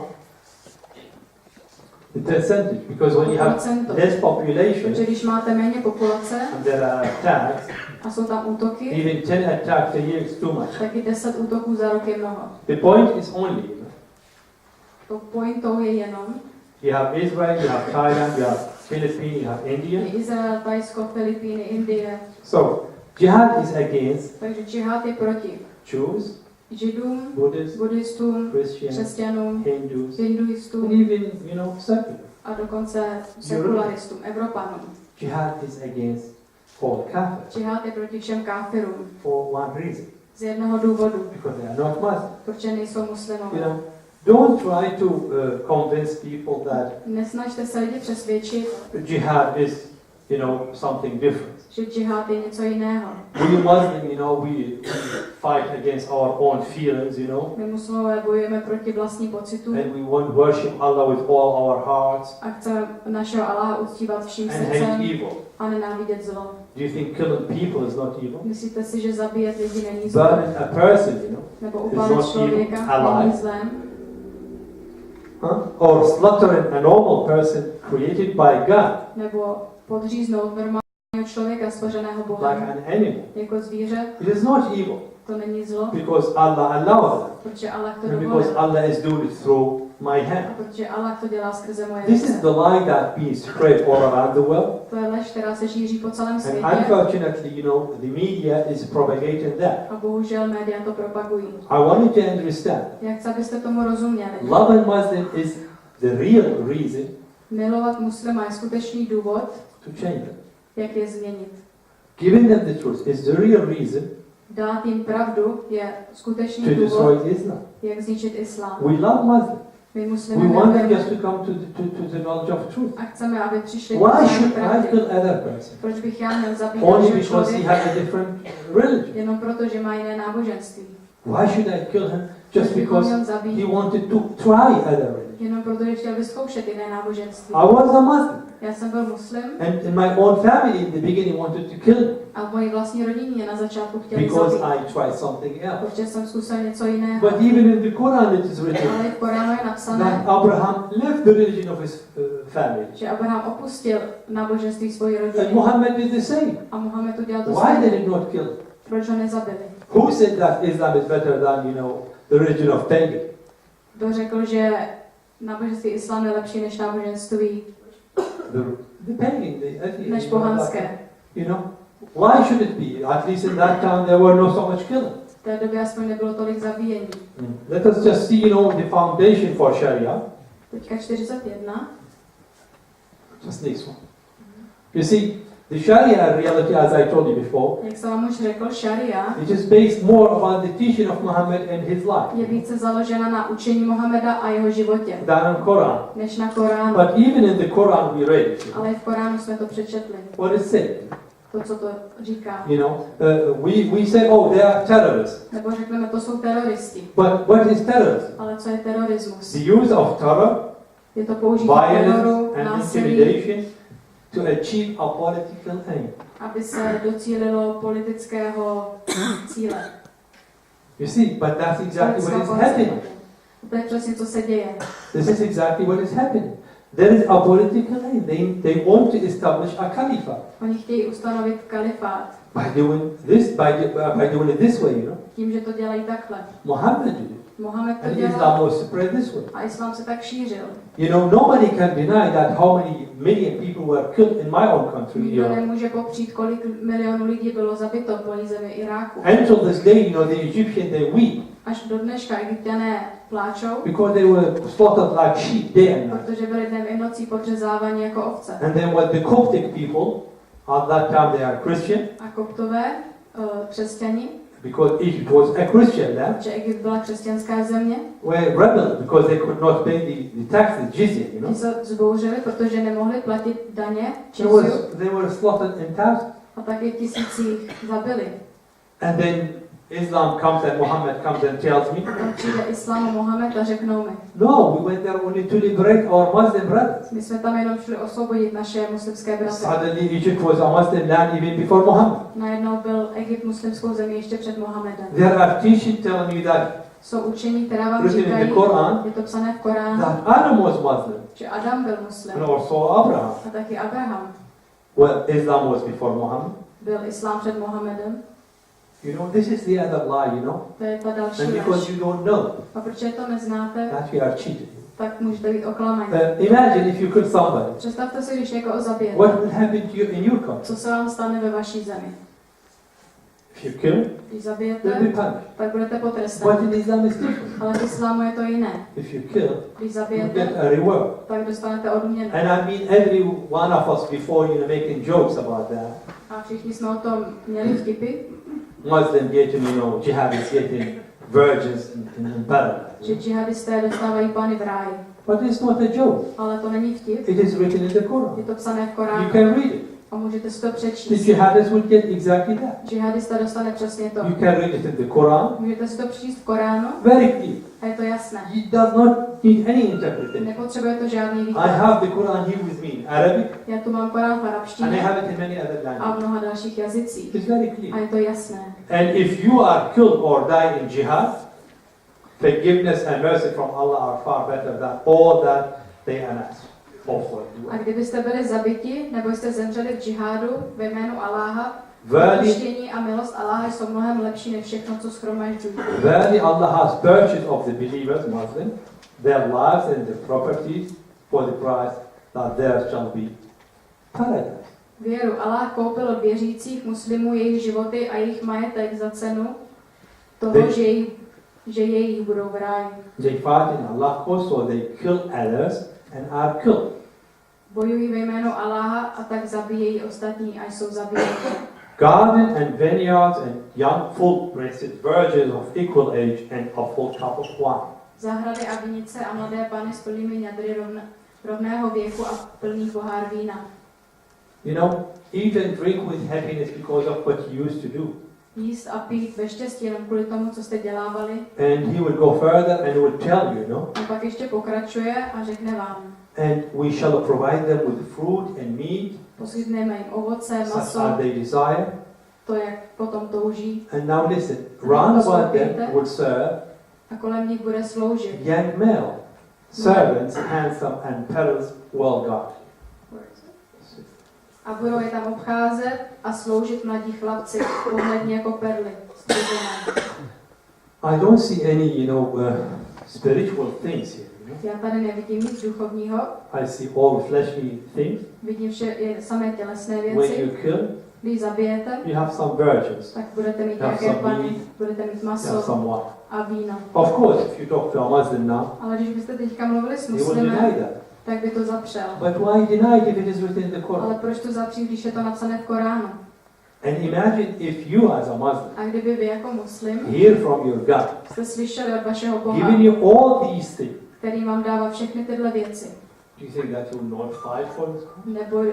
The percentage, because when you have Procento. less population Protože když máte méně populace and there are attacks, a jsou tam útoky, even 10 attacks a year is too much. tak i 10 útoků za rok je mnoho. The point is only, you know, To pointou je jenom, you have Israel, you have Thailand, you have Philippines, you have India. je Izrael, Tajsko, Filipíny, Indie. So Jihad is against Takže džihad je proti Jews, Židům, Buddhists, buddhistům, Christians, křesťanům, Hindus, hinduistům and even, secular. a dokonce sekularistům, Evropanům. Jihad is against all kafir Džihad je proti všem káfirům for one reason, z jednoho důvodu, because they are not Muslim. protože nejsou You muslimové. know, don't try to convince people that Nesnažte se lidi přesvědčit, jihad is, something different. že džihad je něco jiného. We Muslim, we fight against our own feelings, My muslimové bojujeme proti vlastním pocitům and we want to worship Allah with all our hearts a chceme našeho Allaha uctívat vším and hate srdcem evil. a nenávidět zlo. Do you think killing people is not evil? Myslíte si, že zabíjet lidi není zlo? Burning a person, Nebo is upálit not člověka evil, alive. není zlem? Or slaughtering a normal person created by God, Nebo podříznout normálního člověka stvořeného like Bohem an animal. jako zvíře? It is not evil, To není zlo, because Allah allowed it, protože Allah to and because dovolil. Allah is doing it through my A hand. protože Allah to dělá skrze moje This is ruce. the lie that being spread all around the world. To je lež, která se šíří po celém And světě. unfortunately, the media is propagating that. A bohužel média to propagují. I want you to understand, Jak chci, abyste tomu rozuměli? loving Muslim is the real reason Milovat muslima je skutečný důvod, to change it. jak je změnit. Giving them the truth is the real reason Dát jim pravdu je skutečný to důvod, destroy Islam. jak zničit islám. We love Muslims. My We muslimy want them milujeme just to come to the knowledge of truth. a chceme, aby přišli Why k should I pravdě. kill other person? Proč bych já měl zabít Only dalšího because he člověka? has a different religion. Jenom proto, že má jiné náboženství. Why should I kill him just Proč bychom because měl zabít? he wanted to try other religion? Jenom proto, že chtěl vyzkoušet jiné náboženství. I was a Muslim, Já jsem byl muslim and my own family in the beginning wanted to kill me a v mojí vlastní rodině na začátku chtěli because zabít. I tried something else. Protože jsem zkusil něco jiného. But even in the Quran it is written Ale v Koránu je napsané, that Abraham left the religion of his family. že Abraham opustil náboženství svojí And rodiny. Muhammad did the same. A Mohamed udělal to Why samé. did he not kill him? Proč ho nezabili? Who said that Islam is better than, the religion of pagan? Kdo řekl, že náboženství islám je lepší než náboženství The pagan, než pohanské? Why should it be? At least in that time there were no so much killing. V té době aspoň nebylo tolik zabíjení. Let us just see, the foundation for Sharia. Teďka 41. Just this one. You see, the Sharia reality, as I told you before, Jak jsem vám už řekl, šaria it is based more upon the teaching of Muhammad and his je life více založena na učení Mohameda a jeho životě, than on Quran. než na Koránu. But even in the Quran we read it. Ale i v Koránu jsme to přečetli, What it said, to, co to říká. we say, oh, they are terrorists. Nebo řekneme, to jsou teroristi. But what is terrorism? Ale co je terorismus? The use of terror, Je to použití violence, teroru, and násilí, intimidation to achieve a political aim. aby se docílilo politického cíle. You see, but that's exactly what is happening. To je přesně, co se děje. This is exactly what is happening. There is a political aim. They want to establish a caliphate Oni chtějí ustanovit kalifát by doing this, by doing it this way, tím, že to dělají takhle. Muhammad did it, Mohamed to and dělal Islam was spread this way. a islám se tak šířil. Nobody can deny that how many million people were killed in my own country, Nikdo Iran. nemůže popřít, kolik milionů lidí bylo zabito v mojí zemi Iráku. Until this day, the Egyptians, they weep Až do dneška Egypťané pláčou, because they were slaughtered like sheep day and night. protože byli dnem i nocí podřezáváni jako ovce. And then what the Coptic people, at that time they are Christian, A koptové, křesťani, because Egypt was a Christian land, že Egypt byla křesťanská země, were rebels because they could not pay the taxes, jizya, ti se vzbouřili, protože nemohli platit daně, They were slaughtered in thousands. a tak je tisící zabili. And then Islam comes and Muhammad comes and tells me, Tam přijde Islám a Mohamed a řeknou mi, no, we went there only to liberate our Muslim brothers. my jsme tam jenom šli osvobodit naše muslimské bratry. Suddenly Egypt was a Muslim land even before Muhammad. Najednou byl Egypt muslimskou zemí ještě před Mohamedem. There are teachings telling me that Jsou učení, která vám written in říkají, the Quran je to psané v Koránu, that Adam was Muslim že Adam byl muslim and also Abraham. a taky Abraham. Well, Islam was before Muhammad. Byl islám před Mohamedem. This is the other lie, To je ta další And lež. because you don't know A protože to neznáte, that we are cheated. tak můžete být oklamaní. Imagine if you kill somebody. Představte si, když někoho zabijete. What will happen to you in your country? Co se vám stane ve vaší zemi? If you kill, Když you'll zabijete, be punished. tak budete potrestáni. But in Islam it's different. Ale v islámu je to jiné. If you kill, Když you zabijete, get a reward. tak dostanete odměnu. And I mean every one of us before, making jokes about that. A všichni jsme o tom měli vtipy, Muslim getting, jihadists getting virgins in paradise. že džihadisté dostávají pány v ráji. But it's not a joke. Ale to není vtip, It is written in the je Quran. to psané v You Koránu can read it. a můžete si to The přečíst. jihadists would get exactly that. Džihadista dostane přesně to. You can read it in the Quran. Můžete si to přečíst v Koránu Very clear. a je to jasné. It does not need any interpretation. Nepotřebuje to žádný I výklad. have the Quran here with me in Arabic, Já tu mám Korán v and I arabštině have it in many other a v languages. mnoha dalších jazycích. It's very A clear. je to jasné. And if you are killed or die in jihad, forgiveness and mercy from Allah are far better than all that they offer you. A kdybyste byli zabiti, nebo jste zemřeli v džihádu ve jménu Aláha, Verily, odpuštění a milost Aláha jsou mnohem lepší než všechno, co shromažďují. verily Allah has purchased of the believers, Muslim, their lives and their properties for the price that there shall be paradise. Věru Aláh koupil od věřících muslimů jejich životy a jejich majetek za cenu toho, že jejich budou v ráji. They fight in Allah also, they kill others and are killed. Bojují ve jménu Aláha a tak zabíjejí ostatní a jsou zabíjeni. Garden and vineyards and young full-breasted virgins of equal age and a full cup of wine. Zahrady a vinice a mladé pány s plnými ňadry rovného věku a plný pohár vína. Eat and drink with happiness because of what you used to do. Jíst a pít ve štěstí jenom kvůli tomu, co jste dělávali. And he would go further and would tell you, A pak ještě pokračuje a řekne vám. and we shall provide them with fruit and meat, Poskytneme jim ovoce, such maso, as they desire. to, jak potom touží. And now listen, round about them would serve A kolem nich bude sloužit. young male servants, handsome and parents well guarded. A budou je tam obcházet a sloužit mladí chlapci, pohledně jako perly, střížené. I don't see any, spiritual things here. Já tady nevidím nic duchovního, I see all fleshly things. vidím vše je samé tělesné When you věci. kill, Když zabijete, you have some virgins, tak budete mít have nějaké some pany, meat, budete mít you have maso some wine. a víno. Of course, if you talk to a Muslim now, Ale když byste teďka mluvili s he will muslimem, deny that. tak by to zapřel. But why deny it if it is written in the Ale Quran? proč to zapřít, když je to napsané v Koránu? And imagine if you as a Muslim A kdyby vy jako muslim hear from your God, jste slyšeli od vašeho Boha, giving you all these things, který vám dává všechny tyhle věci, do you think that you will not fight for this?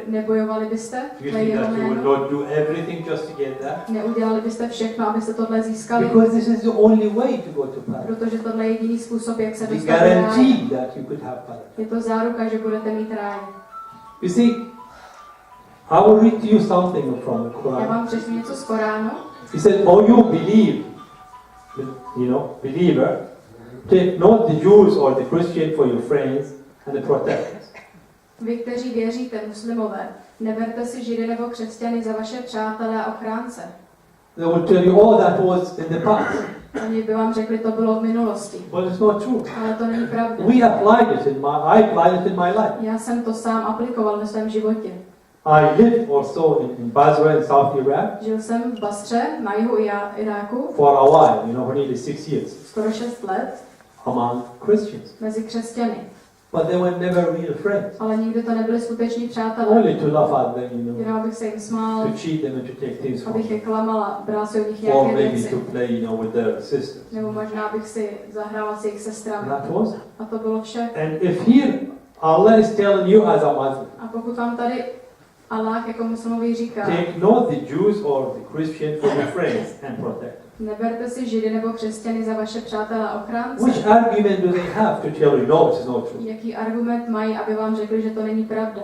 nebojovali byste Do you dle think jeho that you will jméno? not do everything just to get that? Neudělali byste všechno, abyste tohle získali? Because this is the only way to go to paradise. Protože tohle je jediný způsob, jak se The dostat do ráje. guarantee that you could have paradise. Je to záruka, že budete mít ráj. You see, I will read to you something from the Já Quran. vám přečtu něco z Koránu. He said, "Oh, you believe, believer, take not the Jews or the Christian for your friends and the protectors. Vy, kteří věříte, muslimové, neberte si Židy nebo křesťany za vaše přátelé a ochránce. They will tell you, oh, that was in the past. Oni by vám řekli, to bylo v minulosti. But it's not true. Ale to není pravda. I applied it in my life. Já jsem to sám aplikoval ve svém životě. I lived also in Basra in South Iraq Žil jsem v Basře, na jihu Iráku, for a while, for nearly 6 years, skoro 6 let, among Christians. mezi křesťany. But they were never real friends. Ale nikdy to nebyli skuteční přátelé. Only to laugh at them, Jenom abych se jim smál, to cheat them and to take things from abych je them. klamala, bral si od nich Or nějaké maybe věci. to play, with their sisters. Nebo možná bych si zahrával s jejich sestrami. That was it. A to bylo vše. And if here Allah is telling you as a Muslim, A pokud vám tady Allah jako muslimovi říká, take not the Jews or the Christian for your friends and protect them. neberte si Židy nebo křesťany za vaše přátelé a ochránce. Which argument do they have to tell you, no, it is not true? Jaký argument mají, aby vám řekli, že to není pravda?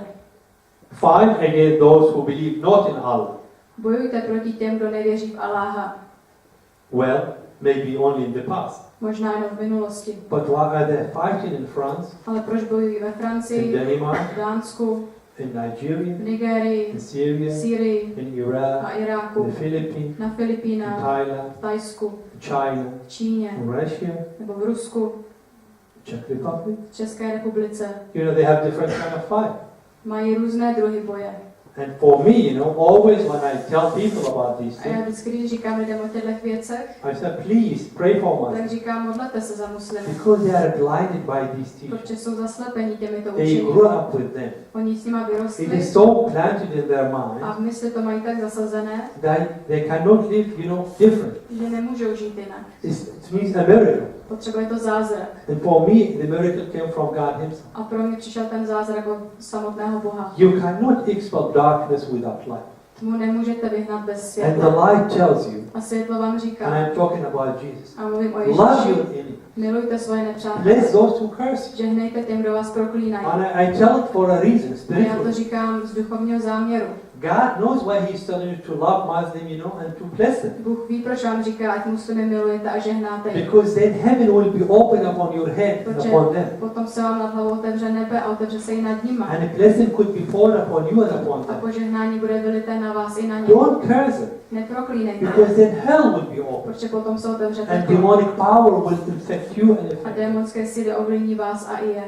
Fight against those who believe not in Allah. Bojujte proti těm, kdo nevěří v Aláha. Well, maybe only in the past. Možná jenom v minulosti. But why are they fighting in France, Ale proč bojují ve in Francii, Denmark, v Dánsku, in Nigeria, v Nigérii, in v Syria, Sýrii in Iraq, a in Iráku, the Philippines, na in Filipínách, Thailand, v Thajsku, in China, v Číně in Russia, nebo v Rusku, Czech Republic? v České republice. They have different kind of fight. Mají různé druhy boje. And for me, you know, always when I tell people about these A já things, vždycky, když říkám lidem o těchto věcech, I say, please pray for tak Muslims říkám, modlete se za muslimy, because they are blinded by these teachings. protože jsou zaslepení těmito They učeními. grew up with them. Oni s nima It vyrostli is so planted in their mind a v mysli to mají tak zasazené, that they cannot live, you know, different. že nemůžou žít jinak. It means a miracle. Potřebuje to zázrak. And for me, the miracle came from God Himself. A pro mě přišel ten zázrak od samotného Boha. You cannot expel darkness without light. Tmu nemůžete vyhnat bez And světla. the light tells you, A světlo vám and říká, I'm talking about Jesus, a mluvím o love Ježíši, your enemy. milujte svoje nepřátele. Bless those who curse you. Žehnejte těm, kdo vás proklínají. And I tell it for a reason, A já to spiritually. říkám z duchovního záměru. God knows why He's telling you to love Muslim, you know, and to bless them. Bůh ví, proč vám říká, ať muslimy milujete a žehnáte jim. Because then heaven will be open upon your head and Protože upon them. potom se vám nad hlavou otevře nebe a otevře se i nad nima. And a blessing could be poured upon you and upon A them. požehnání bude vylité na vás i na ně. Don't curse them, Neproklínejte, because then hell will be open. protože potom se otevře And peklo. demonic power will infect you and A infect you. démonské síly ovlivní vás a i je.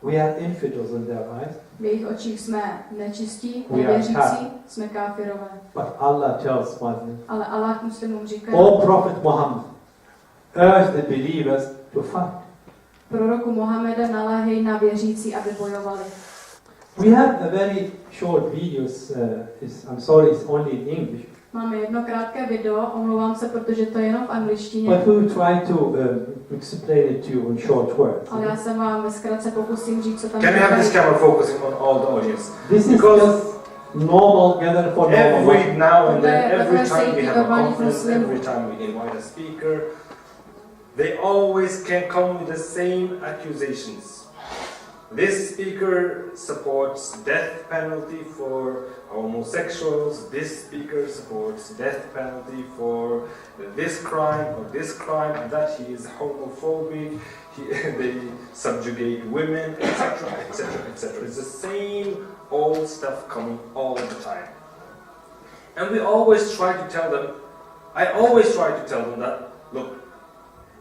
We are infidels in their eyes, V jejich očích jsme nečistí, We are nevěřící, kafir. jsme káfirové. but Allah tells Muslims, Ale Allah muslimům říká, O Prophet Muhammad, urge the believers to fight. proroku Mohameda naléhej na věřící, aby bojovali. We have a very short videos. I'm sorry, it's only in English. Máme jedno krátké video, omlouvám se, protože to je jenom v angličtině, But we will try to explain it to you in short words. ale já se vám ve zkratce pokusím říct, co tam Can we have this říkají. camera focusing on all the audience? This is Because just normal, gather for normal. every now and then, Today, every let's time say we have a Giovanni conference, Muslim. every time we invite a speaker, they always can come with the same accusations. This speaker supports death penalty for homosexuals. This speaker supports death penalty for this crime or this crime, and that he is homophobic. They subjugate women, etc., etc., etc. It's the same old stuff coming all the time. And we always try to tell them, I always try to tell them that, look,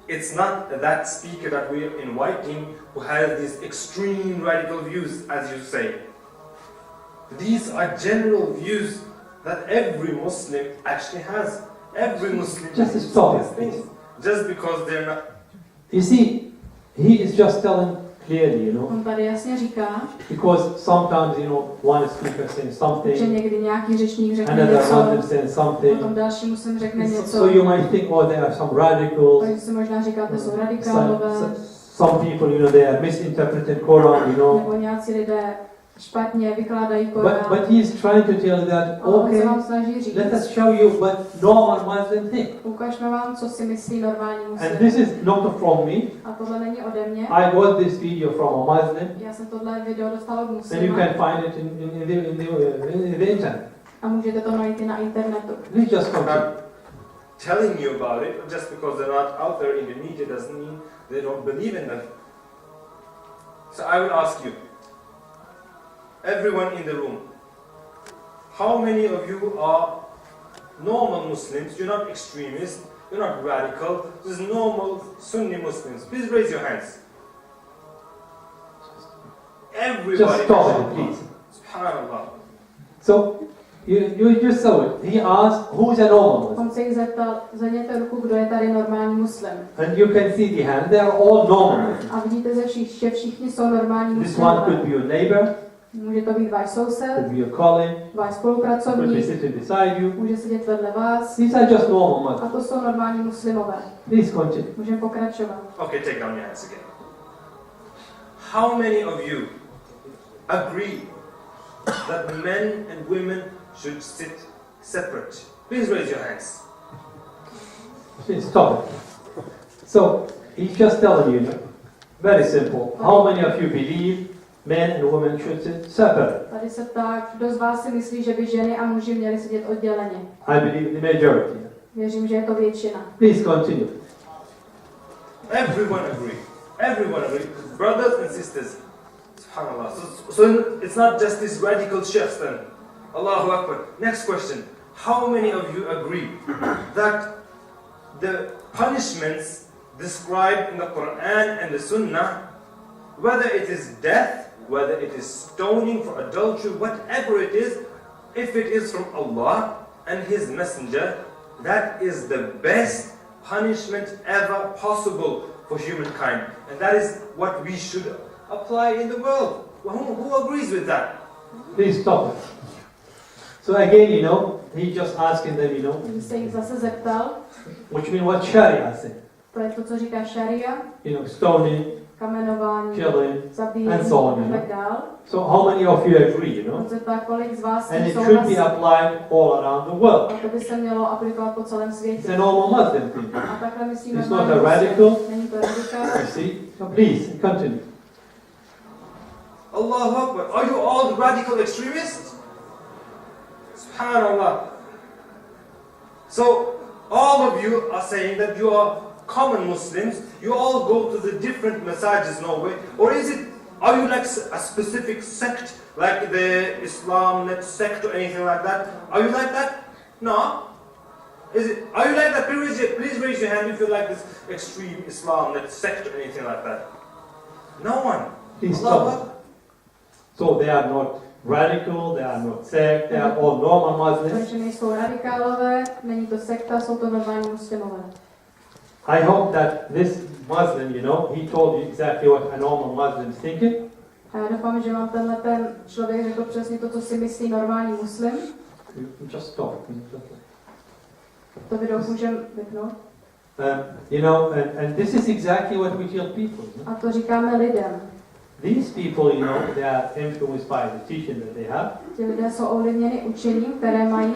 it's not that speaker that we're inviting who has these extreme radical views, as you say. These are general views that every Muslim actually has. Every Muslim Just stop these it, things. Just because they're not. You see, he is just telling clearly, you know, On tady jasně říká, because sometimes, you know, one speaker saying že something, někdy nějaký řečník řekne another Muslim něco, saying something. potom další muslim řekne něco. So you might think, oh, there are some radicals. Takže si možná říkáte, jsou radikálové, Some people, you know, they are misinterpreting Quran, you know. nebo nějací lidé špatně vykládají Korán. But he is trying to tell that, A on okay, se vám snaží říct, let us show you what normal Muslim think. ukažme vám, co si myslí normální And muslim. this is not from me. A tohle není ode mě. I got this video from a Muslim, Já jsem tohle video dostala od and you muslima can find it in the internet. a můžete to najít i na internetu. Please just continue. Telling you about it just because they're not out there in the media doesn't mean they don't believe in them. So I will ask you, everyone in the room, how many of you are normal Muslims? You're not extremists, you're not radical, just normal Sunni Muslims. Please raise your hands. Everybody. Just stop it, please. Subhanallah. So you just saw it. He asked, who is a normal Muslim? On se jich zeptal, zvedněte ruku, kdo je tady normální muslim. And you can see the hand. They are all normal Muslims. A vidíte, že všichni jsou normální This one could muslimové. be your neighbor, Může to být váš soused, could be your colleague, váš could be spolupracovník, sitting beside you. může sedět vedle vás. These are just normal A Muslims. to jsou normální muslimové. Please continue. Můžeme pokračovat. Okay, take down your hands again. How many of you agree that men and women should sit separate? Please raise your hands. Please stop it. So he's just telling you, very simple. How many of you believe men and women should sit separate? Tady se ptá, kdo z vás si myslí, že by ženy a muži měli sedět odděleně. I believe the majority. Věřím, že je to většina. Please continue. Everyone agree. Everyone agree. Brothers and sisters. Subhanallah. So it's not just these radical sheikhs then. Allahu Akbar. Next question. How many of you agree that the punishments described in the Quran and the Sunnah, whether it is death, whether it is stoning for adultery, whatever it is, if it is from Allah and His Messenger, that is the best punishment ever possible for humankind. And that is what we should apply in the world. Who agrees with that? Please stop it. So again, he's just asking them, Když se jich zase zeptal, which means what Sharia said. to je to, co říká šaria, Stoning, kamenování, killing, zabíjení and so on, a tak dál. So how many of you agree, On se ptá, kolik z vás s And tím it should souhlasí. be applied all around the world. A to by se mělo aplikovat po celém It's světě. a normal Muslim thing. A takhle myslíme, It's not a radical. Není to radikál. You see? So please, continue. Allahu Akbar. Are you all radical extremists? Subhanallah. So, all of you are saying that you are common Muslims, you all go to the different masajids, no way? Or are you like a specific sect, like the Islam net sect or anything like that? Are you like that? No? Are you like that? Please raise your hand if you're like this extreme Islam net sect or anything like that. No one. Please Allahu stop. So they are not radical, they are not sect, they are all normal Muslims. Takže nejsou radikálové, není to sekta, jsou to normální muslimové. I hope that this Muslim, he told you exactly what a normal Muslim is thinking. A já doufám, že vám ten člověk řekl přesně to, co si myslí normální muslim. You just stop. To video můžeme vypnout. And this is exactly what we tell people. A to říkáme lidem. These people, they are influenced by the teaching that they have. Ti lidé jsou ovlivněni učením, které mají.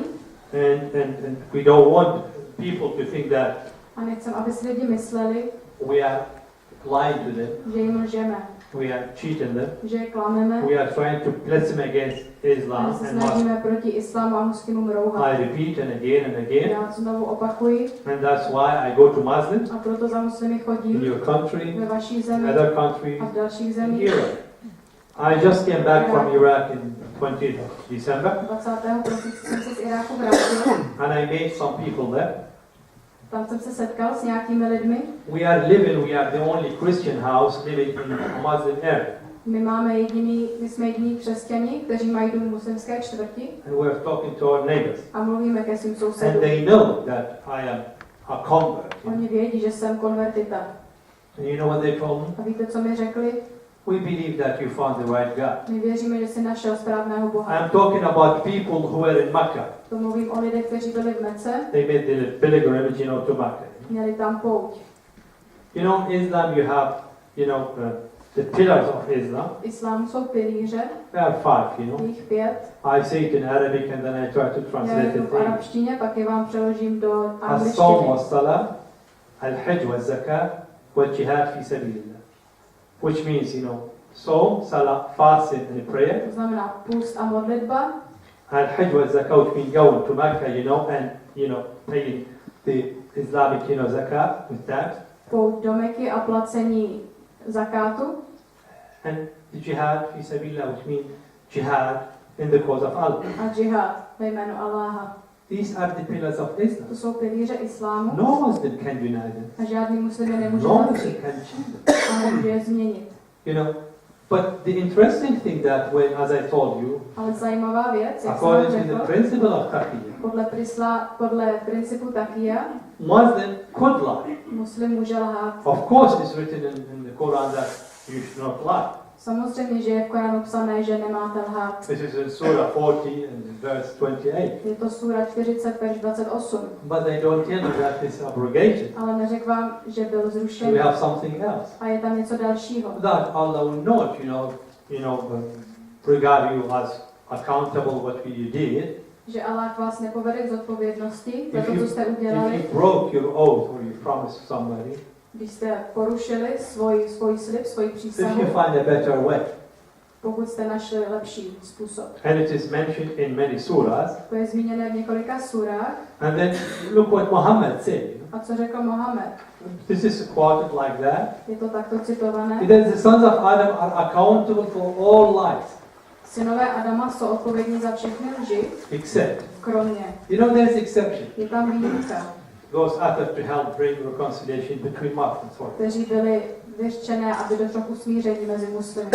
And we don't want people to think that A nechcem, aby si lidi mysleli, we are lying to them, že jim lžeme, we are cheating them, že je klameme, we are trying to bless them against že Islam se and Muslims. snažíme proti islámu a muslimům rouhat. I repeat and again, Já znovu opakuji and that's why I go to Muslims a proto za muslimy in chodím your country, ve vaší zemi other countries, a v dalších in zemích. Europe. I just came back from Iraq in 20th of December, 20. prosince jsem se z Iráku vrátil. and I met some people there. Tam jsem se setkal s nějakými lidmi. We are the only Christian house living in a Muslim area. My jsme jediní křesťani, kteří mají dům v muslimské čtvrti And we are talking to our neighbors. a mluvíme ke svým And sousedům. they know that I am a convert. Oni vědí, že jsem konvertita. And you know what they told me? A víte, co mi řekli? We believe that you found the right God. My věříme, že jsi našel správného Boha. I'm talking about people who were in Mecca. To mluvím o lidech, kteří byli v Mece, They made the pilgrimage, to Mecca. měli tam pouť. In Islam you have, the pillars of Islam. V islámu jsou pilíře, There are 5, je jich 5. I say it in Arabic and then I try to Já translate je it in v English. arabštině, pak je vám přeložím do As-sawm angličtiny. was-salah, al-hajj was-zakah, wal-jihad fi sabilillah. Which means, sawm, salah, fasting and prayer. To znamená půst a modlitba. Al-hajj was-zakah, which means going to Mecca, and, paying the Islamic, zakah with that. Pouť do Meky a placení zakátu. And the jihad fi sabilillah, which means jihad in the cause of Allah. A džihad ve jménu Alláha. These are the pillars of Islam. To jsou pilíře islámu No Muslim can deny them. a žádný muslim je nemůže No Muslim zapřít can change them. a nemůže je změnit. But the interesting thing that when, as I told you, Ale zajímavá věc, jak jsem according vám to the řekl, principle of taqiyya, podle principu takia, Muslim could lie. muslim může lhát. Of course, it's written in the Quran that you should not lie. Samozřejmě, že je v Koránu psané, že nemáte lhát. This is in Surah 40 and verse 28. Je to sura 40, verš 28. But they don't tell you that it's abrogated. Ale neřekl vám, že byl So we zrušen have something else. a je tam něco dalšího. That Allah will not, regard you as accountable what you did. Že Allah vás nepovede k zodpovědnosti za If to, you, co jste udělali, if you broke your oath or you promised somebody, když jste porušili svůj slib, svoji if přísahu, you find a better way. pokud jste našli lepší způsob. And it is mentioned in many surahs. To je zmíněné v několika surách. And then look what Muhammad said. A co řekl Mohamed? This is quoted like that. Je to takto citované. That the sons of Adam are accountable for all lies, Synové Adama jsou odpovědní za všechny lži, except, kromě. there's exception. Je tam výjimka, Those uttered to help bring reconciliation between Muslims. kteří byli vyřčené, aby došlo k usmíření mezi muslimy.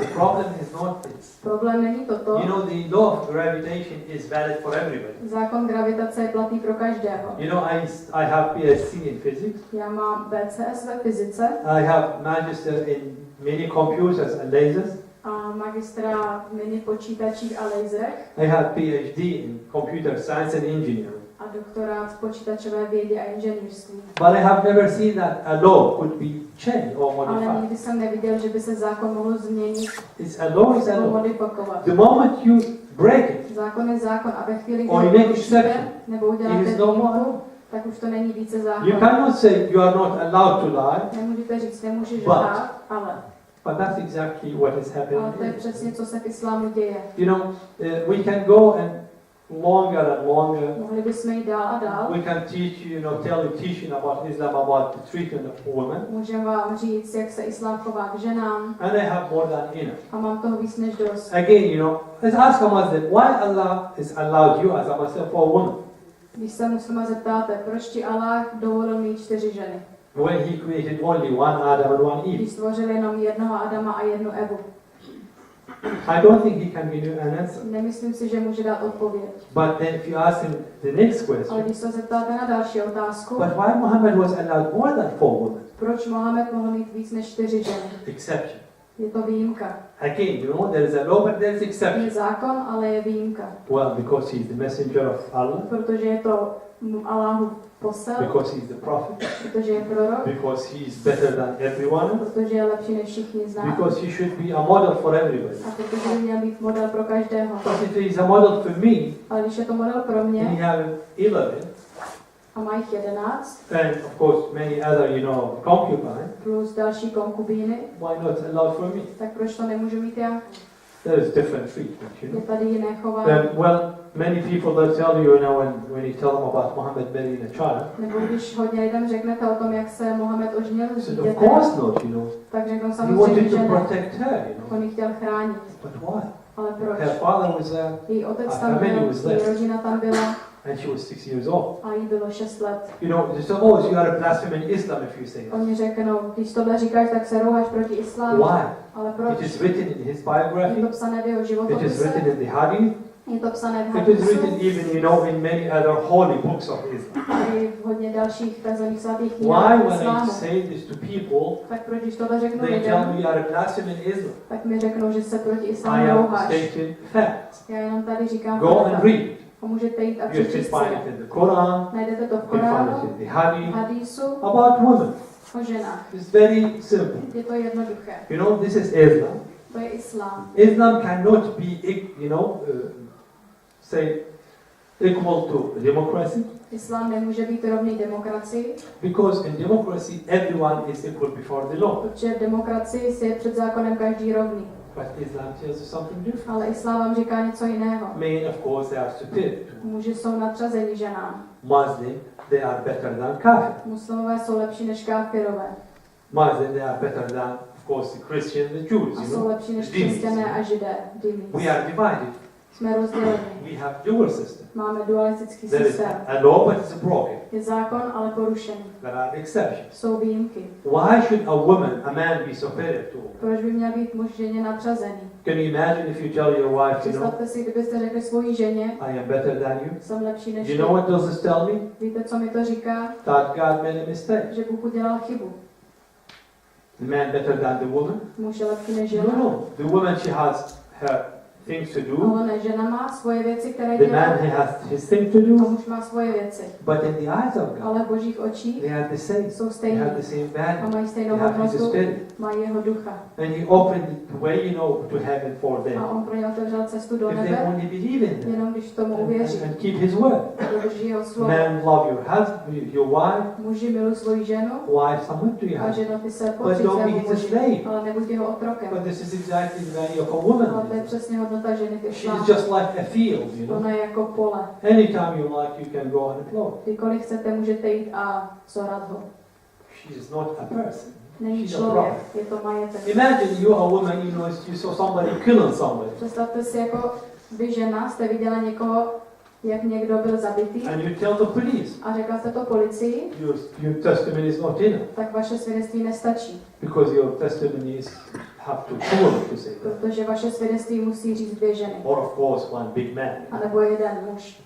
The problem is not this. Problém není toto. You know, the law of gravitation is valid for everybody. Zákon gravitace je platný pro každého. You know, I have PhD in physics. Já mám BCS ve fyzice I have magister in mini computers and lasers. a magistra v mini počítačích a laserech I have PhD in computer science and engineering. a doktorát v počítačové vědě a inženýrství. But I have never seen that a law could be changed or Ale modified. nikdy jsem neviděl, že by se zákon mohl změnit It's a law, is a nebo law. modifikovat. The moment you break it, Zákon je zákon a ve chvíli, Or kdy you ho make porušíte exception. nebo it uděláte is no more výjimku, law. tak už to není více zákon. You cannot say you are not allowed to lie, Nemůžete říct, nemůžeš But- lhát, ale but that's exactly what is happening to je here. přesně, co se v islámu děje. You know, we can go and longer and longer. Mohli bychom jít dál a dál. We can teach you, tell you teaching about Islam, about the treatment of women. Můžeme vám říct, jak se islám chová k ženám And I have more than enough. a mám toho víc než dost. Again, let's ask a Muslim, why Allah has allowed you as a Muslim for a woman? Když se muslima zeptáte, proč ti Allah dovolil mít 4 ženy? When he created only one Adam and one Eve. Když stvořil jenom jednoho Adama a jednu Evu. I don't think he can give you an answer. Nemyslím si, že může dát odpověď. But then if you ask him the next Ale question, když se zeptáte na další otázku, but why Muhammad was allowed more than 4 women? proč Mohamed mohl mít víc než 4 ženy? Exception. Je to výjimka. Again, there is a law, but there is Je exception. zákon, ale je výjimka. Well, because he is the messenger of Allah, Protože je to Alláhu posel, because he is the prophet, protože je prorok, because he is better than everyone, protože je lepší než všichni z nás. because he should be a model for everybody. A protože by měl být model pro každého. But if he is a model for me, Ale když je to model pro and mě he have 11, a má jich 11, and of course many other, concubines, plus další konkubíny, why not allowed for me? tak proč to nemůžu mít já? There is different treatment, Je tady jiné chování. Well, many people that tell you, when you tell them about Muhammad marrying a child, Nebo když hodně lidem řeknete o tom, jak se Mohamed oženil s said, of dítětem, course not, tak řeknou He samozřejmě, wanted že to ne. protect her, On ji chtěl chránit. But why? Ale proč? Her father was there, Její otec a tam family byl, was její there. rodina tam byla and she was 6 years old. a jí bylo 6 let. They say, oh, so you are a blasphemer in Islam if you say that. Oni řeknou, když tohle říkáš, tak se rouháš proti islámu. Why? Ale It proč? is written in his Je biography, to psané v jeho it is životopise, written in the Hadith, je to psané v it is hadisu, written even, in many other holy books of Islam. a i v hodně dalších takzvaných svatých Why, knihách when I islámu. say this to people, Tak proč, když tohle řeknu they tell lidem, me you are a blasphemer in Islam? tak mi řeknou, že se proti I islámu am rouháš. stating facts. Já jenom tady říkám Go and fakta. read. A můžete jít a You can přečíst si find je. it in the Quran, Najdete to v you can find Koránu, it in the Hadith, hadisu, about women. o ženách. It's very simple. Je to jednoduché. This is Islam. To je islám. Islam cannot be, say, equal to democracy, Islám nemůže být rovný demokracii, because in democracy everyone is equal before the law. protože v demokracii si je před zákonem každý rovný. But Islam tells you something different. Ale islám vám říká něco jiného. Men, of course, they are superior to Muži jsou nadřazeni ženám. Muslim. They are better than kafir. Muslimové jsou lepší než káfirové. Muslim, they are better than, of course, the Christian, the Jews. A jsou lepší než Dhimmis. křesťané a židé. Dhimmis. We are divided. Jsme rozděleni. We have dual system. Máme dualistický There is systém. a law, but it's broken. Je zákon, ale porušený. There are exceptions. Jsou výjimky. Why should a man be superior to a woman? Proč by měl být muž ženě nadřazený? Can you imagine if you tell your wife, Představte si, kdybyste řekli svojí ženě, I am better than you? jsem lepší než You ty. know what does this tell me? Víte, co mi to říká? That God made a mistake. Že Bůh udělal chybu. The man better than the woman? Muž je lepší než No, žena. no. The woman, she has her things to do. Ale ne, žena má svoje věci, které The dělá. man, he has his thing to A do. muž má svoje věci. But in the eyes of God, Ale v božích očích they are the same. jsou They stejní. have the same A value. mají They stejnou have his hodnotu. spirit. Mají jeho ducha. And he opened the way, to heaven for A them. on pro ně otevřel cestu do If they nebe, only believe in him jenom když tomu uvěří. and keep his word. Dodrží jeho slovo. Man, love your husband, your wife. Muži milují svoji ženu Wife, submit to your a husband. žena ty se But potří don't be svému his muži. slave. Ale nebuď jeho otrokem. But this is exactly the value of a Ale woman. to je přesně hodnota ženy v She is islámu. just like a field, Ona je jako pole. Anytime you like, you can go and plow. Kdykoliv chcete, můžete jít a zorat ho. She is not a person. Není She's a člověk, prophet. je to majetek. Imagine you are a woman, you saw somebody killing somebody. Představte si, jako vy žena jste viděla někoho jak někdo byl zabitý and you tell the police, a řekla jste to policii, your testimony is not enough, tak vaše svědectví nestačí, because your testimony is have to women to say that, protože vaše svědectví musí říct 2 ženy, or of course one big man. anebo 1 muž.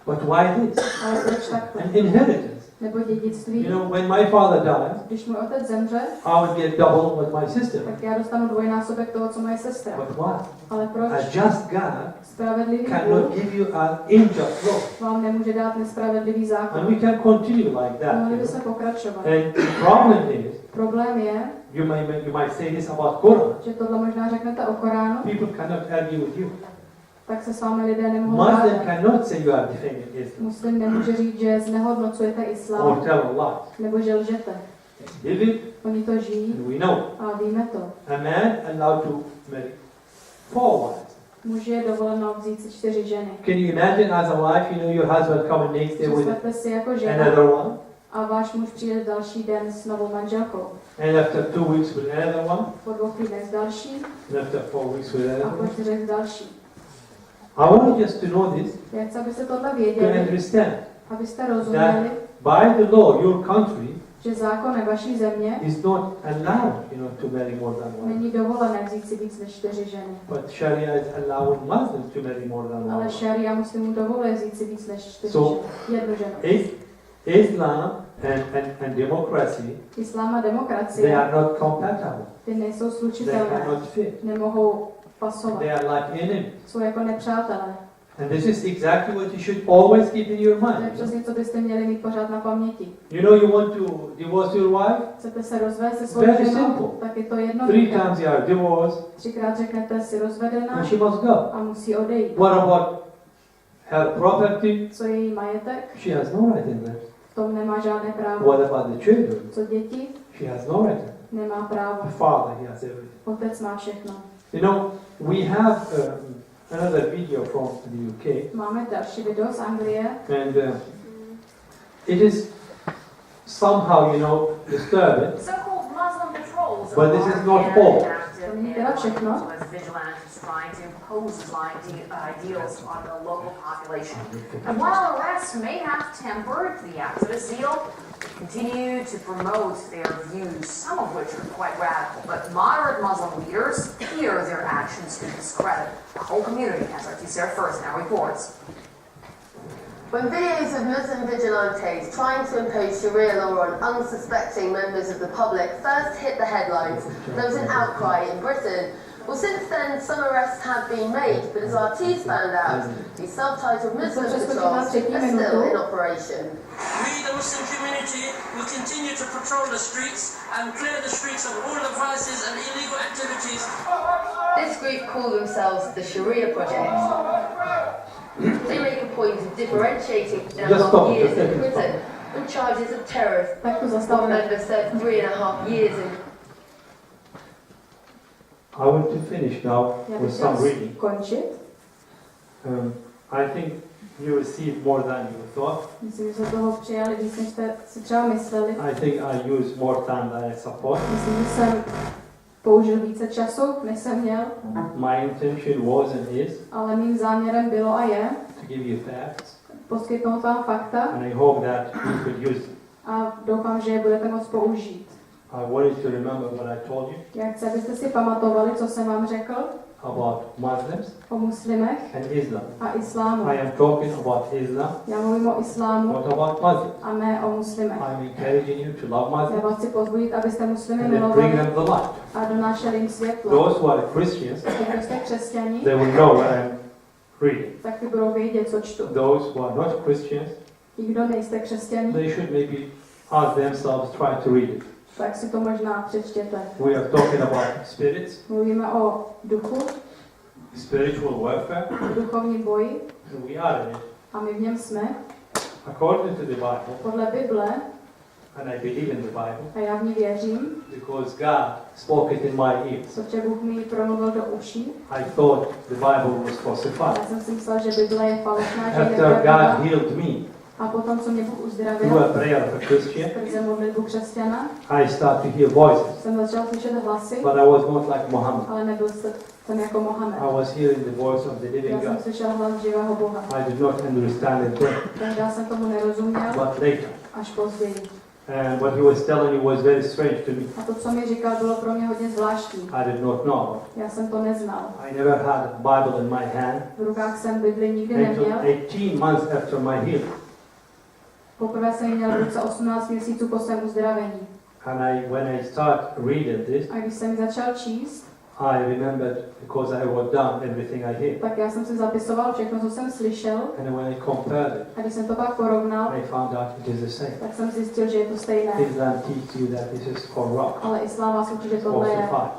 But why this? Ale proč takto? An inheritance. Nebo dědictví. You know, when my father died, Když můj otec zemře, I would get double what my sister. tak já dostanu dvojnásobek toho, co moje sestra. But why? Ale A proč? just God Spravedlivý cannot Bůh give you an unjust law. vám nemůže dát nespravedlivý And zákon. we can continue like that. Mohli You by know? se pokračovat. And the problem is, Problém je, you might say this about Quran. že tohle možná řeknete o Koránu, People cannot argue with you. tak se s vámi lidé nemohou Muslim hádat. cannot say you are defending Islam Muslim nemůže říct, že znehodnocujete or islám, tell a lie. nebo že lžete. They live it, Oni to žijí and we know. a víme to. A man allowed to marry 4 wives. Muži je dovoleno vzít si 4 ženy. Can you imagine as a wife, you know, your husband coming next day with Představte si jako žena another one, a váš muž přijde další den s novou manželkou. and after 2 weeks with another one, Po 2 týdnech s další and after 4 weeks with a another po one? 4 s další. I want you just to know this, Já chci, abyste tohle to věděli, understand abyste rozuměli, by the law, your country že zákon vaší země is not allowed, you know, to marry more than one. není dovolené vzít si víc než 4 ženy. But Sharia is allowing Muslims to marry more than one. Ale šaria muslimů dovoluje vzít si víc než 4 So, ženy. 1 ženu. Islam and democracy, Islám a they demokracie, are not compatible. ty nejsou They slučitelné, cannot fit. nemohou pasovat, They are like enemies. jsou jako nepřátelé. And this is exactly what you should always keep in your To je mind. přesně, co byste měli mít pořád na paměti. You know, you want to divorce your wife? Chcete se rozvést se svou Very ženou, simple. tak je to 3 jednoduché. times you are divorced, 3krát řeknete si rozvedená and she must go. a musí odejít. What about her property? Co je její majetek? She has no right in that. V tom nemá žádné právo. What about the children? Co děti? She has no right in that. Nemá právo. The father, he has everything. Otec má všechno. You know, we have another video from the UK, Máme další video z Anglie. and it is somehow, you know, disturbing. So-called Muslim patrols But this is not all. To není teda všechno. as vigilantes trying to impose Islamic ideals on the local population. And while arrests may have tempered the activist zeal, they continue to promote their views, some of which are quite radical. But moderate Muslim leaders fear their actions could discredit the whole community, as RTCR First now reports. When videos of Muslim vigilantes trying to impose Sharia law on unsuspecting members of the public first hit the headlines, there was an outcry in Britain. Well, since then, some arrests have been made, but as RT's found out, these self-titled Muslim patrols are still in operation. We, the Muslim community, will continue to patrol the streets and clear the streets of all the vices and illegal activities. This group call themselves the Sharia Project. They make a point of differentiating years in prison on charges of terror. Tak to One zastavme. member said 3.5 years in. I want to finish now Já with bych some chtěl reading. končit. I think you received more than you thought. Myslím, že se toho přijali víc, než jste si třeba mysleli. I think I used more time than I supposed. Myslím, že jsem použil více času, než jsem měl, My intention was and is ale mým záměrem bylo a je to give you facts, poskytnout vám fakta and I hope that you could use them. a doufám, že je budete moct použít. I wanted to remember what I told you Já chci, abyste si pamatovali, co jsem vám řekl about Muslims o muslimech and Islam. a islámu. I am talking about Islam, Já mluvím o islámu not about Muslims. a ne o muslimech. I'm encouraging you to love Já Muslims vás chci pozbudit, abyste muslimy and then bring milovali them the light. a donášeli jim světlo. Those who are Christians, Ti, kdo jste křesťani, they will know what I'm reading. tak ty budou vědět, co čtu. Those who are not Christians, Ti, kdo nejste křesťani, they should maybe ask themselves, try to read it. tak si to možná přečtěte. We are talking about spirits, Mluvíme o duchu, spiritual warfare, o duchovním boji and we are in it. a my v něm jsme. According to the Bible, Podle Bible, and I believe in the Bible, a já v ní věřím, because God spoke it in my ears. protože Bůh mi ji promluvil do uší. I thought the Bible was Já falsified. jsem si myslel, že Bible je falešná, že je After God nepravdivá. healed me, A potom, co mě Bůh through uzdravil, a prayer of a Christian, skrze modlitbu křesťana, I start to hear voices. jsem začal slyšet hlasy, But I was not like Muhammad. ale nebyl jsem jako Mohamed. I was hearing the voice of the living Já jsem God. slyšel hlas živého Boha. I did not understand it then, Tehdy jsem tomu nerozuměl, but later. až později. And what he was telling me was very strange to me. A to, co mi říkal, bylo pro mě hodně zvláštní. I did not know. Já jsem to neznal. I never had a Bible in my hand V rukách jsem Bibli nikdy until neměl. 18 months after my healing. Poprvé jsem ji měl v ruce 18 měsíců po svém uzdravení. And when I start reading this, A když jsem ji začal číst, I remembered, because I wrote down everything I heard. tak já jsem si zapisoval všechno, co jsem slyšel. And when I compared it, A když jsem to pak porovnal, I found out it is the same. tak jsem zjistil, že je to stejné. Islam teaches you that this is corrupt, Ale islám vás učí, že tohle je falsified,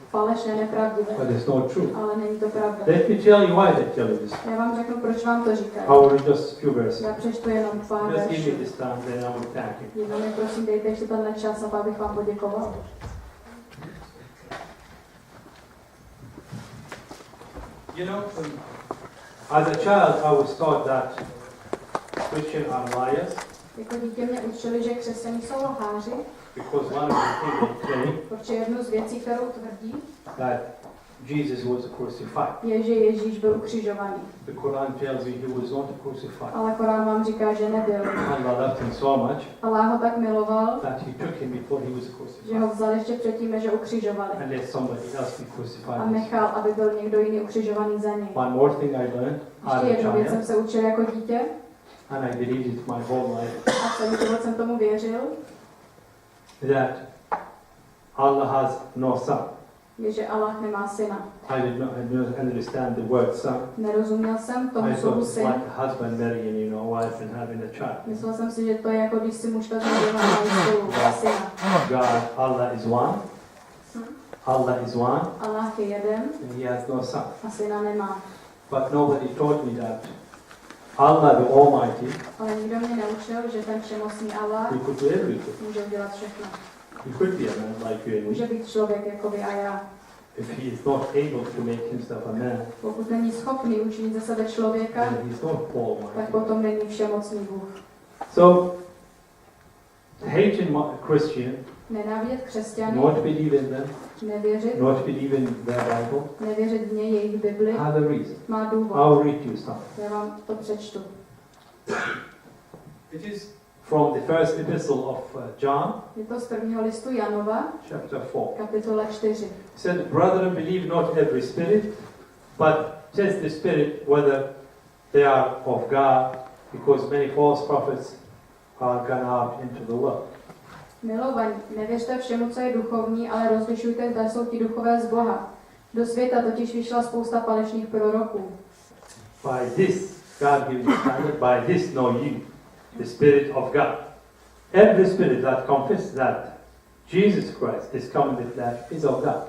falešné, nepravdivé. but it's not true. Ale není to pravda. Let me tell you why they tell you this. Já vám řeknu, proč vám to říkají. I will read just a few verses. Já přečtu jenom pár Just give me veršů. this time, then I will thank you. Jenom mi prosím dejte ještě tenhle čas, abych vám poděkoval. You know, as a child, I was taught that Christians are liars Jako dítě mě učili, že křesťané jsou lháři, because one of the things they claim protože jednu z věcí, kterou tvrdí, that Jesus was crucified. je, že Ježíš byl ukřižovaný. The Quran tells you he was not crucified. Ale Korán vám říká, že nebyl. Allah loved him so much Allah ho tak miloval, that he took him before he was že crucified ho vzal ještě předtím, než ho ukřižovali. and let somebody else be crucified. A nechal, aby byl někdo jiný ukřižovaný za něj. One more thing I learned as Ještě a jednu věc jsem child, se učil jako dítě and I believed it my whole life, a celý život jsem tomu věřil, that Allah has no son. je, že Allah nemá syna. I did not understand the word son. Nerozuměl jsem I tomu thought slovu it's syn. like a husband marrying, a wife and having a child. Myslel jsem si, že to je jako když si muž vezme dvěma spolu syna. God, Allah is one. Allah is one, Allah je jeden and he has no son. a syna nemá. But nobody taught me that Allah, the Almighty, Ale nikdo mě neučil, že ten všemocný Allah he could do everything. může udělat všechno. He could be a man like you and Může me. být člověk jako vy a já. If he is not able to make himself a man, Pokud není schopný učinit ze sebe člověka, then he is not tak Almighty. potom není všemocný Bůh. So, hating Christian, Nenávidět křesťany, not believe in them, nevěřit, not believe in their Bible, nevěřit v ně jejich Bibli, have a reason. má důvod. I'll read you something. Já vám to přečtu. It is from the first epistle of John, Je to z prvního listu Janova, chapter 4. kapitola 4. He said, Brethren, believe not every spirit, but test the spirit whether they are of God, because many false prophets are gone out into the world. Milovaní, nevěřte všemu, co je duchovní, ale rozlišujte, zda jsou ti duchové z Boha. Do světa totiž vyšla spousta falešných proroků. By this, God gives the standard, by this know ye the Spirit of God. Every spirit that confesses that Jesus Christ is come in the flesh is of God.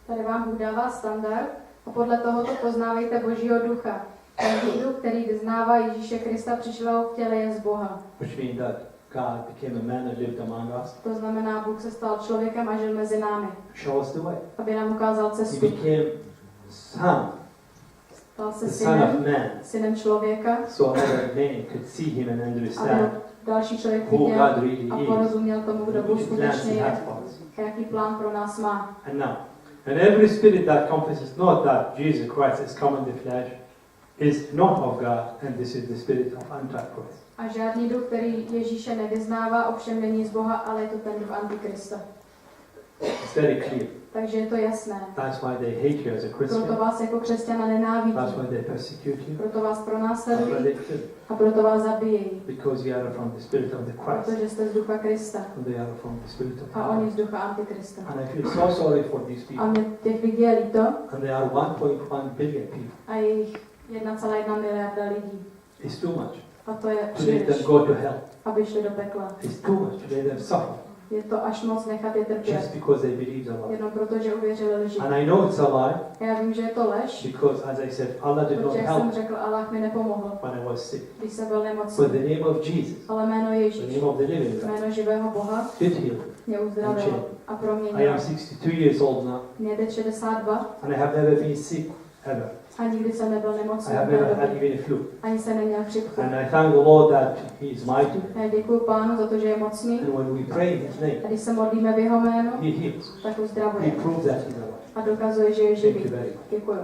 Tady vám Bůh dává standard a podle tohoto poznávejte Božího ducha. Ten duch, který vyznává Ježíše Krista, přišel v těle, je z Boha. Which means that God became a man and lived among us. To znamená, Bůh se stal člověkem a žil mezi námi, Show us the way. aby nám ukázal He cestu. became son, Stal se the son of man, synem člověka, so other men could see him and aby understand další člověk who viděl God really a is, porozuměl tomu, kdo Bůh which plans skutečně he has je for us. a jaký plán pro nás má. And now, and every spirit that confesses not that Jesus Christ is come in the flesh is not of God, and this is the spirit of Antichrist. A žádný duch, který Ježíše nevyznává, ovšem není z Boha, ale je to ten duch Antikrista. It's very clear. Takže je to jasné. That's why they hate you as a Proto Christian. vás jako křesťana nenávidí. That's why they persecute you. Proto vás That's why pronásledují they kill you. a proto vás zabíjejí. Because you are from the spirit of the Christ, Protože jste z ducha Krista and they are from the spirit of a oni God. z ducha Antikrista. And I feel so sorry for these A people. mě těch lidí je líto And they are 1.1 billion people. a je jich 1,1 miliarda lidí. It's too much A to je to let příliš, them go to hell. aby šli do pekla. It's too much to let them suffer Je to až moc nechat je trpět. just because they believe the lie. Jenom proto, že uvěřili lži. And I know it's a lie Já vím, že je to lež, because, as I said, Allah did not protože, jak jsem help řekl, Allah mi nepomohl, when I was sick. když jsem byl nemocný. But the name of Jesus, Ale jméno the Ježíš, name of the living God, jméno živého Boha, did heal. mě uzdravilo a I proměnilo. am 62 years old now, Mě je teď 62 and I have never been sick ever. A nikdy jsem nebyl I nemocný. have never had even a flu. Ani jsem neměl chřipku. And I thank the Lord that He is mighty. Já děkuji Pánu za to, že je mocný. And when we pray in His name, A když se modlíme v jeho jménu, He heals. tak He uzdravuje. proves that He's alive. A dokazuje, že je Thank you živý. very much. Děkuji.